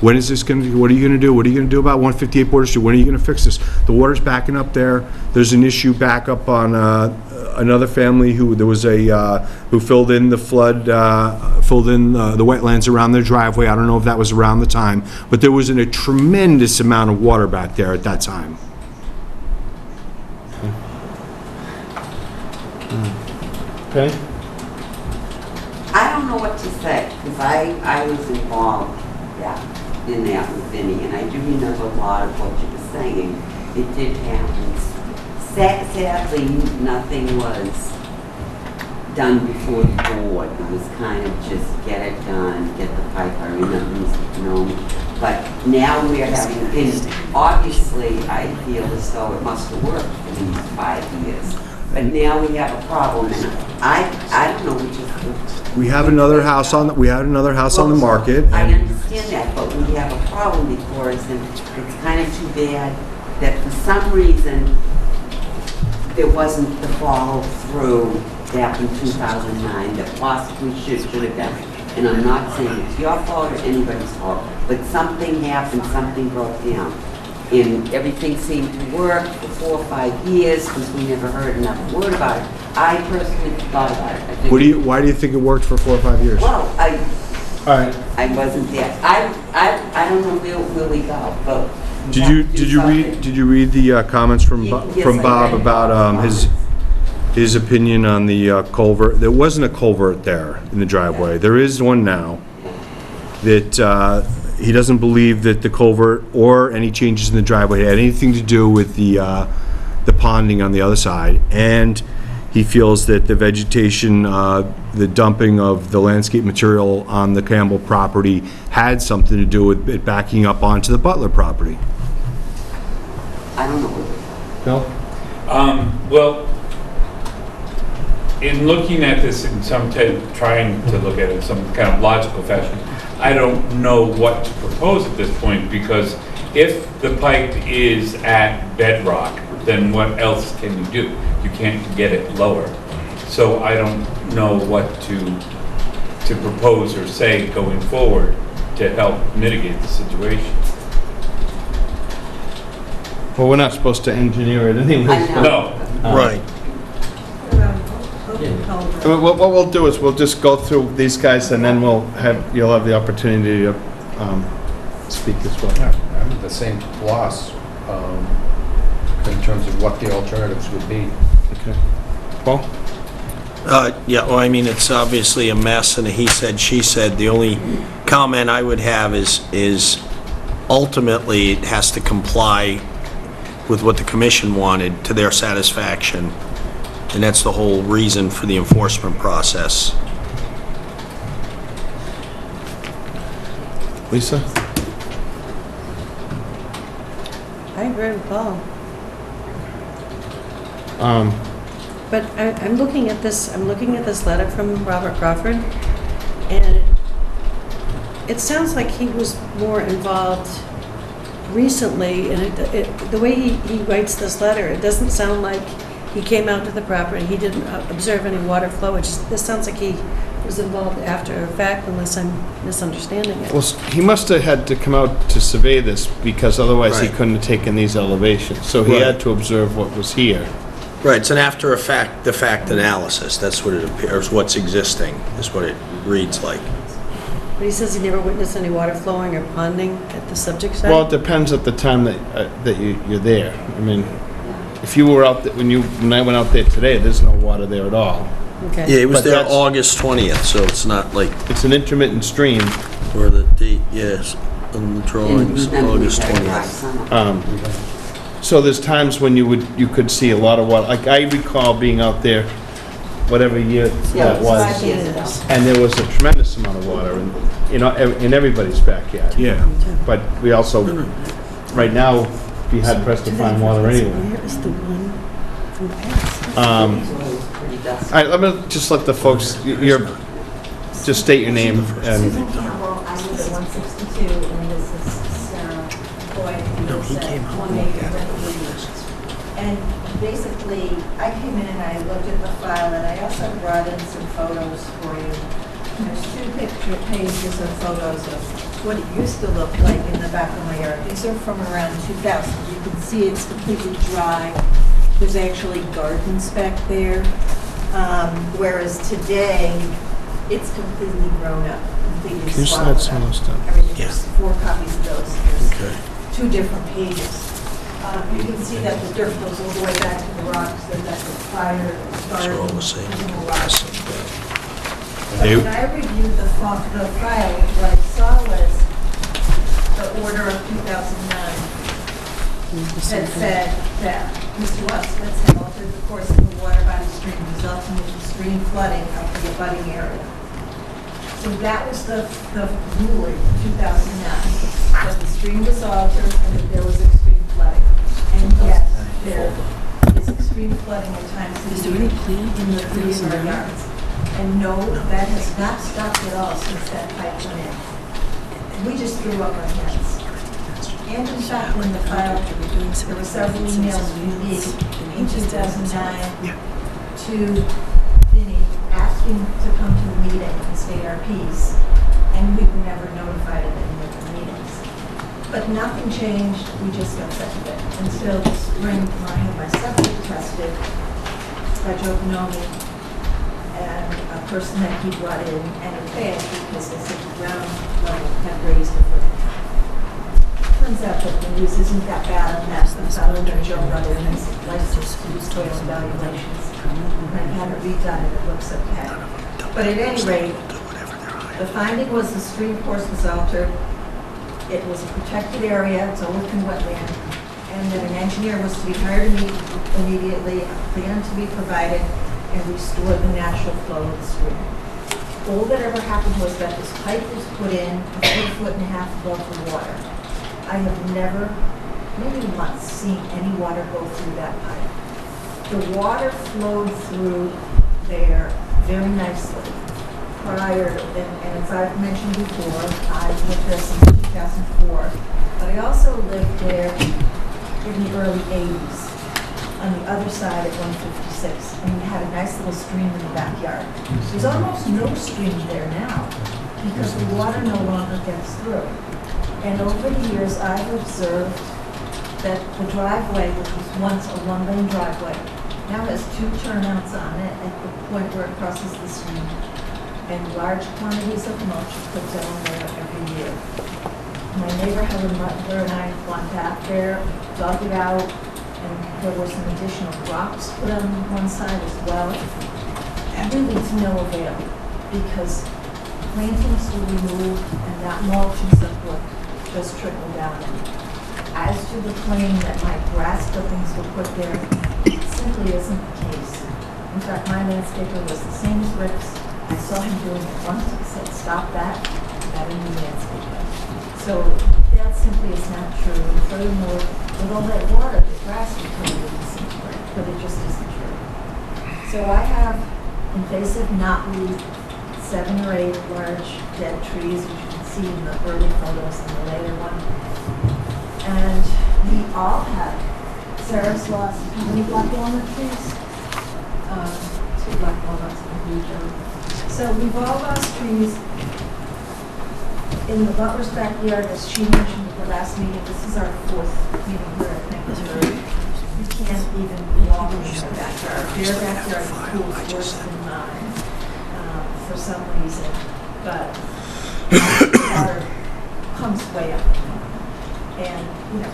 S15: When is this going to, what are you going to do? What are you going to do about 158 Border Street? When are you going to fix this? The water's backing up there. There's an issue back up on another family who filled in the flood, filled in the wetlands around their driveway. I don't know if that was around the time, but there was a tremendous amount of water back there at that time.
S7: Okay.
S1: I don't know what to say, because I was involved, in that with Vinnie, and I do remember a lot of what you were saying. It did happen. Sadly, nothing was done before the board. It was kind of just get it done, get the pipe. I remember Mr. Gnome. But now we're having, and obviously I feel as though it must have worked for these 5 years. But now we have a problem, and I don't know which is.
S15: We have another house on the market.
S1: I understand that, but we have a problem before us, and it's kind of too bad that for some reason there wasn't the follow through back in 2009 that possibly should have done. And I'm not saying it's your fault or anybody's fault, but something happened, something broke down. And everything seemed to work for 4 or 5 years because we never heard another word about it. I personally thought about it. I think-
S15: Why do you think it worked for 4 or 5 years?
S1: Well,
S15: All right.
S1: I wasn't there. I don't know where we go, but. we
S15: Did
S1: have
S15: you,
S1: to do
S15: did you read,
S1: something.
S15: did you read the comments from,
S1: Yes,
S15: from
S1: I
S15: Bob
S1: read.
S15: about his opinion on the culvert? There wasn't a culvert there in the driveway. There is one now. That he doesn't believe that the culvert or any changes in the driveway had anything to do with the ponding on the other side. And he feels that the vegetation, the dumping of the landscape material on the Campbell property had something to do with it backing up onto the Butler property.
S1: I don't know.
S15: Bill?
S3: Well, in looking at this in trying to look at it in some kind of logical fashion, I don't know what to propose at this point, because if the pipe is at bedrock, then what else can you do? You can't get it lower. So I don't know what to propose or say going forward to help mitigate the situation.
S7: Well, we're not supposed to engineer it anyway.
S1: I know.
S3: No.
S9: Right.
S7: What we'll do is we'll just go through these guys and then you'll have the opportunity to speak as well.
S2: I'm the same loss in terms of what the alternatives would be.
S7: Okay. Paul?
S9: Yeah, well, I mean, it's obviously a mess and a he said, she said. The only comment I would have is ultimately it has to comply with what the commission wanted to their satisfaction. And that's the whole reason for the enforcement process.
S7: Lisa?
S6: I agree with Paul.
S7: But
S6: I'm looking at this letter from Robert Crawford, and it sounds like he was more involved recently, and the way he writes this letter, it doesn't sound like he came out to the property, he didn't observe any water flow. This sounds like he was involved after the fact, unless I'm misunderstanding it.
S7: Well, he must have had to come out to survey this because otherwise he
S9: Right.
S7: couldn't have taken these elevations. So he
S9: Right.
S7: had to observe what was here.
S9: Right, it's an the fact analysis. That's what it appears, what's existing, is what it reads like.
S6: But he says he never witnessed any water flowing or ponding at the subject site?
S7: Well, it depends at the time that you're there. I mean, if you were out, when I went out there today, there's no water there at all.
S6: Okay.
S9: Yeah, it was
S7: But
S9: there
S7: that's-
S9: August 20th, so it's not like
S7: It's an intermittent stream.
S9: where the date, yes, on the drawings,
S1: And then we
S9: August
S1: had a dry
S9: 20th.
S1: summer.
S7: So there's times when you could see a lot of water. Like I recall being out there, whatever year
S1: Yeah,
S7: that
S1: it was 5
S7: was,
S1: years ago.
S7: and there was a tremendous amount of water in everybody's backyard.
S15: Yeah.
S7: But we also, right now, be hard pressed to find water anywhere.
S6: Where is the one from the past?
S1: Pretty dusty.
S7: All right, let me just let the folks, just state your name and,
S10: Susan Campbell, I live at 162, and this is Sarah Boyd, who lives at 180 Redwood. And basically, I came in and I looked at the file, and I also brought in some photos for you. There's 2 picture pages of photos of what it used to look like in the back of my yard. These are from around 2000. You can see it's completely dry. There's actually gardens back there. Whereas today, it's completely grown up, completely
S7: can you
S10: swallowed
S7: slide some of
S10: up.
S7: those down?
S10: Everything, there's 4 copies of those.
S9: Okay.
S10: There's 2 different pages. You can see that the dirt goes all the way back to the rocks, that that's a fire started.
S9: all the same.
S10: in the rocks. But when I reviewed the file, what I saw was the order of 2009 that said that Mr. Westcott had altered the course of the water body stream, resulting in extreme flooding of the abutting area. So that was the ruling in 2009, that the stream was altered and that there was extreme flooding. And yes, there is extreme flooding at times
S6: Is there any plan
S10: in the 3 of our yards. And no, that has not stopped at all since that pipe went in. We just threw up our hands. And in fact, in the file, there were several emails from me in 2009 to the meeting and state our piece, and we were never notified of any of the meetings. But nothing changed, we just got sick of it. Until the spring, when I had my septic tested by Joe Bonomi, and a person that he brought in, and it failed because they said the ground level had raised a foot and a half. Turns out that the news isn't that bad on that, the fellow that Joe brought in is licensed to do soil evaluations. And I had it redone and it looks okay. But at any rate, the finding was the stream course was altered. It was a protected area, it's Overton wetland, and that an engineer was to be hired immediately, a plan to be provided, and restore the natural flow of the stream. All that ever happened was that this pipe was put in a foot and a half above the water. I have never, maybe once, seen any water go through that pipe. The water flowed through there very nicely prior, and as I've mentioned before, I lived there since 2004, but I also lived there in the early 80s on the other side at 156, and we had a nice little stream in the backyard. There's almost no stream there now because the water no longer gets through. And over the years, I've observed that the driveway, which was once a one-lane driveway, now has 2 turnouts on it at the point where it crosses the stream, and large quantities of mulch are put down there every year. My neighbor Helen Butler and I went back there, dug it out, and there were some additional rocks put on one side as well. Really to no avail, because plantings were removed and that mulch and so forth just trickled down. As to the claim that my grass clippings were put there, it simply isn't the case. In fact, my landscaper was the same as Rick's. I saw him doing it once, he said, stop that, that a new landscaper. So that simply is not true. And furthermore, with all that water, the grass would totally disintegrate, but it just isn't true. So I have invasive knotweed, 7 or 8 large dead trees, which you can see in the early photos and the later one. And we all have, Sarah's lost how many black walnut trees? 2 black walnuts and a huge oak. So we've all lost trees. In the Butler's backyard, as she mentioned at the last meeting, this is our 4th meeting here, I think. You can't even walk in their backyard. Their backyard is worse than mine for some reason, but the water comes way up. And, you know,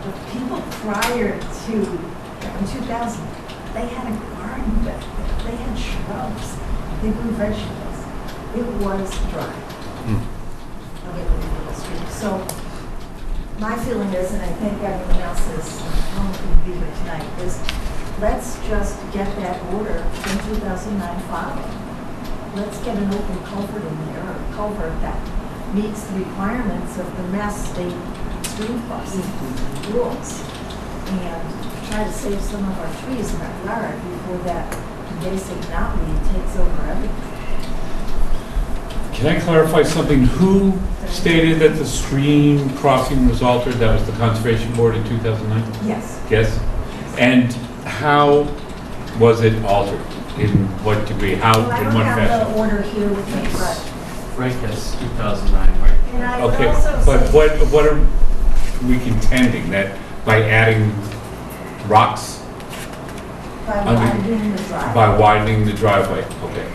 S10: the people prior to, in 2000, they had a garden back there. They had shrubs. They grew vegetables. It was dry. So my feeling is, and I think everyone else is, won't be here tonight, is let's just get that order in 2009 filed. Let's get an open culvert in there, or a culvert that meets the requirements of the Mass State stream crossing rules, and try to save some of our trees in our yard before that invasive knotweed takes over everything.
S3: Can I clarify something? Who stated that the stream crossing was altered? That was the Conservation Board in 2009?
S10: Yes.
S3: Yes? And how was it altered? In what degree? How,
S10: Well, I
S3: in
S10: don't
S3: what
S10: have
S3: fashion?
S10: the order here with me, but,
S4: Frank has 2009, right?
S10: and I would
S3: Okay,
S10: also
S3: but
S10: say,
S3: what are we contending? That by adding rocks,
S10: by
S3: I mean,
S10: widening the driveway.
S3: by widening the driveway? Okay.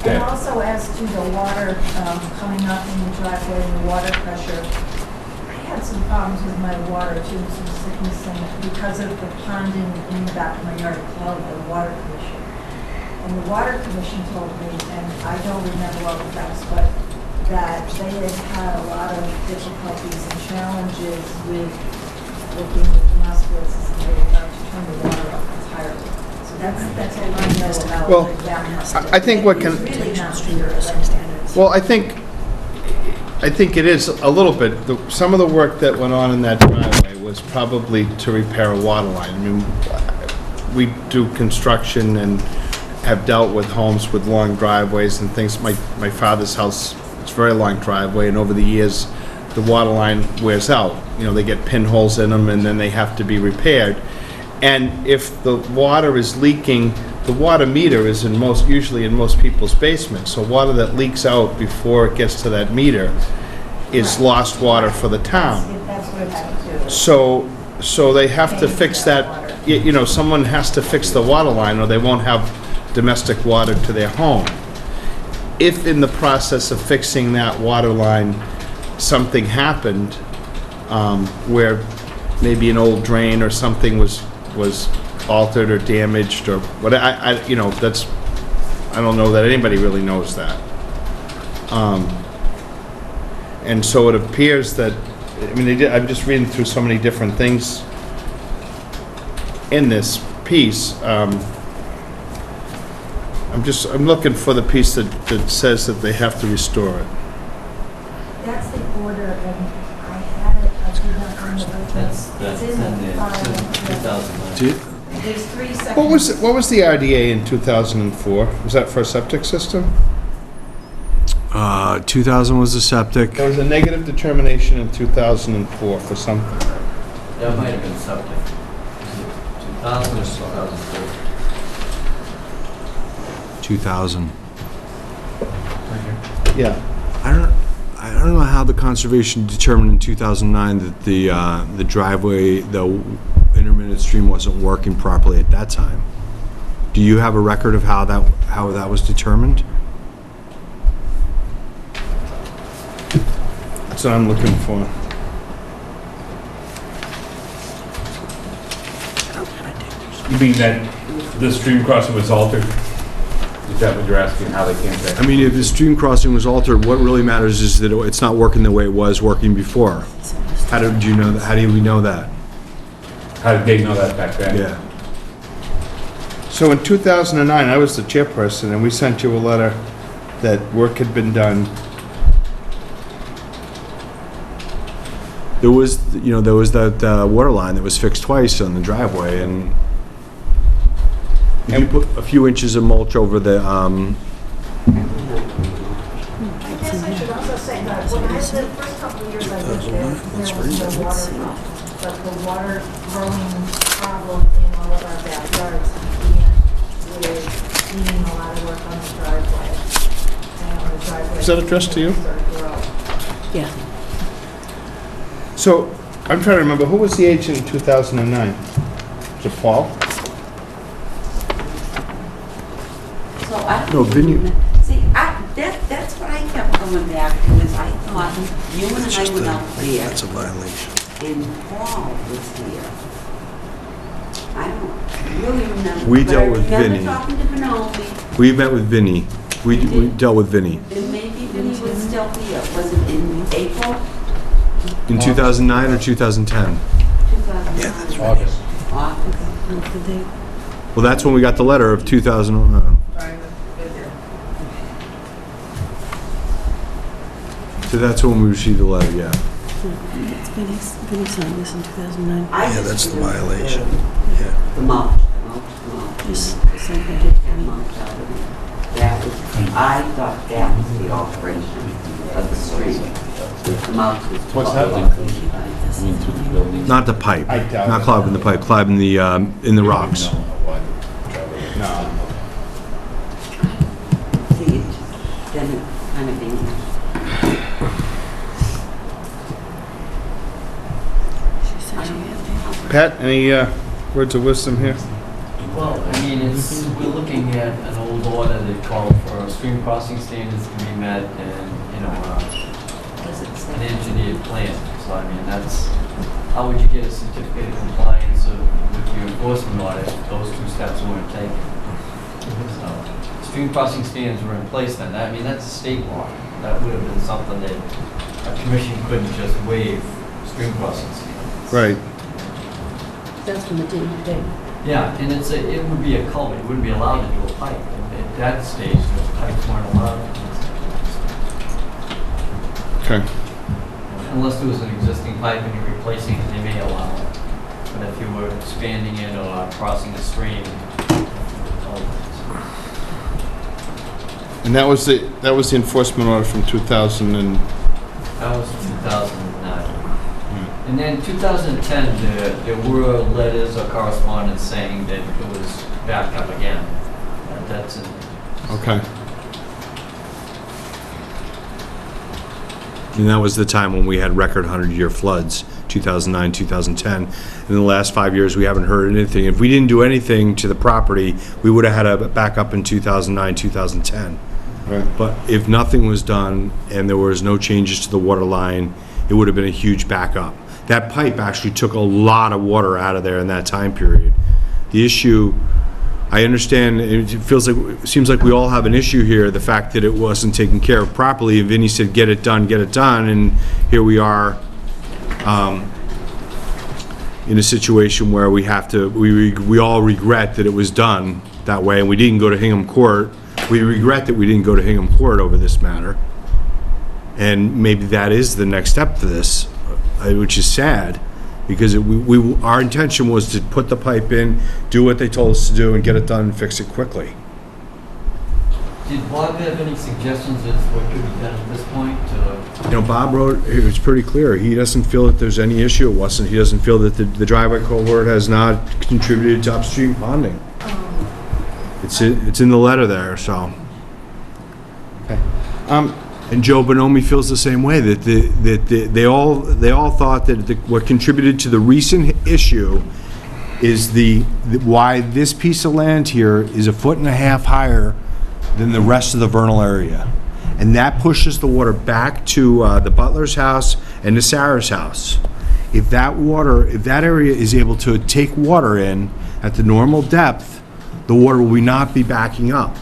S10: And
S3: That-
S10: also as to the water coming up in the driveway and the water pressure, I had some problems with my water too, some sickness in it because of the pond in the back of my yard called the Water Commission. And the Water Commission told me, and I don't remember all the facts, but that they had had a lot of difficulties and challenges with working with the muscles and they were about to turn the water off entirely. So that's all I know about
S7: Well,
S10: like that must
S7: I think what can-
S10: It's really not pure standards.
S7: Well, I think it is a little bit. Some of the work that went on in that driveway was probably to repair a water line. I mean, we do construction and have dealt with homes with long driveways and things. My father's house, it's a very long driveway, and over the years, the water line wears out. You know, they get pinholes in them, and then they have to be repaired. And if the water is leaking the water meter is usually in most people's basements, so water that leaks out before it gets to that meter is lost water for the town.
S10: That's what happened too.
S7: So they have to fix that, someone has to fix the water line or they won't have domestic water to their home. If in the process of fixing that water line, something happened, where maybe an old drain or something was altered or damaged or what, that's, I don't know that anybody really knows that. And so it appears that, I'm just reading through so many different things in this piece. I'm looking for the piece that says that they have to restore it.
S10: That's the order, and I had it, I do not on the record.
S4: That's
S10: It's
S4: in
S10: in the
S4: there,
S10: file.
S4: it's in 2009.
S10: There's 3 sections.
S7: What was the RDA in 2004? Was that for a septic system?
S15: 2000 was the septic.
S7: There was a negative determination in 2004 for something.
S4: That might have been septic. 2000 or 2004.
S15: 2000.
S7: Yeah.
S15: I don't know how the conservation determined in 2009 that the driveway, the intermittent stream wasn't working properly at that time. Do you have a record of how that was determined?
S7: That's what I'm looking for.
S3: You mean that the stream crossing was altered? Is that what you're asking, how they came to?
S15: I mean, if the stream crossing was altered, what really matters is that it's not working the way it was working before. How did you know that? How do we know that?
S3: How did they know that back then?
S15: Yeah.
S7: So in 2009, I was the chairperson, and we sent you a letter that work had been done.
S15: There was that water line that was fixed twice on the driveway, and you put a few inches of mulch over the,
S10: I guess I should also say that when the first couple of years I lived there was no water problem. But the water growing problem in all of our backyards began with needing a lot of work on the driveway. And the driveway.
S7: Is that addressed to you?
S10: started to grow.
S6: Yeah.
S7: So, I'm trying to remember, who was the agent in 2009? Was it Paul?
S1: So I
S15: No,
S1: don't
S15: Vinny-
S1: even, see, that's what I kept going back to, is I thought you and I went out there
S15: that's a violation.
S1: and Paul was here. I don't really remember.
S15: We
S1: but
S15: dealt with
S1: I
S15: Vinny.
S1: remember talking to Penelope,
S15: We met with Vinny. We dealt with Vinny.
S1: and maybe Vinny was still here. Was it in April?
S15: In 2009 or 2010?
S1: 2009?
S15: Yeah, that's
S2: right. August.
S1: August.
S15: Well, that's when we got the letter of 2000. So that's when we received the letter, yeah.
S6: Vinny signed this in 2009.
S1: I
S15: Yeah,
S1: just
S15: that's the
S1: remember
S15: violation.
S1: The mulch.
S6: Just signed
S1: I
S6: it.
S1: did have mulch out of it. That was, I thought that was the alteration of the street. The mulch was.
S3: What's happening? I mean, through the building?
S15: Not the pipe,
S7: I doubt
S15: not
S7: it.
S15: clogging the pipe, clogging the, in the rocks.
S7: No.
S1: See, it just doesn't kind of thing.
S6: She said she had
S7: Pat, any words of wisdom here?
S4: Well, I mean, we're looking at an old order that called for stream crossing standards to be met and, an engineered plan. So, I mean, how would you get a certificate of compliance with your enforcement order if those two steps weren't taken? So, stream crossing standards were in place then. I mean, that's a state law. That would have been something that a commission couldn't just waive stream crossing standards.
S7: Right.
S6: That's from the DEP.
S4: Yeah, and it would be a culvert, it wouldn't be allowed to do a pipe. At that stage, those pipes weren't allowed.
S7: Okay.
S4: Unless there was an existing pipe and you're replacing it, they may allow it. But if you were expanding it or crossing a stream,
S7: And that was the enforcement order from 2000 and...
S4: that was 2009. And then 2010, there were letters or correspondence saying that it was backed up again. but that's in there.
S15: Okay. And that was the time when we had record 100-year floods, 2009, 2010. In the last 5 years, we haven't heard anything. If we didn't do anything to the property, we would have had a backup in 2009, 2010.
S7: Right.
S15: But if nothing was done and there was no changes to the water line, it would have been a huge backup. That pipe actually took a lot of water out of there in that time period. The issue, I understand, it seems like we all have an issue here, the fact that it wasn't taken care of properly, and Vinnie said, get it done, and here we are, in a situation where we have to, we all regret that it was done that way, and we didn't go to Hingham Court. We regret that we didn't go to Hingham Court over this matter. And maybe that is the next step for this, which is sad, because our intention was to put the pipe in, do what they told us to do, and get it done and fix it quickly.
S4: Did Bob have any suggestions as to what could be done at this point?
S15: Bob wrote, it was pretty clear, he doesn't feel that there's any issue, he doesn't feel that the driveway culvert has not contributed to upstream ponding. It's in the letter there, so.
S7: Okay.
S15: And Joe Bonomi feels the same way, that they all thought that what contributed to the recent issue is why this piece of land here is 1.5 feet higher than the rest of the vernal area. And that pushes the water back to the Butler's house and to Sarah's house. If that area is able to take water in at the normal depth, the water will not be backing up.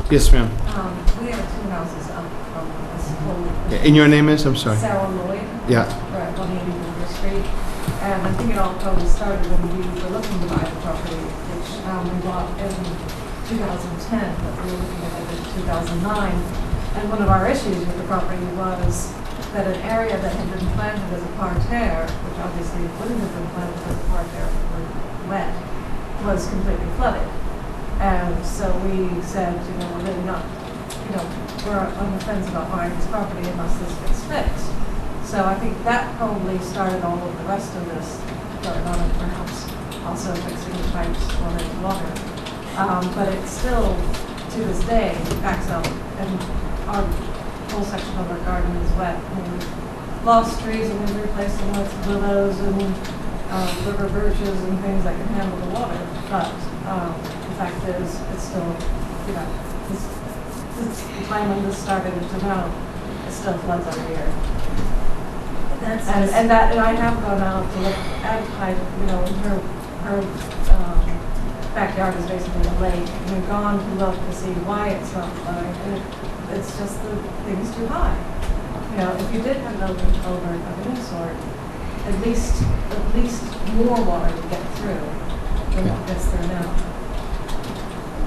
S7: Yes, ma'am.
S10: We have two houses up from this whole.
S7: And your name is, I'm sorry?
S10: Sarah Lloyd.
S7: Yeah.
S10: We're at 180 River Street. And I think it all probably started when we were looking to buy the property, which we bought in 2010, but we were looking at it in 2009. And one of our issues with the property was that an area that had been planted as a parterre, which obviously wouldn't have been planted as a parterre if it were wet, was completely flooded. And so we said, we're really not, we're on the fence about buying this property unless this gets fixed. So I think that probably started all of the rest of this going on, and perhaps also fixing the pipes for the water. But it still, to this day, backs up, and our whole section of our garden is wet. And we've lost trees, and we've replaced them with willows and river birches and things that can handle the water. But the fact is, it's still, since the time when this started to now, it still floods every year. And I have gone out to look at her backyard is basically a lake, and we've gone to look to see why it's not flooding, and it's just the thing's too high. If you did have an open culvert of any sort, at least more water would get through than what gets through now.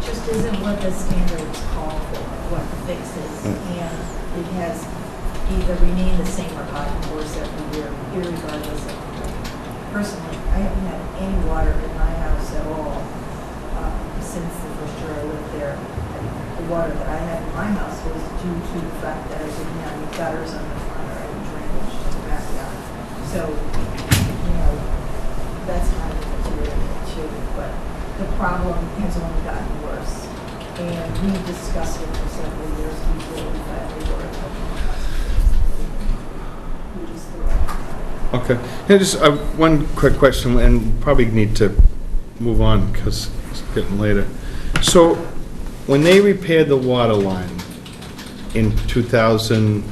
S10: Just isn't what the standards call for, what the fix is, and it has either remained the same or gotten worse every year, irregardless of. Personally, I haven't had any water in my house at all since the first year I lived there. And the water that I had in my house was due to the fact that I didn't have any gutters on the front or any drainage in the backyard. So, that's kind of a material too, but the problem has only gotten worse. And we discussed it for several years before we finally worked on it. We just threw it.
S7: Okay. Yeah, just one quick question, and probably need to move on because it's getting later. So, when they repaired the water line in 2000,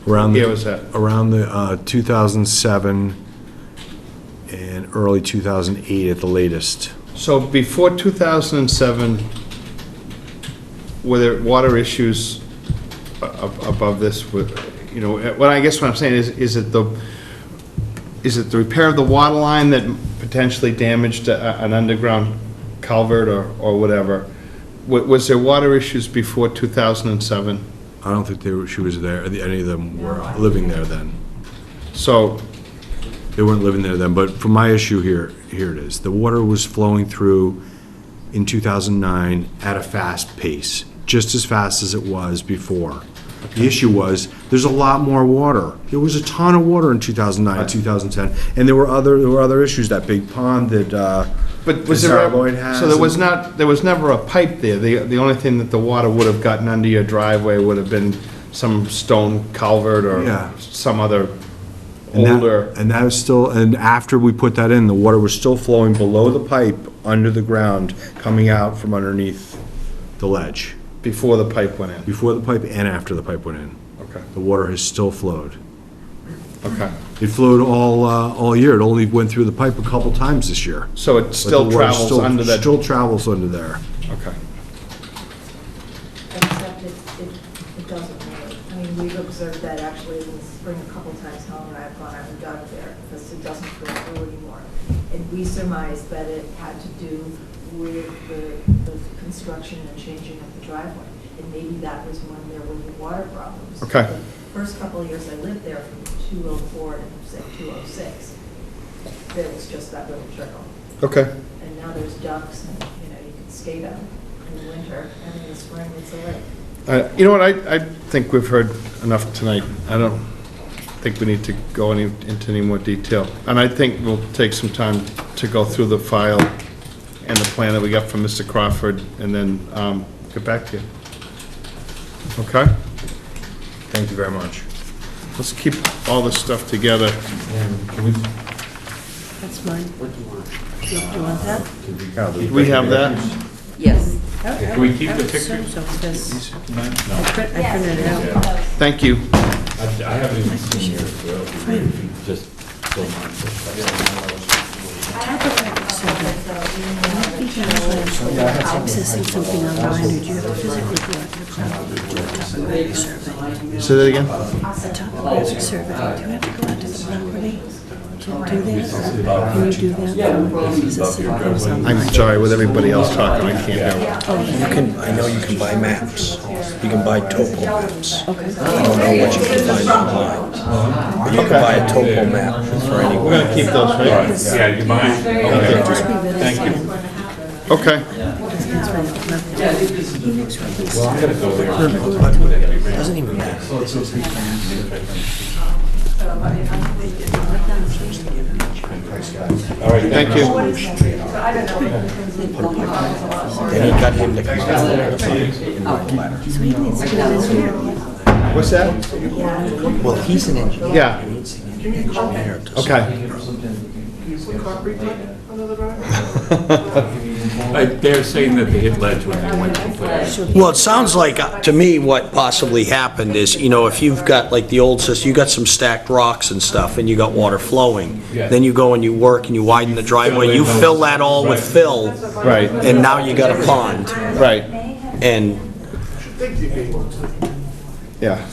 S15: Around
S7: year was that?
S15: Around the 2007 and early 2008 at the latest.
S7: So before 2007, were there water issues above this? What I guess what I'm saying is it the repair of the water line that potentially damaged an underground culvert or whatever? Was there water issues before 2007?
S15: I don't think she was there. Any of them were living there then.
S7: So
S15: they weren't living there then. But for my issue here it is. The water was flowing through in 2009 at a fast pace, just as fast as it was before. The issue was there's a lot more water. There was a ton of water in 2009, 2010, and there were other issues. That big pond that
S7: But was
S15: The
S7: there,
S15: Sarah Lloyd has
S7: so there was
S15: and-
S7: not, there was never a pipe there? The only thing that the water would have gotten under your driveway would have been some stone culvert
S15: Yeah.
S7: or some other
S15: And that-
S7: older,
S15: And that was still, and after we put that in, the water was still flowing below the pipe, under the ground, coming out from underneath the ledge,
S7: before the pipe went in?
S15: before the pipe and after the pipe went in.
S7: Okay,
S15: The water has still flowed.
S7: okay.
S15: It flowed all year. It only went through the pipe a couple times this year.
S7: So it
S15: But
S7: still
S15: the water
S7: travels under that?
S15: Still travels under there.
S7: Okay.
S10: Except it doesn't really. I mean, we've observed that actually in the spring a couple times, Helen and I have gone out and dug there, because it doesn't flow through anymore. And we surmised that it had to do with the construction and changing of the driveway. And maybe that was when there were the water problems.
S7: Okay.
S10: The first couple of years I lived there, from 204 to, say, 206, there was just that little trickle.
S7: Okay.
S10: And now there's ducks, and, you can skate on it in the winter, and in the spring it's a lake.
S7: You know what, I think we've heard enough tonight. I don't think we need to go into any more detail. And I think we'll take some time to go through the file and the plan that we got from Mr. Crawford, and then get back to you. Okay?
S15: Thank you very much.
S7: Let's keep all this stuff together.
S6: That's mine. What do you want? Do you want that?
S7: Do we have that?
S1: Yes.
S3: Can we keep the pictures?
S6: So this,
S3: No?
S6: I printed it out.
S7: Thank you.
S3: I haven't even seen it, so just.
S6: Accessing something online, or do you have to physically go out to the property, do a topographic survey?
S7: Say that again?
S6: A topographic survey, do you have to go out to the property to do that? Can you do that? Is this something
S7: I'm sorry, with everybody else talking, I can't hear.
S9: You can, I know you can buy maps. You can buy topo maps.
S6: Okay.
S9: I don't know what you can find online. But you can buy a topo map for any.
S7: We're gonna keep those, right?
S3: Yeah, you mind?
S6: Just be really
S3: Thank you.
S6: slow.
S7: Okay.
S9: Doesn't even matter.
S3: All right,
S7: Thank you.
S9: Then he got him to come out there.
S6: So he needs to get this here.
S7: What's that?
S9: Well, he's an engineer.
S7: Yeah.
S9: He needs to get an engineer to.
S7: Okay.
S3: They're saying that they hit ledge when they went to put it.
S9: Well, it sounds like, to me, what possibly happened is, if you've got, like, the old system, you got some stacked rocks and stuff, and you got water flowing, then you go and you work and you widen the driveway, you fill that all with fill,
S7: Right,
S9: and now you got a pond,
S7: right,
S9: and
S7: yeah.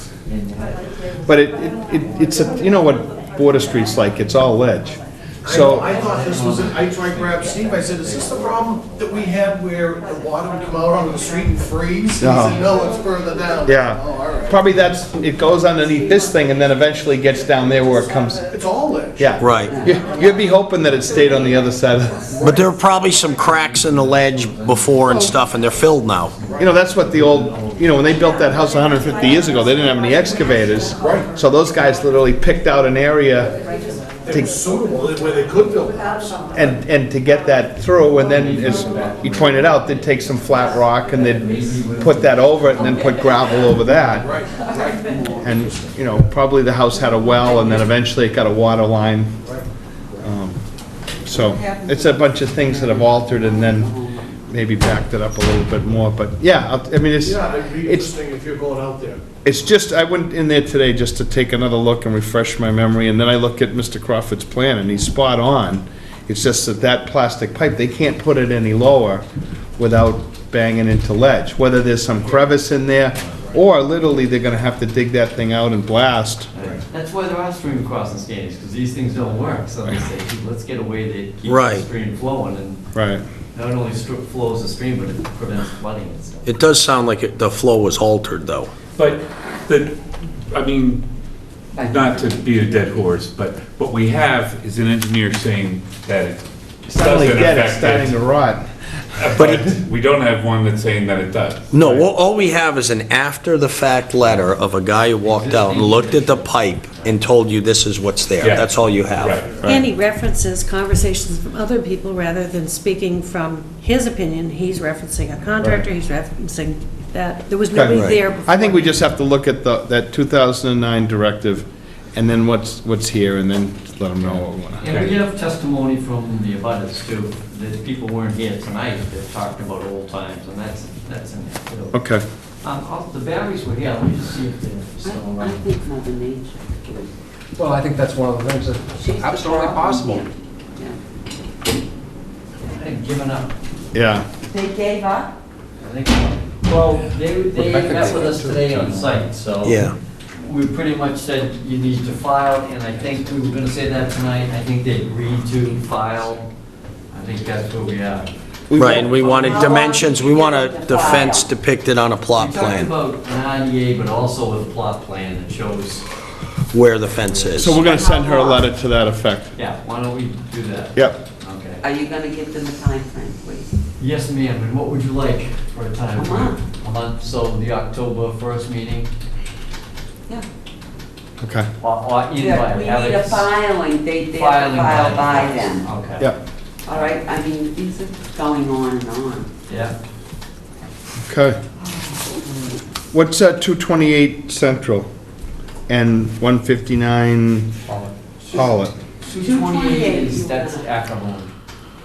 S7: But it's a, you know what Border Street's like, it's all ledge. So,
S11: I thought this was, I tried to grab Steve, I said, is this the problem that we had where the water would come out onto the street and freeze? He said, no, it's further down.
S7: yeah,
S11: Oh, all right.
S7: probably it goes underneath this thing and then eventually gets down there where it comes,
S11: It's all ledge.
S7: yeah.
S9: right.
S7: You'd be hoping that it stayed on the other side of,
S9: But there were probably some cracks in the ledge before and stuff, and they're filled now.
S7: that's what the old, when they built that house 150 years ago, they didn't have any excavators.
S11: Right.
S7: So those guys literally picked out an area
S11: It was suitable where they could build a house.
S7: and to get that through, and then, as you pointed out, they'd take some flat rock and they'd put that over it and then put gravel over that.
S11: Right, right.
S7: And, probably the house had a well, and then eventually it got a water line. So, it's a bunch of things that have altered and then maybe backed it up a little bit more, but yeah, I mean,
S11: Yeah, it'd be
S7: it's,
S11: interesting if you're going out there.
S7: it's just, I went in there today just to take another look and refresh my memory, and then I look at Mr. Crawford's plan, and he's spot on. It's just that plastic pipe, they can't put it any lower without banging into ledge, whether there's some crevice in there, or literally they're gonna have to dig that thing out and blast.
S4: That's why there are stream crossing standards, because these things don't work, so they say, let's get a way that keeps the
S9: Right.
S4: stream flowing, and
S7: Right.
S4: not only flows the stream, but it prevents flooding and stuff.
S9: It does sound like the flow was altered, though.
S3: But not to beat a dead horse, but what we have is an engineer saying that it
S7: Starting
S3: doesn't
S7: to get it,
S3: affect
S7: starting
S3: it.
S7: to rot.
S3: But we don't have one that's saying that it does.
S9: No, all we have is an after-the-fact letter of a guy who walked out and looked at the pipe and told you this is what's there.
S3: Yeah.
S9: That's all you have.
S3: Right.
S6: And he references conversations from other people rather than speaking from his opinion. He's referencing a contractor, he's referencing that. There was nobody
S9: Right.
S6: there before.
S7: I think we just have to look at that 2009 directive, and then what's here, and then let them know what we want.
S4: And we have testimony from the abutters too, that people weren't here tonight, that talked about old times, and that's in there too.
S7: Okay.
S4: The batteries were here, let me just see if they're still
S1: I
S4: around.
S1: think Mother Nature.
S2: Well, I think that's one of the things
S1: She's
S2: that's
S1: the
S2: absolutely
S1: problem,
S2: possible.
S1: yeah.
S4: They've given up.
S7: Yeah.
S1: They gave up?
S4: I think, well, they met with us today on site, so.
S9: Yeah.
S4: We pretty much said you need to file, and I think we were gonna say that tonight. I think they agreed to file. I think that's where we are.
S9: Right, and we wanted dimensions, we want the
S1: File.
S9: fence depicted on a plot
S4: We talked
S9: plan,
S4: about an IDA, but also with a plot plan that shows,
S9: where the fence is.
S7: So we're gonna send her a letter to that effect.
S4: yeah, why don't we do that?
S7: Yep.
S4: Okay.
S1: Are you gonna give them a time frame, please?
S4: Yes, ma'am, and what would you like for a time?
S1: A
S4: frame?
S1: month.
S4: A month, so the October 1st meeting,
S1: Yeah.
S7: Okay.
S4: or in
S1: Yeah,
S4: by,
S1: we
S4: have
S1: need
S4: it
S1: a filing, they have to
S4: filing
S1: file by
S4: the
S1: then.
S4: first. Okay.
S7: Yep.
S1: All right, I mean, these are going on and on.
S4: Yeah.
S7: Okay. What's 228 Central and 159 Holland?
S4: 228 is, that's Ackerman.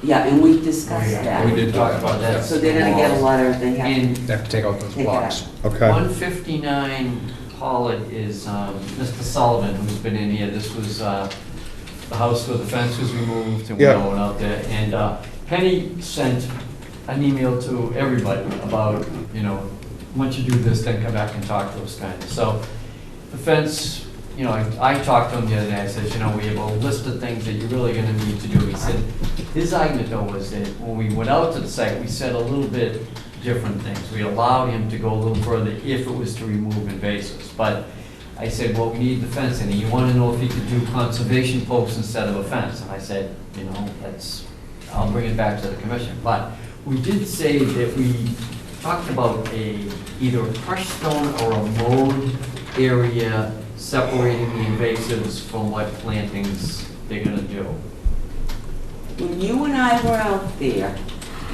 S1: Yeah, and we discussed that.
S2: We did talk about that.
S1: So they're gonna get a letter, they have
S4: And
S2: They have to take out those
S1: Take it
S2: blocks.
S7: Okay.
S4: 159 Pollard is Mr. Sullivan, who's been in here. This was the house where the fence was removed, and we
S7: Yeah.
S4: all went out there. And Penny sent an email to everybody about, you know, once you do this, then come back and talk to us, kind of. So the fence, you know, I talked to him the other day. I said, you know, we have a list of things that you're really gonna need to do. He said, his argument though was that when we went out to the site, we said a little bit different things. We allowed him to go a little further if it was to remove invasives. But I said, well, we need the fence, and you want to know if he could do conservation posts instead of a fence. And I said, you know, I'll bring it back to the commission. But we did say that we talked about either a crushed stone or a mowed area separating the invasives from what plantings they're gonna do.
S1: When you and I were out there,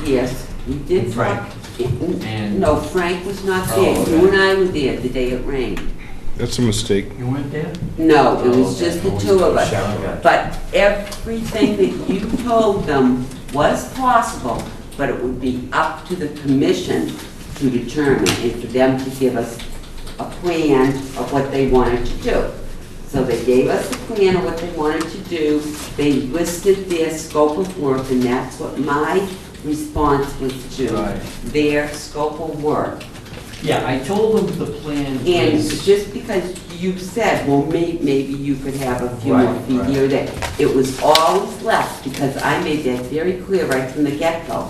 S1: yes, we did talk.
S4: Frank. And-
S1: No, Frank was not
S4: Oh,
S1: there.
S4: okay.
S1: You and I were there the day it rained.
S7: That's a mistake.
S4: You weren't there?
S1: No, it was
S4: Oh,
S1: just the
S4: okay.
S1: two of us.
S4: Okay.
S1: But everything that you told them was possible, but it would be up to the commission to determine and for them to give us a plan of what they wanted to do. So they gave us a plan of what they wanted to do. They listed their scope of work, and that's what my response was to,
S4: Right.
S1: their scope of work.
S4: Yeah, I told them the plan
S1: And
S4: is,
S1: just because you said, well, maybe you could have a few more
S4: Right,
S1: feet
S4: right.
S1: here or there, it was always left, because I made that very clear right from the get-go.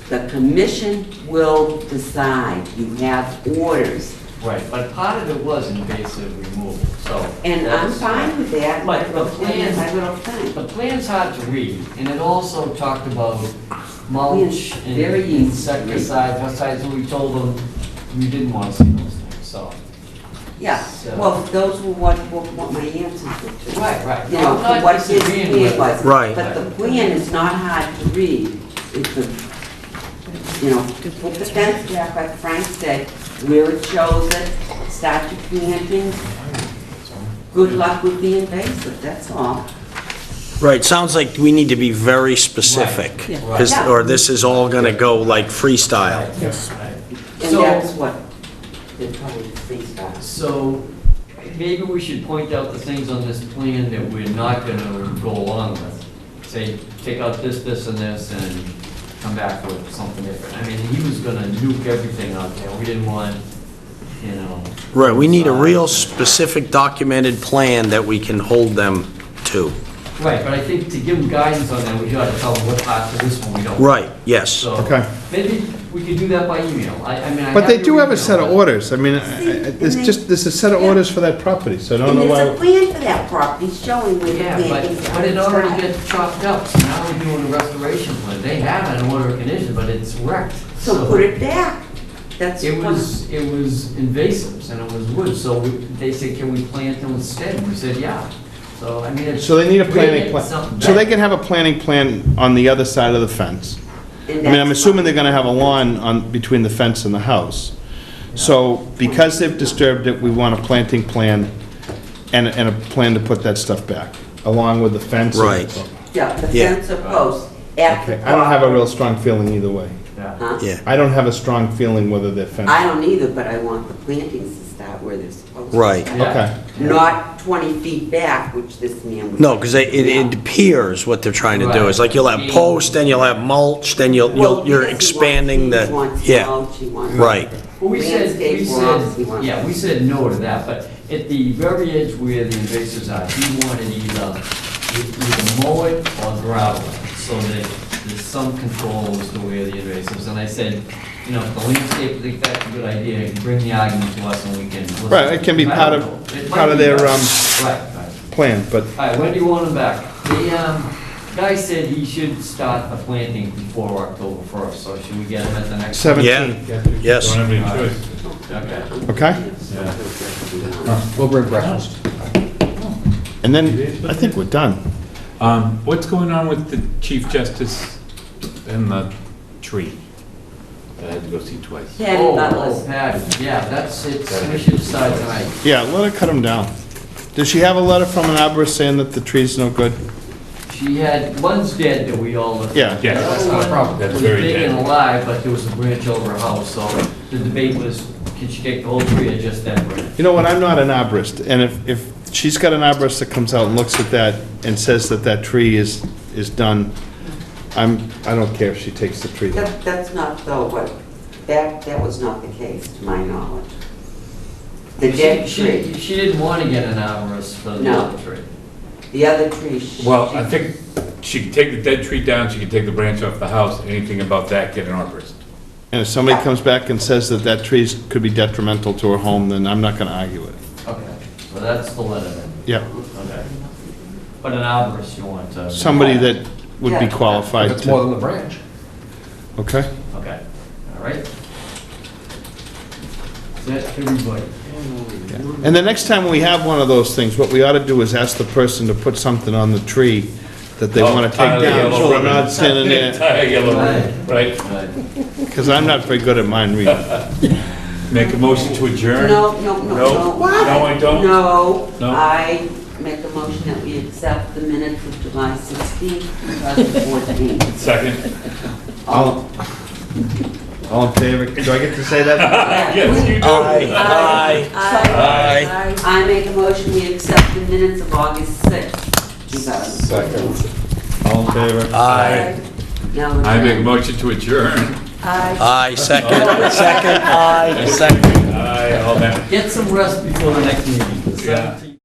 S1: The commission will decide. You have orders.
S4: right, but part of it was invasive removal, so.
S1: And I'm fine with that,
S4: But the
S1: that's
S4: plan-
S1: my little thing.
S4: The plan's hard to read, and it also talked about mulch and
S1: Very easy to read.
S4: insecticides, pesticides, and we told them we didn't want to see those things, so.
S1: Yeah,
S4: So-
S1: well, those were what my answers were to.
S4: Right.
S1: You know,
S4: I'm not
S1: what his
S4: disagreeing
S1: plan
S4: with-
S1: was.
S9: Right.
S1: But the plan is not hard to read. It's a, you know, to put the fence back, like Frank said, where it shows it, start your plantings. Good luck with the invasive, that's all.
S9: Right, sounds like we need to be very specific,
S6: Yeah.
S9: 'cause-
S1: Yeah.
S9: or this is all gonna go like freestyle.
S4: Yes.
S1: And
S4: So-
S1: that's what they're probably freestyle.
S4: So maybe we should point out the things on this plan that we're not gonna go along with. Say, take out this, this, and this, and come back with something different. I mean, he was gonna nuke everything out there. We didn't want, you know.
S9: Right, we need a real specific documented plan that we can hold them to.
S4: Right, but I think to give them guidance on that, we gotta tell them what parts of this one we don't.
S9: Right, yes.
S4: So
S7: Okay.
S4: maybe we could do that by email. I mean, I
S7: But they
S4: have
S7: do
S4: your
S7: have a set of
S4: email.
S7: orders. I mean, there's a set of
S1: Yeah.
S7: orders for that property, so I don't
S1: And
S7: know
S1: there's a
S7: why.
S1: plan for that property showing where the
S4: Yeah,
S1: plantings are.
S4: but it already gets chopped up, so now we're doing a restoration plan. They have an order of condition, but it's wrecked.
S1: So put it back. That's
S4: It
S1: fine.
S4: was invasives and it was wood, so they said, can we plant them instead? And we said, yeah. So, I mean, it's.
S7: So they need a
S4: we're
S7: planning
S4: getting
S7: plan.
S4: something
S7: So they
S4: back.
S7: can have a planning plan on the other side of the fence.
S1: And
S7: I mean, I'm
S1: that's
S7: assuming
S1: fine.
S7: they're gonna have a lawn between the fence and the house. So because they've disturbed it, we want a planting plan and a plan to put that stuff back, along with the fence.
S9: Right.
S1: Yeah, the
S9: Yeah.
S1: fence or post at the
S7: Okay, I don't have a real
S1: property.
S7: strong feeling either way.
S4: Yeah.
S1: Huh?
S9: Yeah.
S7: I don't have a strong feeling whether they're fenced.
S1: I don't either, but I want the plantings to start where they're supposed to.
S9: Right.
S1: start.
S7: Okay.
S1: Not 20 feet back, which this man was.
S9: No, because it appears what they're trying to do. It's like you'll have post, then you'll have mulch, then
S1: Well,
S9: you're
S1: yes, he
S9: expanding
S1: wants- he
S9: the,
S1: wants
S9: yeah,
S1: mulch, he wants-
S9: right.
S4: Well, we
S1: Landscape walls, he wants-
S4: yeah, we said no to that, but at the very edge where the invasives are, he wanted either mow it or gravel it, so that there's some control as to where the invasives, and I said, you know, if the landscape think that's a good idea, bring the argument to us and we can. listen.
S7: Right, it can be
S4: I
S7: part
S4: don't
S7: of-
S4: know. It
S7: part
S4: might
S7: of
S4: be
S7: their,
S4: better. Right, right.
S7: Plan, but
S4: All right, when do you want them back? The guy said he should start the planting before October 1st, so should we get him at the next?
S7: 17,
S9: Yes.
S3: Don't have any choice.
S4: Okay.
S7: okay?
S3: Yeah.
S2: We'll bring breakfast.
S7: And then, I think we're done.
S3: What's going on with the Chief Justice and the tree? I had to go see twice.
S1: Patty Butler's.
S4: Patty, yeah, that's it, we should decide tonight.
S7: Yeah, let her cut them down. Does she have a letter from an arborist saying that the tree's no good?
S4: She had, one's dead that we all looked
S7: Yeah.
S4: at.
S3: Yeah,
S4: The
S3: that's
S4: other
S3: not a
S4: one
S3: problem. That's
S4: was
S3: very
S4: big
S3: dead.
S4: and alive, but there was a branch over her house, so the debate was, can she take the whole tree or just that branch?
S7: You know what, I'm not an arborist, and if she's got an arborist that comes out and looks at that and says that that tree is done, I don't care if she takes the tree down.
S1: That's not though what, that was not the case, to my knowledge. The dead tree,
S4: She didn't want to get an arborist for the
S1: No.
S4: other tree.
S1: the other tree.
S3: Well, I think she could take the dead tree down, she could take the branch off the house, anything about that, get an arborist.
S7: And if somebody comes back and says that that tree could be detrimental to her home, then I'm not gonna argue it.
S4: Okay, so that's the letter then.
S7: Yep,
S4: Okay. But an arborist you want to.
S7: somebody that would be
S1: Yeah.
S2: If
S7: qualified
S2: it's more
S7: to,
S2: than the branch.
S7: okay?
S4: Okay, all right. Is that everybody?
S7: And the next time we have one of those things, what we ought to do is ask the person to put something on the tree that they wanna
S3: Tie
S7: take
S3: the
S7: down,
S3: yellow
S7: so we're
S3: ribbon.
S7: not standing there,
S3: Tie a yellow ribbon, right?
S4: Right.
S7: because I'm not very good at mind reading.
S3: Make a motion to adjourn?
S1: No.
S3: No, I don't?
S1: No,
S3: No?
S1: I make a motion that we accept the minutes of July 16th, 2014.
S3: Second?
S7: All in favor? Do I get to say that?
S3: Yes, you do.
S9: Aye. Aye.
S1: I make a motion we accept the minutes of August 6th, 2014.
S7: All in favor?
S9: Aye.
S1: Now we're
S3: I make a
S1: done.
S3: motion to adjourn.
S9: Aye, second, aye, second.
S3: Aye, all that.
S4: Get some rest before the next meeting.
S3: Yeah.
S4: 17th.